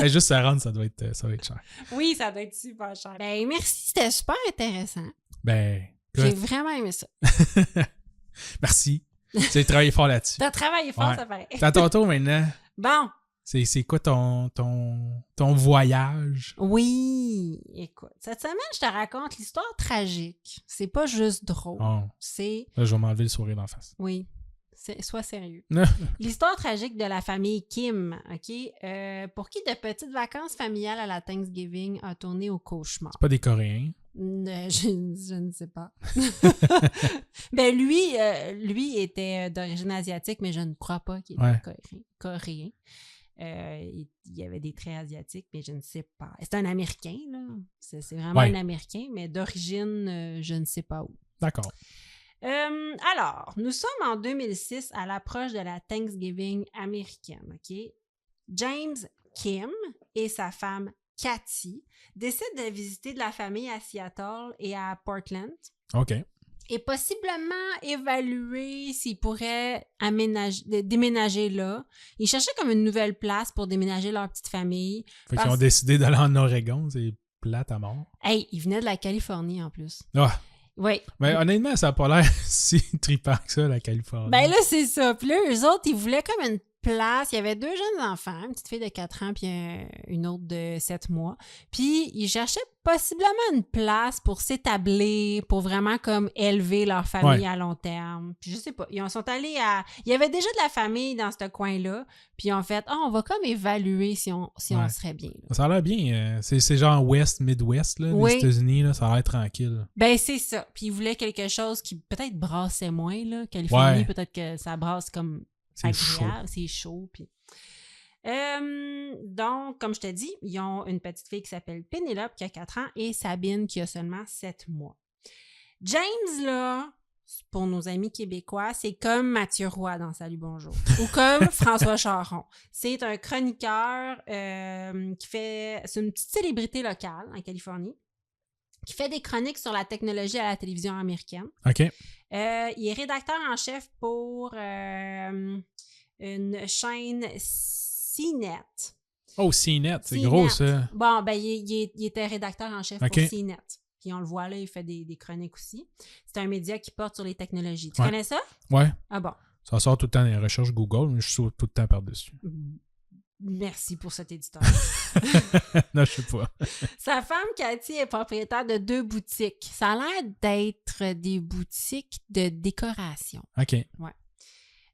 Juste ça rentre, ça va être cher. Oui, ça doit être super cher. Ben, merci, c'était super intéressant. Ben, J'ai good. vraiment aimé ça. Merci. Tu as travaillé fort là-dessus. T'as travaillé fort, Ouais. ça paraît. C'est à ton tour maintenant. Bon. C'est quoi ton voyage? Oui, écoute, cette semaine, je te raconte l'histoire tragique. C'est pas juste drôle. Oh, C'est, là, je vais m'enlever le sourire d'en face. oui, sois sérieux. L'histoire tragique de la famille Kim, OK? Pour qui de petites vacances familiales à la Thanksgiving a tourné au cauchemar? C'est pas des Coréens. Je ne sais pas. Ben lui était d'origine asiatique, mais je ne crois pas qu'il était coréen. Il y avait des traits asiatiques, mais je ne sais pas. C'est un Américain, là. C'est vraiment un Américain, mais d'origine, je ne sais pas où. D'accord. Alors, nous sommes en 2006 à l'approche de la Thanksgiving américaine, OK? James Kim et sa femme Cathy décident de visiter de la famille à Seattle et à Portland. OK. Et possiblement évaluer s'ils pourraient déménager là. Ils cherchaient comme une nouvelle place pour déménager leur petite famille. Fait qu'ils ont décidé d'aller en Oregon, c'est plate à mort. Hey, ils venaient de la Californie en plus. Ah! Oui. Mais honnêtement, ça n'a pas l'air si trippant que ça, la Californie. Ben là, c'est ça. Puis là, eux autres, ils voulaient comme une place. Il y avait 2 jeunes enfants, une petite fille de 4 ans puis une autre de 7 mois. Puis ils cherchaient possiblement une place pour s'établir, pour vraiment comme élever leur famille à long terme. Puis je sais pas, ils sont allés à... Il y avait déjà de la famille dans ce coin-là, puis ils ont fait « on va comme évaluer si on serait bien. » Ça a l'air bien. C'est genre Midwest, là, les États-Unis, là, ça a l'air tranquille. Ben c'est ça. Puis ils voulaient quelque chose qui peut-être brassait moins, là. Californie, peut-être que ça brasse comme... C'est agréable, c'est chaud. Puis... donc, comme je te dis, ils ont une petite fille qui s'appelle Pénélope qui a 4 ans et Sabine qui a seulement 7 mois. James, là, pour nos amis québécois, c'est comme Mathieu Roy dans Salut Bonjour ou comme François Charon. C'est un chroniqueur qui fait... C'est une petite célébrité locale en Californie qui fait des chroniques sur la technologie à la télévision américaine. OK. Il est rédacteur en chef pour une chaîne CNET. Oh, CNET, c'est gros, ça. Bon, ben, il était rédacteur en chef pour CNET. Puis on le voit là, il fait des chroniques aussi. C'est un média qui porte sur les technologies. Tu connais ça? Ouais. Ah bon. Ça sort tout le temps dans les recherches Google, mais je saute tout le temps par-dessus. Merci pour cet éditeur. Non, je sais pas. Sa femme, Cathy, est propriétaire de 2 boutiques. Ça a l'air d'être des boutiques de décoration. OK. Ouais.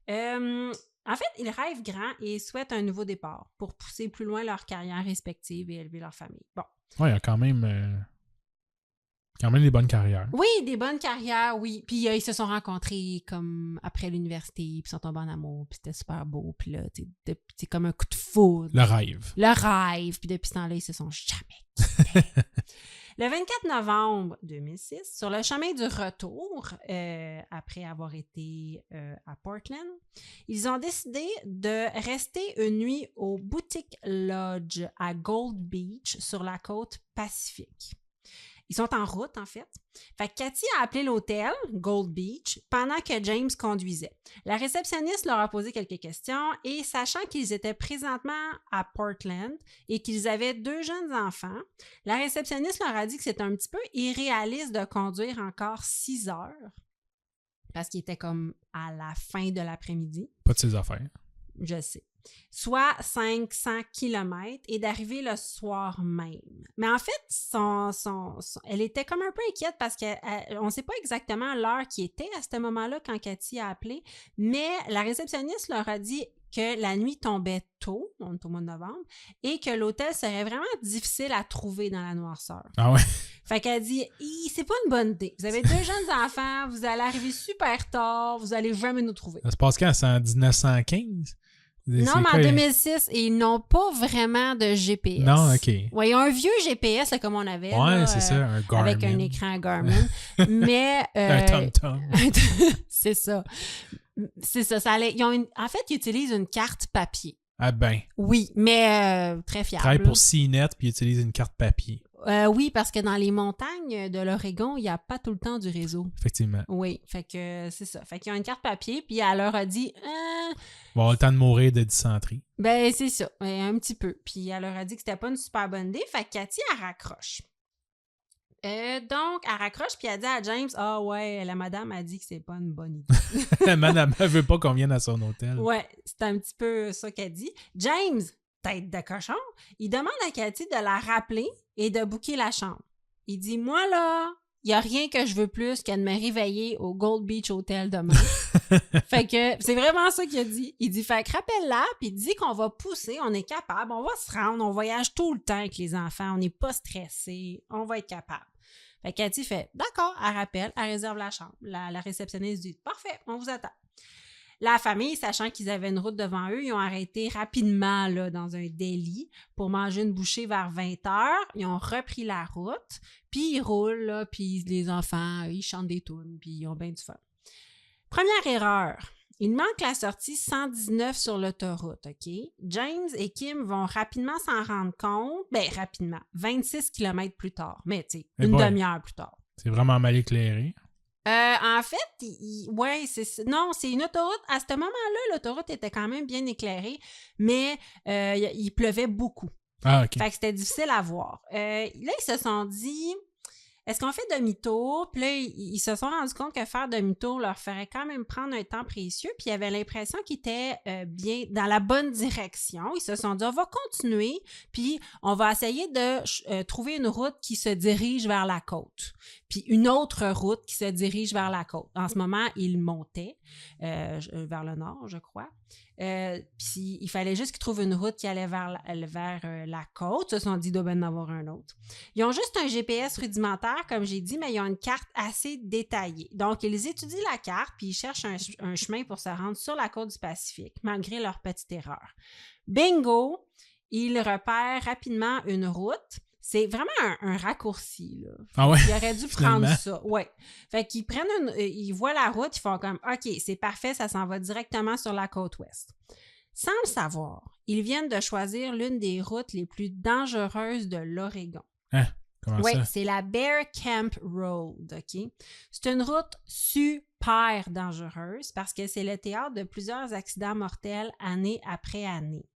En fait, ils rêvent grand et souhaitent un nouveau départ pour pousser plus loin leur carrière respective et élever leur famille. Bon. Ouais, il y a quand même Quand même des bonnes carrières. Oui, des bonnes carrières, oui. Puis ils se sont rencontrés comme après l'université, puis ils sont tombés en amour, puis c'était super beau. Puis là, c'est comme un coup de foudre. Le rêve. Le rêve. Puis depuis ce temps-là, ils se sont jamais quittés. Le 24 novembre 2006, sur le chemin du retour, après avoir été à Portland, ils ont décidé de rester une nuit au Boutique Lodge à Gold Beach sur la côte Pacifique. Ils sont en route, en fait. Fait que Cathy a appelé l'hôtel, Gold Beach, pendant que James conduisait. La réceptionniste leur a posé quelques questions et sachant qu'ils étaient présentement à Portland et qu'ils avaient 2 jeunes enfants, la réceptionniste leur a dit que c'était un petit peu irréaliste de conduire encore 6 heures parce qu'ils étaient comme à la fin de l'après-midi. Pas de ses affaires. Je sais. Soit 500 km et d'arriver le soir même. Mais en fait, elle était comme un peu inquiète parce qu'on ne sait pas exactement l'heure qui était à ce moment-là quand Cathy a appelé, mais la réceptionniste leur a dit que la nuit tombait tôt, on est au mois de novembre, et que l'hôtel serait vraiment difficile à trouver dans la noirceur. Ah ouais? Fait qu'elle dit, c'est pas une bonne idée. Vous avez 2 jeunes enfants, vous allez arriver super tard, vous allez jamais nous trouver. Ça se passe quand? C'est en 1915? Non, mais en 2006, ils n'ont pas vraiment de GPS. Non, OK. Ouais, ils ont un vieux GPS, là, comme on avait. Ouais, là, c'est ça, un Garmin. Avec un écran Garmin. Mais... un TomTom. C'est ça. C'est ça. En fait, ils utilisent une carte papier. Ah ben. Oui, mais très fiable. Ils travaillent pour CNET puis ils utilisent une carte papier. Oui, parce que dans les montagnes de l'Oregon, il n'y a pas tout le temps du réseau. Effectivement. Oui, fait que c'est ça. Fait qu'ils ont une carte papier, puis elle leur a dit... Ils vont avoir le temps de mourir de dysenterie. Ben, c'est ça, un petit peu. Puis elle leur a dit que c'était pas une super bonne idée, fait que Cathy, elle raccroche. Donc, elle raccroche, puis elle dit à James, « Ah ouais, la madame a dit que c'est pas une bonne idée. » Madame, elle veut pas qu'on vienne à son hôtel. Ouais, c'est un petit peu ça qu'elle dit. James, tête de cochon, il demande à Cathy de la rappeler et de booker la chambre. Il dit, moi là, il n'y a rien que je veux plus que de me réveiller au Gold Beach Hotel demain. Fait que c'est vraiment ça qu'il a dit. Il dit, fait que rappelle-la, puis il dit qu'on va pousser, on est capable, on va se rendre, on voyage tout le temps avec les enfants, on n'est pas stressé, on va être capable. Fait que Cathy fait, d'accord, elle rappelle, elle réserve la chambre. La réceptionniste dit, parfait, on vous attend. La famille, sachant qu'ils avaient une route devant eux, ils ont arrêté rapidement là, dans un deli pour manger une bouchée vers 20h. Ils ont repris la route, puis ils roulent, là, puis les enfants, ils chantent des tunes, puis ils ont bien du fun. Première erreur, il manque la sortie 119 sur l'autoroute, OK? James et Kim vont rapidement s'en rendre compte, rapidement, 26 km plus tard, mais tu sais, une demi-heure plus tard. C'est vraiment mal éclairé. En fait, c'est une autoroute. À ce moment-là, l'autoroute était quand même bien éclairée, mais il pleuvait beaucoup. Ah, OK. Fait que c'était difficile à voir. Là, ils se sont dit, est-ce qu'on fait demi-tour? Puis là, ils se sont rendus compte que faire demi-tour leur ferait quand même prendre un temps précieux, puis ils avaient l'impression qu'ils étaient bien dans la bonne direction. Ils se sont dit, on va continuer, puis on va essayer de trouver une route qui se dirige vers la côte, puis une autre route qui se dirige vers la côte. En ce moment, ils montaient vers le nord, je crois. Puis il fallait juste qu'ils trouvent une route qui allait vers la côte. Ils se sont dit, il doit bien en avoir un autre. Ils ont juste un GPS rudimentaire, comme j'ai dit, mais ils ont une carte assez détaillée. Donc, ils étudient la carte, puis ils cherchent un chemin pour se rendre sur la côte du Pacifique, malgré leur petite erreur. Bingo! Ils repèrent rapidement une route. C'est vraiment un raccourci, là. Ah ouais? Ils auraient dû prendre ça. Ouais. Fait qu'ils ils voient la route, ils font comme, OK, c'est parfait, ça s'en va directement sur la côte ouest. Sans le savoir, ils viennent de choisir l'une des routes les plus dangereuses de l'Oregon. Hein? Comment ça? Oui, c'est la Bear Camp Road, OK? C'est une route super dangereuse parce que c'est le théâtre de plusieurs accidents mortels année après année.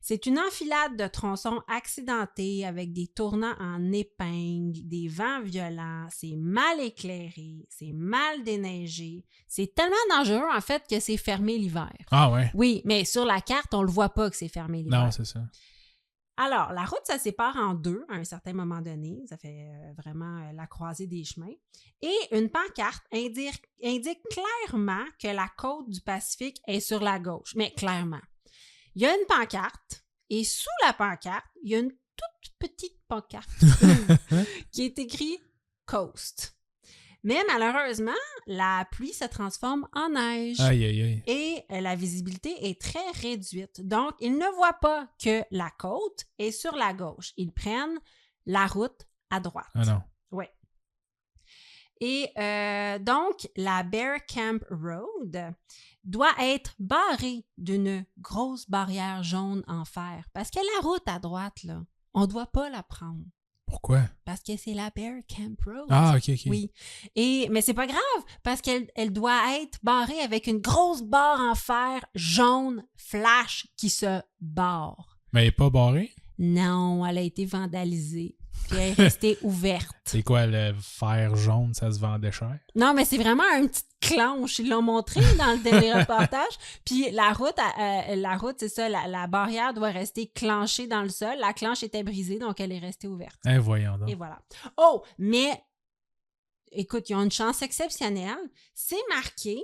C'est une enfilade de tronçons accidentés avec des tournants en épingle, des vents violents, c'est mal éclairé, c'est mal déneigé. C'est tellement dangereux, en fait, que c'est fermé l'hiver. Ah ouais? Oui, mais sur la carte, on le voit pas que c'est fermé l'hiver. Non, c'est ça. Alors, la route, ça sépare en deux à un certain moment donné. Ça fait vraiment la croisée des chemins. Et une pancarte indique clairement que la côte du Pacifique est sur la gauche. Mais clairement. Il y a une pancarte et sous la pancarte, il y a une toute petite pancarte qui est écrit coast. Mais malheureusement, la pluie se transforme en neige. Aïe, aïe, aïe. Et la visibilité est très réduite. Donc, ils ne voient pas que la côte est sur la gauche. Ils prennent la route à droite. Ah non. Oui. Et donc, la Bear Camp Road doit être barrée d'une grosse barrière jaune en fer. Parce que la route à droite, là, on ne doit pas la prendre. Pourquoi? Parce que c'est la Bear Camp Road. Ah, OK. Oui. Mais c'est pas grave, parce qu'elle doit être barrée avec une grosse barre en fer jaune flash qui se barre. Mais elle n'est pas barrée? Non, elle a été vandalisée. Puis elle est restée ouverte. C'est quoi, le fer jaune, ça se vendait cher? Non, mais c'est vraiment une petite clenche. Ils l'ont montré dans le dernier reportage. Puis la route, c'est ça, la barrière doit rester clenchée dans le sol. La clenche était brisée, donc elle est restée ouverte. Voyons donc. Et voilà. Oh, mais écoute, ils ont une chance exceptionnelle. C'est marqué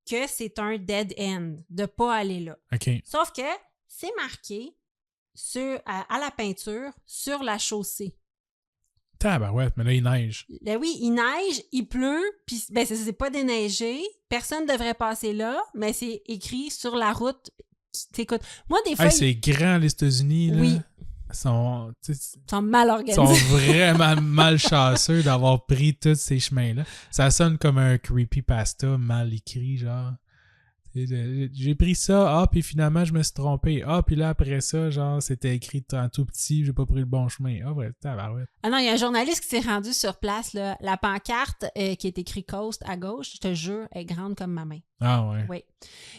que c'est un dead end de ne pas aller là. OK. Sauf que c'est marqué à la peinture sur la chaussée. Tabarouette, mais là, il neige. Ben oui, il neige, il pleut, puis ben c'est pas déneigé. Personne ne devrait passer là, mais c'est écrit sur la route. Écoute, moi, des fois... C'est grand, les États-Unis, là. Oui. Ils sont mal organisés. Ils sont vraiment mal chanceux d'avoir pris tous ces chemins-là. Ça sonne comme un creepypasta mal écrit, genre. J'ai pris ça, puis finalement, je me suis trompé. Puis là, après ça, genre, c'était écrit en tout petit, j'ai pas pris le bon chemin. Ouais, tabarouette. Ah non, il y a un journaliste qui s'est rendu sur place, là. La pancarte qui est écrit Coast à gauche, je te jure, est grande comme ma main. Ah ouais. Oui.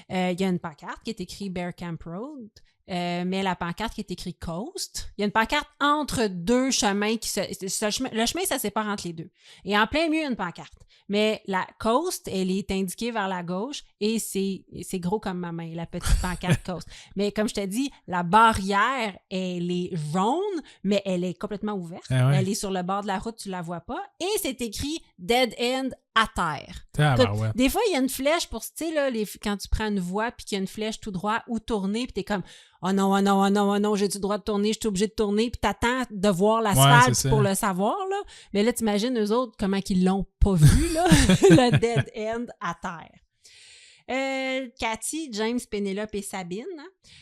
Il y a une pancarte qui est écrite Bear Camp Road, mais la pancarte qui est écrite Coast, il y a une pancarte entre deux chemins le chemin, ça sépare entre les deux. Et en plein milieu, une pancarte. Mais la Coast, elle est indiquée vers la gauche et c'est gros comme ma main, la petite pancarte Coast. Mais comme je t'ai dit, la barrière, elle est jaune, mais elle est complètement ouverte. Ah ouais. Elle est sur le bord de la route, tu la vois pas. Et c'est écrit Dead End à terre. Ouais. Des fois, il y a une flèche pour, tu sais, là, quand tu prends une voie puis qu'il y a une flèche tout droit ou tournée, puis t'es comme « Oh non, oh non, oh non, oh non, j'ai-tu le droit de tourner? Je suis obligé de tourner. » Puis t'attends de voir l'asphalte pour le savoir, là. Mais là, t'imagines, eux autres, comment qu'ils l'ont pas vu, là, le dead end à terre. Cathy, James, Pénélope et Sabine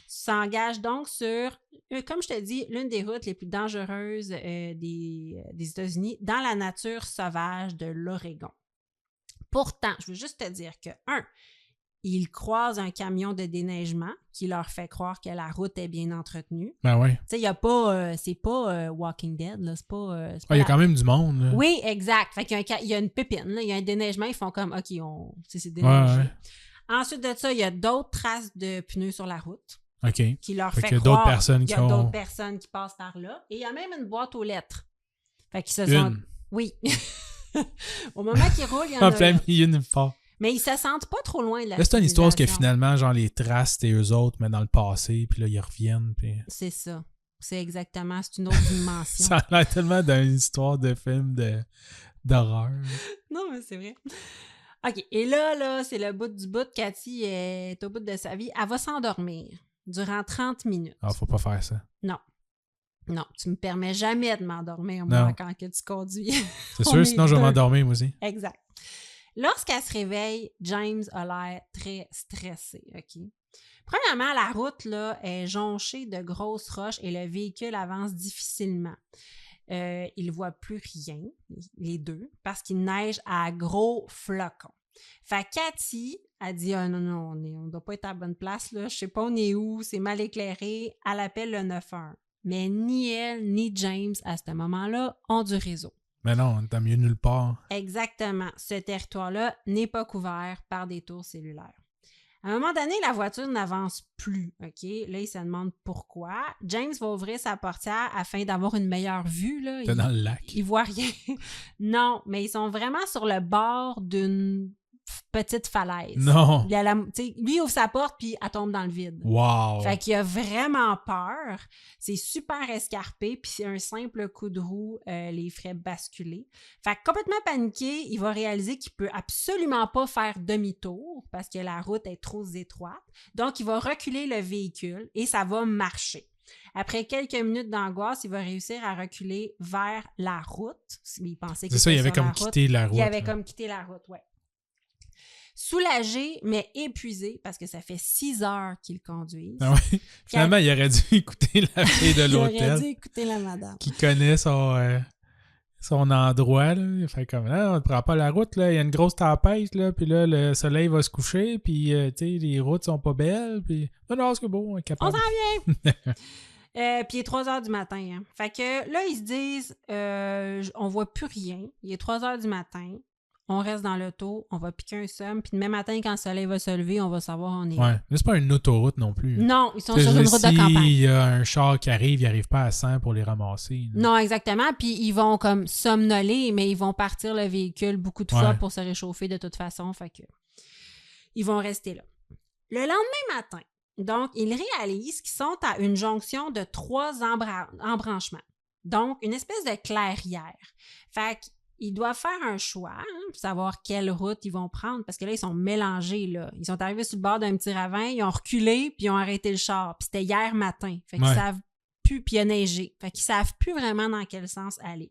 s'engagent donc sur, comme je te dis, l'une des routes les plus dangereuses des États-Unis dans la nature sauvage de l'Oregon. Pourtant, je veux juste te dire que, ils croisent un camion de déneigement qui leur fait croire que la route est bien entretenue. Ben ouais. Tu sais, il y a pas... c'est pas Walking Dead, là. C'est pas il y a quand même du monde, là. Oui, exact. Fait qu'il y a une pépine, là. Il y a un déneigement. Ils font comme, OK, c'est déneigé. Ouais. Ensuite de ça, il y a d'autres traces de pneus sur la route. OK. Qui leur fait fait qu'il y a croire d'autres personnes qu'il y a d'autres personnes qui passent par là. Et il y a même une boîte aux lettres. Fait qu'ils se sont... Oui. Au moment qu'ils roulent, il y en a... En plein milieu nulle part. Mais ils se sentent pas trop loin de la là, c'est une histoire que finalement, genre, les traces, c'était eux autres, mais dans le passé, puis là, ils reviennent, puis... C'est ça. C'est exactement... C'est une autre dimension. Ça a l'air tellement d'une histoire de film d'horreur. Non, mais c'est vrai. OK. Et là, c'est le bout du bout. Cathy est au bout de sa vie. Elle va s'endormir durant 30 minutes. Ah, faut pas faire ça. Non. Non, tu me permets jamais de m'endormir, moi, quand que tu conduis. C'est sûr, sinon je vais m'endormir, moi aussi. Exact. Lorsqu'elle se réveille, James a l'air très stressé, OK? Premièrement, la route, là, est jonchée de grosses roches et le véhicule avance difficilement. Il ne voit plus rien, les deux, parce qu'il neige à gros flocons. Fait que Cathy a dit « Ah non, on ne doit pas être à la bonne place, là. Je sais pas on est où, c'est mal éclairé. » Elle appelle le 911. Mais ni elle, ni James, à ce moment-là, ont du réseau. Mais non, t'as mieux nulle part. Exactement. Ce territoire-là n'est pas couvert par des tours cellulaires. À un moment donné, la voiture n'avance plus, OK? Là, il se demande pourquoi. James va ouvrir sa portière afin d'avoir une meilleure vue, là. T'es dans le lac. Il voit rien. Non, mais ils sont vraiment sur le bord d'une petite falaise. Non! Lui, il ouvre sa porte, puis elle tombe dans le vide. Wow! Fait qu'il a vraiment peur. C'est super escarpé, puis un simple coup de roue les ferait basculer. Fait que complètement paniqué, il va réaliser qu'il peut absolument pas faire demi-tour parce que la route est trop étroite. Donc, il va reculer le véhicule et ça va marcher. Après quelques minutes d'angoisse, il va réussir à reculer vers la route. Il pensait qu'il C'est ça, il était avait sur comme quitté la route. Il avait comme quitté la route, ouais. Soulagé, mais épuisé, parce que ça fait 6 heures qu'il conduise. Ah ouais. Finalement, il aurait dû écouter la fille de l'hôtel. Il aurait dû écouter la madame. Qui connaît son endroit, là. Il fait comme, là, on ne prend pas la route, là. Il y a une grosse tempête, là. Puis là, le soleil va se coucher. Puis, tu sais, les routes sont pas belles. Puis, non, c'est bon, on est capable. On s'en vient! Puis il est 3 heures du matin. Hein. Fait que là, ils se disent, on voit plus rien. Il est 3 heures du matin. On reste dans l'auto, on va piquer un somme, puis demain matin, quand le soleil va se lever, on va savoir où on est. Ouais, mais c'est pas une autoroute non plus. Non, ils sont sur une route de campagne. S'il y a un char qui arrive, il n'arrive pas à 100 pour les ramasser. Là. Non, exactement. Puis ils vont comme somnoler, mais ils vont partir le véhicule beaucoup de fois pour se réchauffer de toute façon. Fait que ils vont rester là. Le lendemain matin, donc, ils réalisent qu'ils sont à une jonction de 3 embranchements. Donc, une espèce de clairière. Fait que ils doivent faire un choix pour savoir quelle route ils vont prendre parce que là, ils sont mélangés. Là. Ils sont arrivés sur le bord d'un petit ravin, ils ont reculé puis ils ont arrêté le char. Puis c'était hier matin. Fait qu'ils savent plus, puis il a neigé. Fait qu'ils savent plus vraiment dans quel sens aller.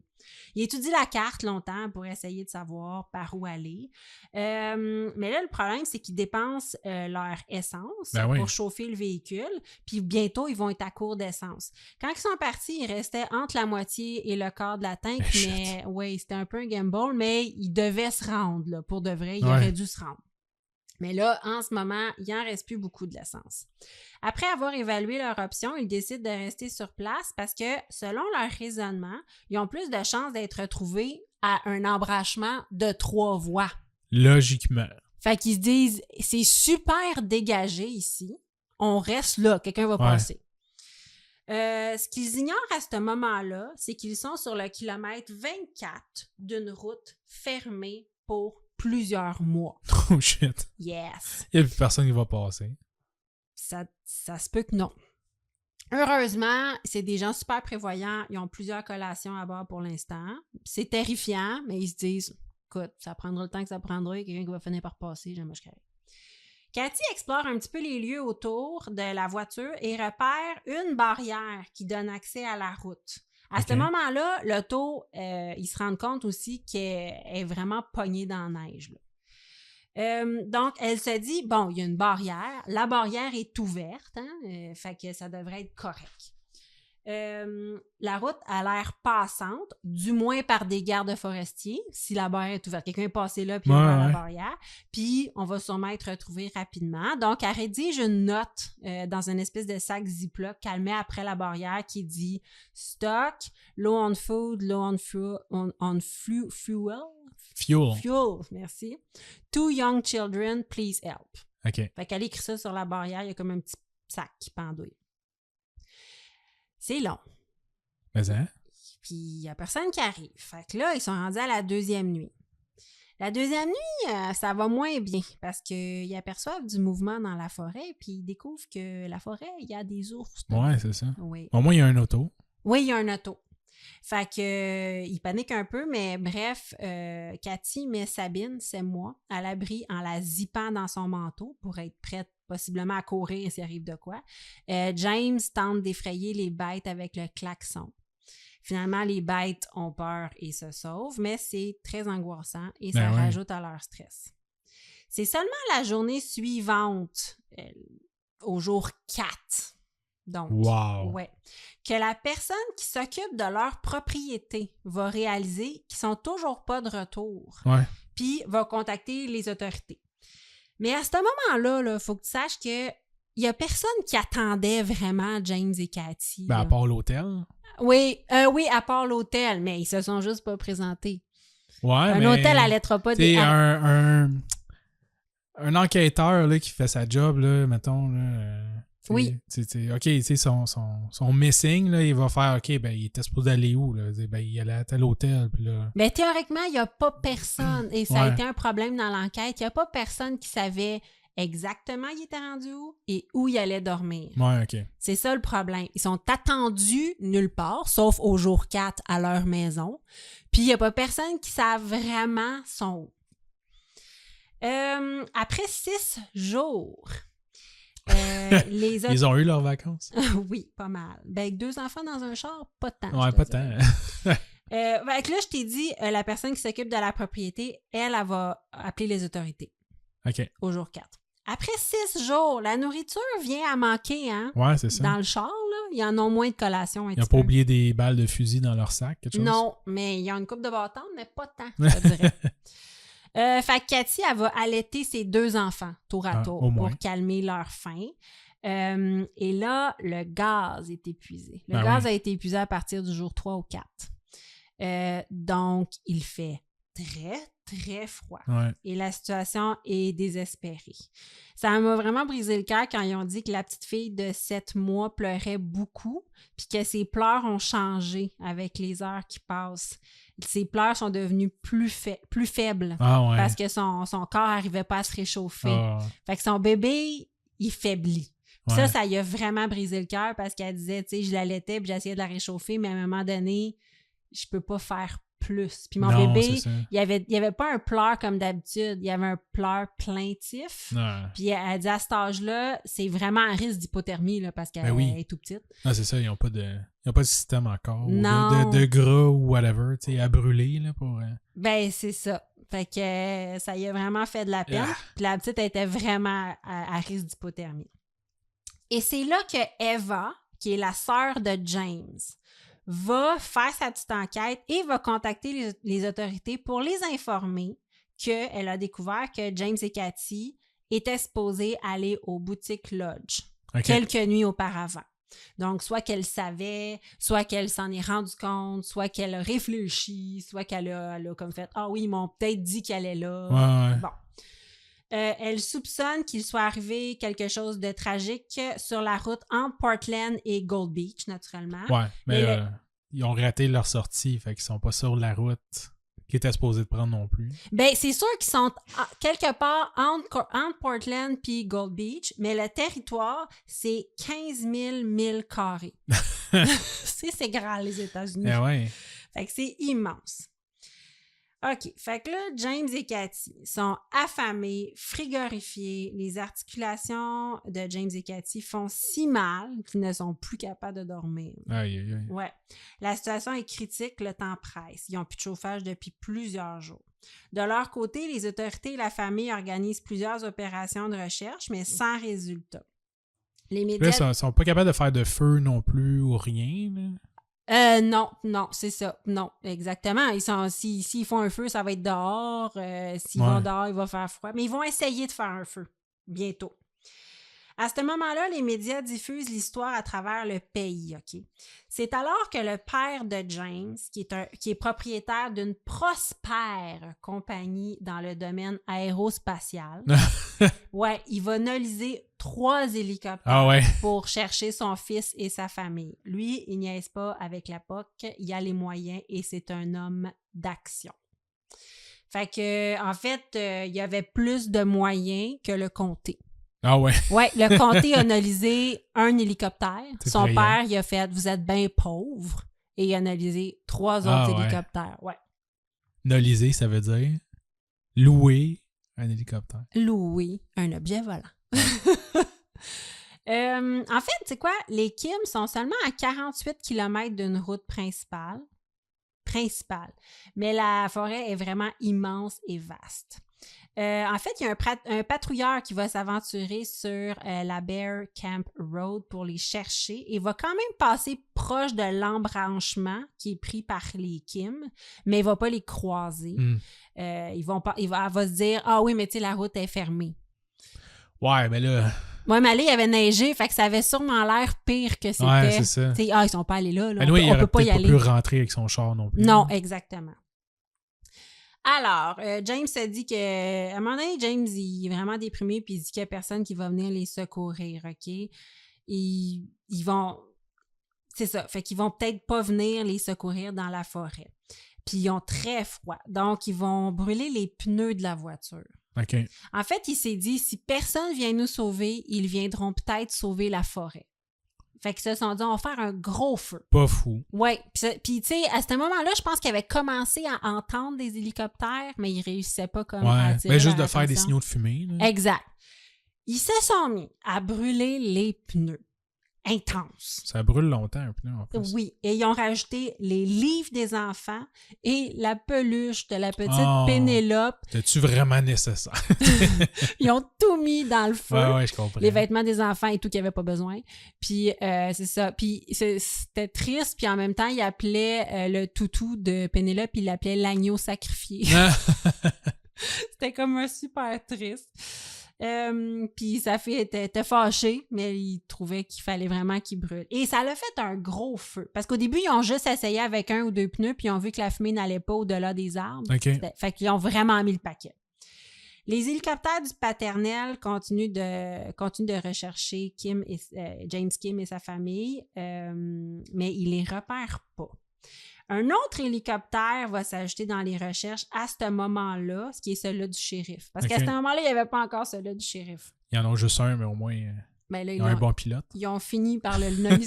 Ils étudient la carte longtemps pour essayer de savoir par où aller. Mais là, le problème, c'est qu'ils dépensent leur essence pour chauffer le véhicule. Puis bientôt, ils vont être à court d'essence. Quand ils sont partis, ils restaient entre la moitié et le quart de la tank. Mais oui, c'était un peu un gamble, mais ils devaient se rendre. Là, pour de vrai, ils auraient dû se rendre. Mais là, en ce moment, il n'en reste plus beaucoup de l'essence. Après avoir évalué leur option, ils décident de rester sur place parce que, selon leur raisonnement, ils ont plus de chances d'être retrouvés à un embranchement de 3 voies. Logiquement. Fait qu'ils se disent, c'est super dégagé ici, on reste là, quelqu'un va passer. Ce qu'ils ignorent à ce moment-là, c'est qu'ils sont sur le kilomètre 24 d'une route fermée pour plusieurs mois. Oh shit. Yes. Il n'y a plus personne qui va passer. Ça se peut que non. Heureusement, c'est des gens super prévoyants. Ils ont plusieurs collations à bord pour l'instant. C'est terrifiant, mais ils se disent, écoute, ça prendra le temps que ça prendra. Il y a quelqu'un qui va finir par passer. J'aime je carré. Cathy explore un petit peu les lieux autour de la voiture et repère une barrière qui donne accès à la route. À ce moment-là, l'auto, ils se rendent compte aussi qu'elle est vraiment pognée dans la neige. Donc, elle se dit, bon, il y a une barrière. La barrière est ouverte, fait que ça devrait être correct. La route a l'air passante, du moins par des gardes forestiers, si la barrière est ouverte. Quelqu'un est passé là, puis on va à la barrière. Puis, on va sûrement être retrouvé rapidement. Donc, elle rédige une note dans une espèce de sac Ziploc qu'elle met après la barrière qui dit « Stock, low on food, low on fuel. » Fuel, merci. « 2 young children, please help. » Fait qu'elle écrit ça sur la barrière. Il y a comme un petit sac qui pendouille. C'est long. Mais hein? Puis, il n'y a personne qui arrive. Fait que là, ils sont rendus à la 2e nuit. La 2e nuit, ça va moins bien parce qu'ils aperçoivent du mouvement dans la forêt puis ils découvrent que la forêt, il y a des ours. Ouais, c'est ça. Oui. Au moins, il y a un auto. Oui, il y a un auto. Fait que ils paniquent un peu, mais bref, Cathy met Sabine, c'est moi, à l'abri en la zippant dans son manteau pour être prête possiblement à courir s'il arrive de quoi. James tente d'effrayer les bêtes avec le klaxon. Finalement, les bêtes ont peur et se sauvent, mais c'est très angoissant et ça rajoute à leur stress. C'est seulement la journée suivante, au jour 4, donc, que la personne qui s'occupe de leur propriété va réaliser qu'ils sont toujours pas de retour, puis va contacter les autorités. Mais à ce moment-là, il faut que tu saches qu'il n'y a personne qui attendait vraiment James et Cathy. Ben, à part l'hôtel. Oui, à part l'hôtel, mais ils se sont juste pas présentés. Un hôtel allaitera pas des... Un enquêteur là, qui fait sa job, là, mettons, là, OK, tu sais, son missing, là, il va faire, OK, ben, il était supposé aller où, là? Ben, il allait à tel hôtel, puis là... Mais théoriquement, il n'y a pas personne, et ça a été un problème dans l'enquête, il n'y a pas personne qui savait exactement il était rendu où et où il allait dormir. OK. C'est ça le problème. Ils sont attendus nulle part, sauf au jour 4 à leur maison, puis il n'y a pas personne qui savent vraiment son où. Après 6 jours... Les autres... Ils ont eu leurs vacances? Oui, pas mal. Ben, avec 2 enfants dans un char, pas tant. Ouais, pas tant. Fait que là, je t'ai dit, la personne qui s'occupe de la propriété, elle va appeler les autorités. OK. Au jour 4. Après 6 jours, la nourriture vient à manquer, hein? Ouais, c'est ça. Dans le char, là, ils en ont moins de collations. Ils n'ont pas oublié des balles de fusil dans leur sac, quelque chose? Non, mais il y a une coupe de bâton, mais pas tant, je te dirais. Fait que Cathy, elle va allaiter ses 2 enfants, tour à tour, pour calmer leur faim. Et là, le gaz est épuisé. Le gaz a été épuisé à partir du jour 3 ou 4. Donc, il fait très, très froid. Ouais. Et la situation est désespérée. Ça m'a vraiment brisé le cœur quand ils ont dit que la petite fille de 7 mois pleurait beaucoup, puis que ses pleurs ont changé avec les heures qui passent. Ses pleurs sont devenues plus faibles parce que son corps n'arrivait pas à se réchauffer. Fait que son bébé, il faiblit. Ouais. Ça y a vraiment brisé le cœur parce qu'elle disait, tu sais, je l'allaitais puis j'essayais de la réchauffer, mais à un moment donné, je peux pas faire plus. Puis mon bébé, il y avait pas un pleur comme d'habitude, il y avait un pleur plaintif. Puis elle dit à cet âge-là, c'est vraiment un risque d'hypothermie là, parce qu'elle est tout petite. Ah, c'est ça, ils n'ont pas de système encore. De gras ou whatever, tu sais, à brûler là, pour... Ben, c'est ça. Fait que ça y a vraiment fait de la peine. Puis la petite, elle était vraiment à risque d'hypothermie. Et c'est là que Eva, qui est la sœur de James, va faire sa petite enquête et va contacter les autorités pour les informer qu'elle a découvert que James et Cathy étaient supposés aller au Boutique Lodge quelques nuits auparavant. Donc, soit qu'elle savait, soit qu'elle s'en est rendue compte, soit qu'elle a réfléchi, soit qu'elle a comme fait « Ah oui, ils m'ont peut-être dit qu'elle est là. » Bon. Elle soupçonne qu'il soit arrivé quelque chose de tragique sur la route entre Portland et Gold Beach, naturellement. Ouais, mais ils ont raté leur sortie, fait qu'ils sont pas sur la route qu'ils étaient supposés de prendre non plus. Ben, c'est sûr qu'ils sont quelque part entre Portland puis Gold Beach, mais le territoire, c'est 15 000 milles carrés. c'est grand, les États-Unis. Fait que c'est immense. OK. Fait que là, James et Cathy sont affamés, frigorifiés. Les articulations de James et Cathy font si mal qu'ils ne sont plus capables de dormir. Aïe. Ouais. La situation est critique, le temps presse. Ils n'ont plus de chauffage depuis plusieurs jours. De leur côté, les autorités et la famille organisent plusieurs opérations de recherche, mais sans résultat. Les médias... Là, ils sont pas capables de faire de feu non plus ou rien, là? Non, c'est ça. Non, exactement. S'ils font un feu, ça va être dehors. S'ils vont dehors, il va faire froid. Mais ils vont essayer de faire un feu bientôt. À ce moment-là, les médias diffusent l'histoire à travers le pays, OK? C'est alors que le père de James, qui est propriétaire d'une prospère compagnie dans le domaine aérospatial, il va noliser 3 hélicoptères pour chercher son fils et sa famille. Lui, il niaise pas avec la POC, il a les moyens et c'est un homme d'action. Fait que, en fait, il y avait plus de moyens que le comté. Ah ouais? Ouais, le comté a nolisé un hélicoptère. Son effrayant. père, il a fait « Vous êtes bien pauvre » et il a nolisé 3 autres hélicoptères. Ouais. Noliser, ça veut dire louer un hélicoptère. Louer un objet volant. En fait, tu sais quoi? Les Kim sont seulement à 48 km d'une route principale. Mais la forêt est vraiment immense et vaste. En fait, il y a un patrouilleur qui va s'aventurer sur la Bear Camp Road pour les chercher et va quand même passer proche de l'embranchement qui est pris par les Kim, mais il ne va pas les croiser. Elle va se dire « Ah oui, mais tu sais, la route est fermée. » Ouais, mais là... Ouais, mais là, il avait neigé, fait que ça avait sûrement l'air pire que c'était. Ouais, c'est ça. Ils sont pas allés là. On peut pas y aller. Il n'aurait pas pu rentrer avec son char non plus. Non, exactement. Alors, James se dit que... À un moment donné, James, il est vraiment déprimé puis il dit qu'il n'y a personne qui va venir les secourir, OK? Ils vont... C'est ça. Fait qu'ils vont peut-être pas venir les secourir dans la forêt. Puis ils ont très froid. Donc, ils vont brûler les pneus de la voiture. OK. En fait, il s'est dit, si personne vient nous sauver, ils viendront peut-être sauver la forêt. Fait qu'ils se sont dit, on va faire un gros feu. Pas fou. Oui. Puis, tu sais, à ce moment-là, je pense qu'ils avaient commencé à entendre des hélicoptères, mais ils réussissaient pas comme à attirer juste leur de faire des attention. signaux de fumée. Là. Exact. Ils se sont mis à brûler les pneus. Intense. Ça brûle longtemps, un pneu, en plus. Oui, et ils ont rajouté les livres des enfants et la peluche de la petite Pénélope. C'est-tu vraiment nécessaire? Ils ont tout mis dans le feu. Ouais, je comprends. Les vêtements des enfants et tout qu'il n'y avait pas besoin. Puis c'est ça. Puis c'était triste, puis en même temps, ils appelaient le toutou de Pénélope, ils l'appelaient l'agneau sacrifié. C'était comme un super triste. Puis sa fille était fâchée, mais il trouvait qu'il fallait vraiment qu'il brûle. Et ça l'a fait un gros feu. Parce qu'au début, ils ont juste essayé avec 1 ou 2 pneus, puis ils ont vu que la fumée n'allait pas au-delà des arbres. Okay. Fait qu'ils ont vraiment mis le paquet. Les hélicoptères du paternel continuent de rechercher James Kim et sa famille, mais ils les repèrent pas. Un autre hélicoptère va s'ajouter dans les recherches à ce moment-là, ce qui est celui du shérif. Parce qu'à ce moment-là, il n'y avait pas encore celui du shérif. Il y en a juste un, mais au moins, Ben là, ils ont un bon pilote. Ils ont fini par le nommer.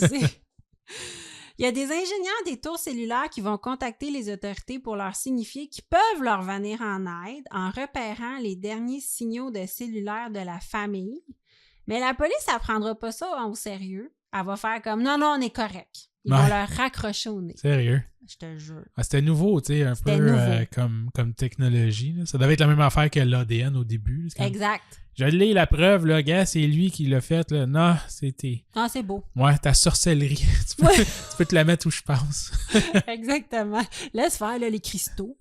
Il y a des ingénieurs des tours cellulaires qui vont contacter les autorités pour leur signifier qu'ils peuvent leur venir en aide en repérant les derniers signaux de cellulaire de la famille. Mais la police, elle ne prendra pas ça au sérieux. Elle va faire comme « Non, on est correct ». Ils vont leur raccrocher au nez. Sérieux? Je te jure. C'était nouveau, tu sais, un peu comme technologie. Là. Ça devait être la même affaire que l'ADN au début. Exact. Je l'ai, la preuve, là, gars, c'est lui qui l'a fait. Là. Non, c'était... Ah, c'est beau. Ouais, ta sorcellerie. tu peux te la mettre où je pense. Exactement. Laisse faire là, les cristaux.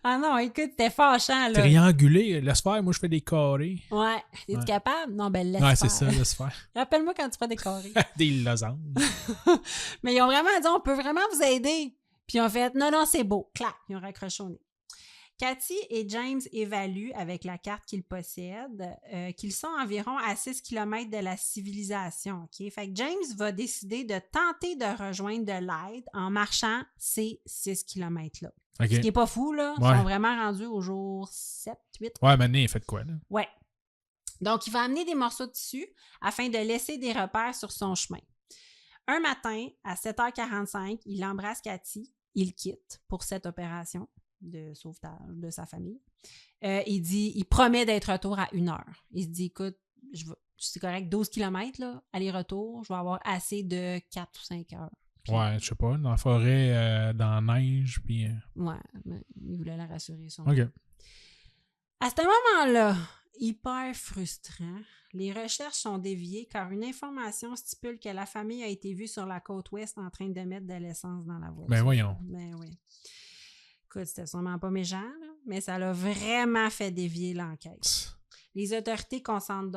Ah non, écoute, t'es fâchant, là. Triangulé, laisse faire, moi je fais des carrés. Ouais. Es-tu capable? Non, ben laisse faire. Ouais, c'est ça, laisse faire. Rappelle-moi quand tu feras des carrés. Des losanges. Mais ils ont vraiment dit, on peut vraiment vous aider. Puis ils ont fait, non, c'est beau. Clac, ils ont raccroché au nez. Cathy et James évaluent, avec la carte qu'ils possèdent, qu'ils sont environ à 6 km de la civilisation. Okay? Fait que James va décider de tenter de rejoindre de l'aide en marchant ces 6 km-là. Okay. Ce qui n'est pas fou, là. Ils sont vraiment rendus au jour 7, 8. Ouais, maintenant, il fait de quoi, là? Ouais. Donc, il va amener des morceaux de tissu afin de laisser des repères sur son chemin. Un matin, à 7h45, il embrasse Cathy. Il quitte pour cette opération de sauvetage de sa famille. Il promet d'être retour à 1h. Il se dit, écoute, c'est correct, 12 km, là, aller-retour, je vais avoir assez de 4 ou 5 heures. Puis, ouais, je sais pas, dans la forêt, dans la neige, puis... Ouais, mais il voulait la rassurer. OK. À ce moment-là, hyper frustrant, les recherches sont déviées car une information stipule que la famille a été vue sur la côte ouest en train de mettre de l'essence dans la voiture. Ben voyons. Ben oui. Écoute, c'était sûrement pas méchant, là, mais ça l'a vraiment fait dévier l'enquête. Les autorités concentrent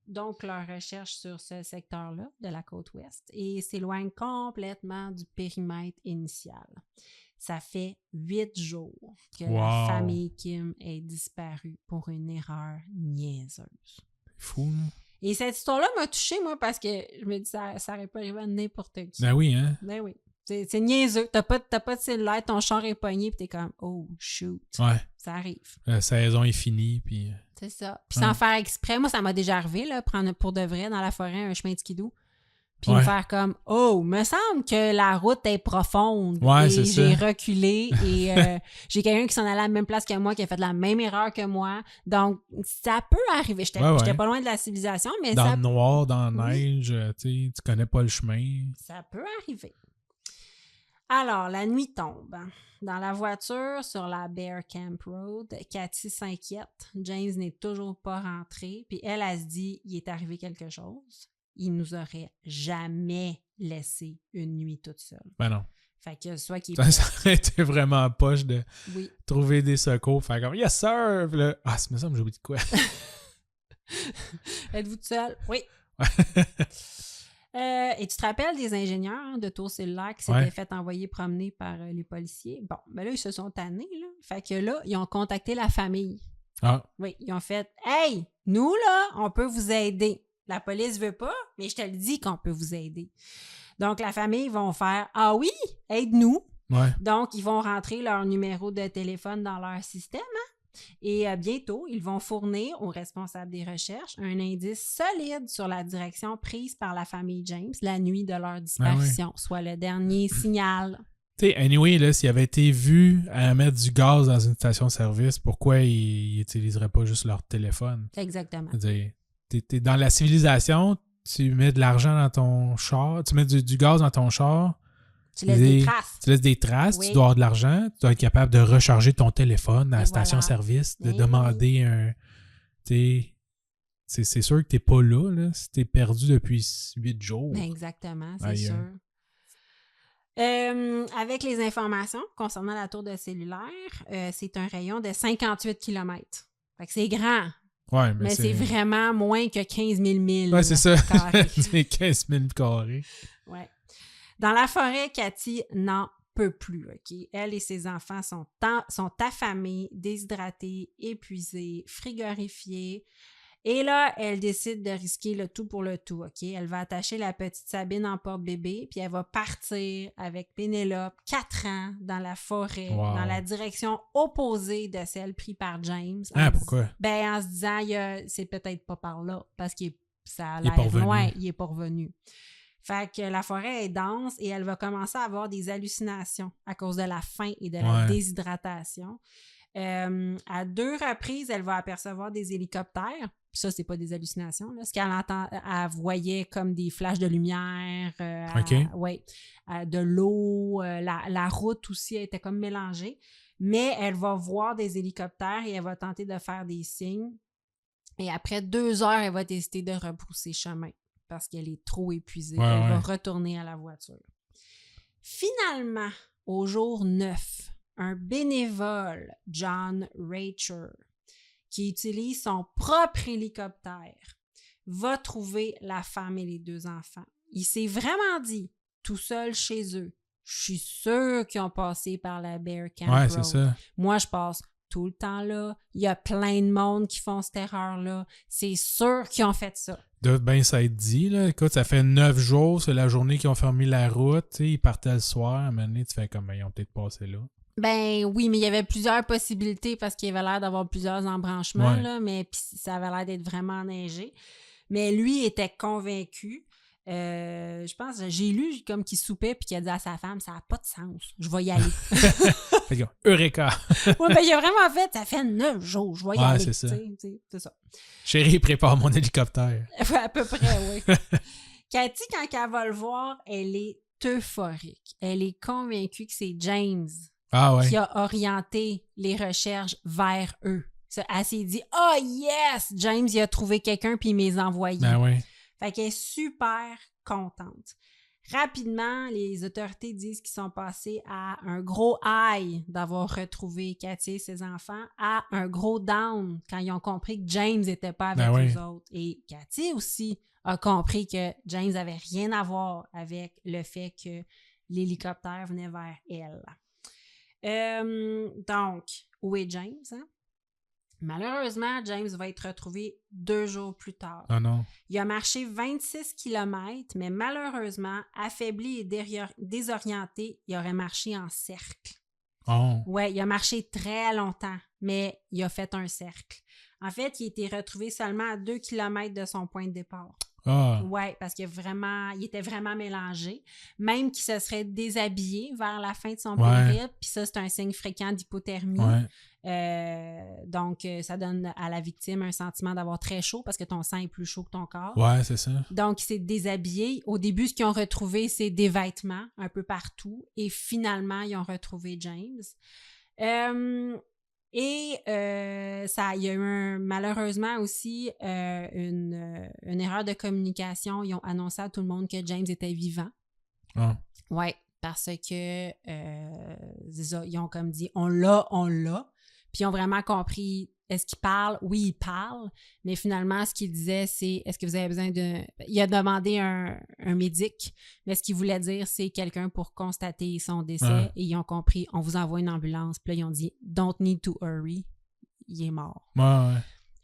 donc leurs recherches sur ce secteur-là de la côte ouest et s'éloignent complètement du périmètre initial. Ça fait 8 jours que la famille Kim est disparue pour une erreur niaiseuse. C'est fou, là. Et cette histoire-là m'a touchée, moi, parce que je me dis ça aurait pas arrivé à n'importe qui. Ben oui, hein? Ben oui. C'est niaiseux. T'as pas de cellulaire, ton char est pogné, puis t'es comme « Oh, shoot! » Ouais. Ça arrive. La saison est finie, puis... C'est ça. Puis sans faire exprès, moi, ça m'a déjà arrivé, là, prendre pour de vrai dans la forêt un chemin de skidoo. Puis me faire comme « Oh, me semble que la route est profonde. » Ouais, et c'est j'ai ça. reculé et j'ai quelqu'un qui s'en allait à la même place que moi, qui a fait la même erreur que moi. Donc, ça peut arriver. J'étais pas loin de la civilisation, mais dans le noir, dans la neige, tu connais pas le chemin. Ça peut arriver. Alors, la nuit tombe. Dans la voiture, sur la Bear Camp Road, Cathy s'inquiète. James n'est toujours pas rentré. Puis elle se dit, il est arrivé quelque chose. Il nous aurait jamais laissé une nuit toute seule. Ben non. Fait que soit qu'il ça aurait été vraiment poche de trouver des secours, faire comme « Yes, sir! » Puis là, ah, ça me semble que j'ai oublié de quoi. Êtes-vous tout seul? Oui. Et tu te rappelles des ingénieurs de tours cellulaires qui s'étaient fait envoyer promener par les policiers? Bon, ben là, ils se sont tannés, là. Fait que là, ils ont contacté la famille. Ah. Oui, ils ont fait « Hey, nous, là, on peut vous aider. La police veut pas, mais je te le dis qu'on peut vous aider. » Donc, la famille vont faire « Ah oui, aide-nous. » Ouais. Donc, ils vont rentrer leur numéro de téléphone dans leur système, hein? Et bientôt, ils vont fournir aux responsables des recherches un indice solide sur la direction prise par la famille James la nuit de leur disparition, soit le dernier signal. Tu sais, anyway, là, s'il avait été vu à mettre du gaz dans une station-service, pourquoi ils n'utiliseraient pas juste leur téléphone? Exactement. C'est-à-dire, t'es dans la civilisation, tu mets de l'argent dans ton char, tu mets du gaz dans ton char. Tu laisses des traces. Tu laisses des traces, Oui. tu dois avoir de l'argent, tu dois être capable de recharger ton téléphone à la station-service, de demander un... C'est sûr que t'es pas là, si t'es perdu depuis 8 jours. Exactement, c'est sûr. Avec les informations concernant la tour de cellulaire, c'est un rayon de 58 km. Fait que c'est grand. Ouais, mais c'est vraiment moins que 15 000 milles. Ouais, c'est ça. Carrés. C'est 15 000 carrés. Ouais. Dans la forêt, Cathy n'en peut plus. Okay? Elle et ses enfants sont affamés, déshydratés, épuisés, frigorifiés. Et là, elle décide de risquer le tout pour le tout. Okay? Elle va attacher la petite Sabine en porte-bébé, puis elle va partir avec Pénélope, 4 ans, dans la forêt, dans la direction opposée de celle prise par James. Pourquoi? En se disant, c'est peut-être pas par là, parce que ça a l'air loin, il n'est pas revenu. Fait que la forêt est dense et elle va commencer à avoir des hallucinations à cause de la faim et de la déshydratation. À 2 reprises, elle va apercevoir des hélicoptères. Ça, c'est pas des hallucinations. Là. Ce qu'elle entend, elle voyait comme des flashs de lumière, de l'eau, la route aussi était comme mélangée. Mais elle va voir des hélicoptères et elle va tenter de faire des signes. Et après 2 heures, elle va décider de rebrousser chemin parce qu'elle est trop épuisée. Elle va retourner à la voiture. Finalement, au jour 9, un bénévole, John Racher, qui utilise son propre hélicoptère, va trouver la femme et les 2 enfants. Il s'est vraiment dit, tout seul chez eux, je suis sûr qu'ils ont passé par la Bear Camp Road. C'est ça. Moi, je passe tout le temps là. Il y a plein de monde qui font cette erreur-là. C'est sûr qu'ils ont fait ça. Doit bien s'être dit, là. Écoute, ça fait 9 jours, c'est la journée qu'ils ont fermé la route. Ils partaient le soir. À un moment donné, tu fais comme, ils ont peut-être passé là. Ben oui, mais il y avait plusieurs possibilités parce qu'il avait l'air d'avoir plusieurs embranchements, là, mais ça avait l'air d'être vraiment enneigé. Mais lui était convaincu. Je pense, j'ai lu comme qu'il soupait puis qu'il a dit à sa femme, ça n'a pas de sens, je vais y aller. Eureka! Oui, ben il a vraiment fait, ça fait 9 jours, je vais y aller. C'est ça. C'est ça. Chérie, prépare mon hélicoptère. À peu près, oui. Cathy, quand elle va le voir, elle est euphorique. Elle est convaincue que c'est James qui a orienté les recherches vers eux. Elle s'est dit, « Oh yes! James, il a trouvé quelqu'un puis il m'a les envoyés. » Fait qu'elle est super contente. Rapidement, les autorités disent qu'ils sont passés à un gros high d'avoir retrouvé Cathy et ses enfants, à un gros down quand ils ont compris que James n'était pas avec eux autres. Et Cathy aussi a compris que James n'avait rien à voir avec le fait que l'hélicoptère venait vers elle. Donc, où est James? Hein? Malheureusement, James va être retrouvé 2 jours plus tard. Oh non. Il a marché 26 km, mais malheureusement, affaibli et désorienté, il aurait marché en cercle. Oh. Ouais, il a marché très longtemps, mais il a fait un cercle. En fait, il a été retrouvé seulement à 2 km de son point de départ. Oui, parce qu'il était vraiment mélangé. Même qu'il se serait déshabillé vers la fin de son périple, puis ça, c'est un signe fréquent d'hypothermie. Donc, ça donne à la victime un sentiment d'avoir très chaud parce que ton sang est plus chaud que ton corps. Ouais, c'est ça. Donc, il s'est déshabillé. Au début, ce qu'ils ont retrouvé, c'est des vêtements un peu partout. Et finalement, ils ont retrouvé James. Il y a eu malheureusement aussi une erreur de communication. Ils ont annoncé à tout le monde que James était vivant. Oui, parce que ils ont comme dit on l'a. Puis ils ont vraiment compris, est-ce qu'il parle? Oui, il parle. Mais finalement, ce qu'il disait, c'est est-ce que vous avez besoin de. Il a demandé un médic, mais ce qu'il voulait dire, c'est quelqu'un pour constater son décès. Et ils ont compris, on vous envoie une ambulance. Puis là, ils ont dit don't need to hurry. Il est mort.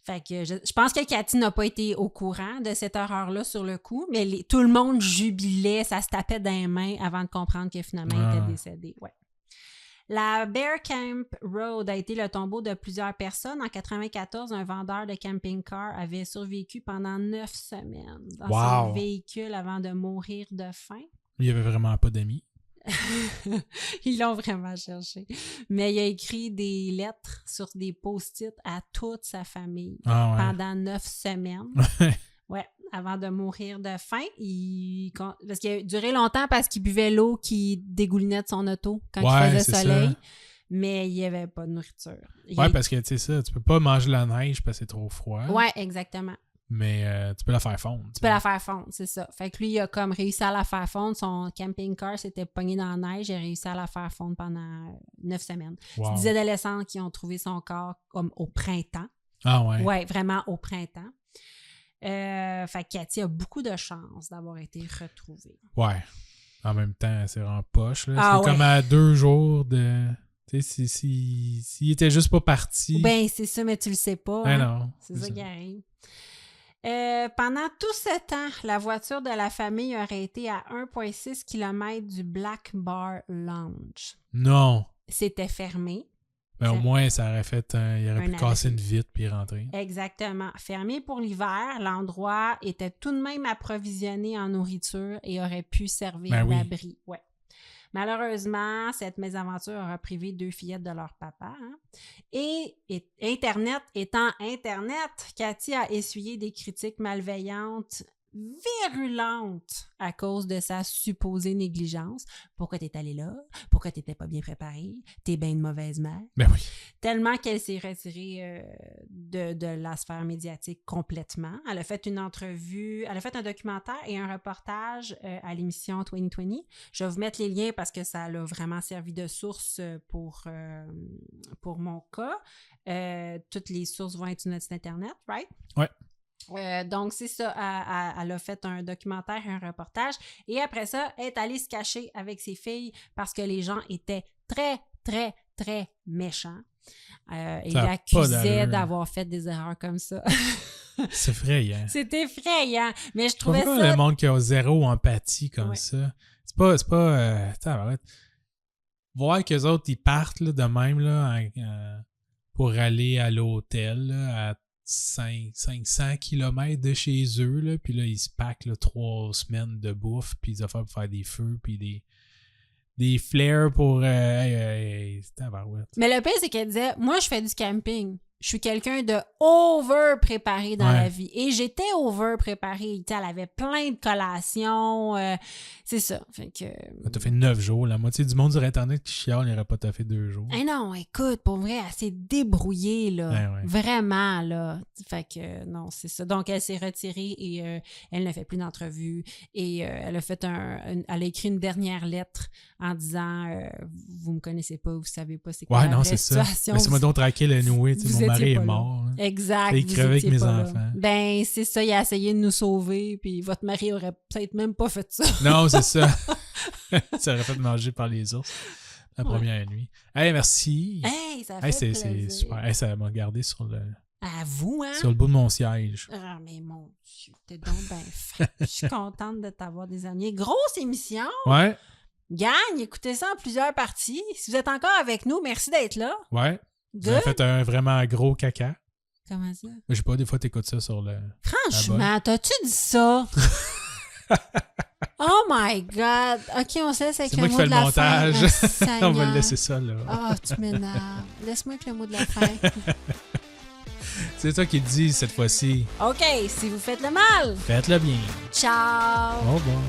Fait que je pense que Cathy n'a pas été au courant de cette erreur-là sur le coup, mais tout le monde jubilait, ça se tapait dans les mains avant de comprendre que finalement il était décédé. Ouais. La Bear Camp Road a été le tombeau de plusieurs personnes. En 1994, un vendeur de camping-car avait survécu pendant 9 semaines dans son véhicule avant de mourir de faim. Il n'y avait vraiment pas d'amis. Ils l'ont vraiment cherché. Mais il a écrit des lettres sur des post-it à toute sa famille pendant 9 semaines. Ouais, avant de mourir de faim. Parce qu'il a duré longtemps parce qu'il buvait l'eau qui dégoulinait de son auto quand il faisait soleil. Ça. Mais il n'y avait pas de nourriture. Parce que tu sais ça, tu peux pas manger la neige parce que c'est trop froid. Ouais, exactement. Mais tu peux la faire fondre. Tu peux la faire fondre, c'est ça. Fait que lui, il a comme réussi à la faire fondre. Son camping-car s'était pogné dans la neige. Il a réussi à la faire fondre pendant 9 semaines. C'est des adolescents qui ont trouvé son corps comme au printemps. Ah ouais? Ouais, vraiment au printemps. Fait que Cathy a beaucoup de chance d'avoir été retrouvée. Ouais. En même temps, c'est vraiment poche. Là. C'est comme à 2 jours de... Tu sais, s'il était juste pas parti... Ben, c'est ça, mais tu le sais pas. Ben non. C'est ça qui arrive. Pendant tout ce temps, la voiture de la famille aurait été à 1,6 km du Black Bar Lounge. Non. C'était fermé. Ben, au moins, ça aurait fait... il aurait pu casser une vitre puis rentrer. Exactement. Fermé pour l'hiver, l'endroit était tout de même approvisionné en nourriture et aurait pu servir d'abri. Ouais. Malheureusement, cette mésaventure aura privé 2 fillettes de leur papa. Hein? Et Internet étant Internet, Cathy a essuyé des critiques malveillantes virulente à cause de sa supposée négligence. Pourquoi t'es allé là? Pourquoi t'étais pas bien préparé? T'es bien de mauvaise mère. Ben oui. Tellement qu'elle s'est retirée de la sphère médiatique complètement. Elle a fait une entrevue, elle a fait un documentaire et un reportage à l'émission 2020. Je vais vous mettre les liens parce que ça l'a vraiment servi de source pour mon cas. Toutes les sources vont être sur notre site Internet, right? Ouais. Donc, c'est ça. Elle a fait un documentaire et un reportage. Et après ça, elle est allée se cacher avec ses filles parce que les gens étaient très, très, très méchants. Et l'accusaient d'avoir fait des erreurs comme ça. C'est effrayant. C'est effrayant. Mais je trouvais pourquoi ça... le monde qui a zéro empathie comme ça? C'est pas voir qu'eux autres, ils partent là, de même là, pour aller à l'hôtel là, à 500 km de chez eux, là, puis là, ils se packent là, 3 semaines de bouffe, puis des affaires pour faire des feux, puis des flares pour... c'est tabarouette. Mais le pire, c'est qu'elle disait, moi, je fais du camping. Je suis quelqu'un de over-préparé dans la vie. Et j'étais over-préparée. Elle avait plein de collations. C'est ça. Fait que... T'as fait 9 jours. La moitié du monde sur Internet qui chiale, il n'aurait pas fait 2 jours. Non, écoute, pour vrai, elle s'est débrouillée, là. Vraiment, là. Fait que, non, c'est ça. Donc, elle s'est retirée et elle ne fait plus d'entrevue. Et elle a fait elle a écrit une dernière lettre en disant vous me connaissez pas, vous savez pas c'est quoi la vraie situation. Laissez-moi donc tranquille à nouer. Mon mari est mort. Hein. Exact. Et il crevait avec mes enfants. Ben, c'est ça, il a essayé de nous sauver, puis votre mari aurait peut-être même pas fait ça. Non, c'est ça. Ça aurait fait manger par les ours la première nuit. Hey, merci. Hey, ça fait plaisir. C'est super. Hey, ça m'a gardé sur le... À vous, hein? Sur le bout de mon siège. Ah, mais mon Dieu, t'es donc bien fin. Je suis contente de t'avoir des amis. Grosse émission. Ouais. Gagne, écoutez ça en plusieurs parties. Si vous êtes encore avec nous, merci d'être là. Ouais. Vous avez fait un vraiment gros caca. Comment ça? Je sais pas, des fois, t'écoutes ça sur le... Franchement, t'as-tu dit ça? Oh my God! OK, on se laisse avec le mot de la fin. C'est moi qui fais le montage. On va le laisser ça, là. Ah, tu m'énerves. Laisse-moi avec le mot de la fin. C'est toi qui le dis cette fois-ci. OK, si vous faites le mal, faites-le bien. Ciao! Au revoir.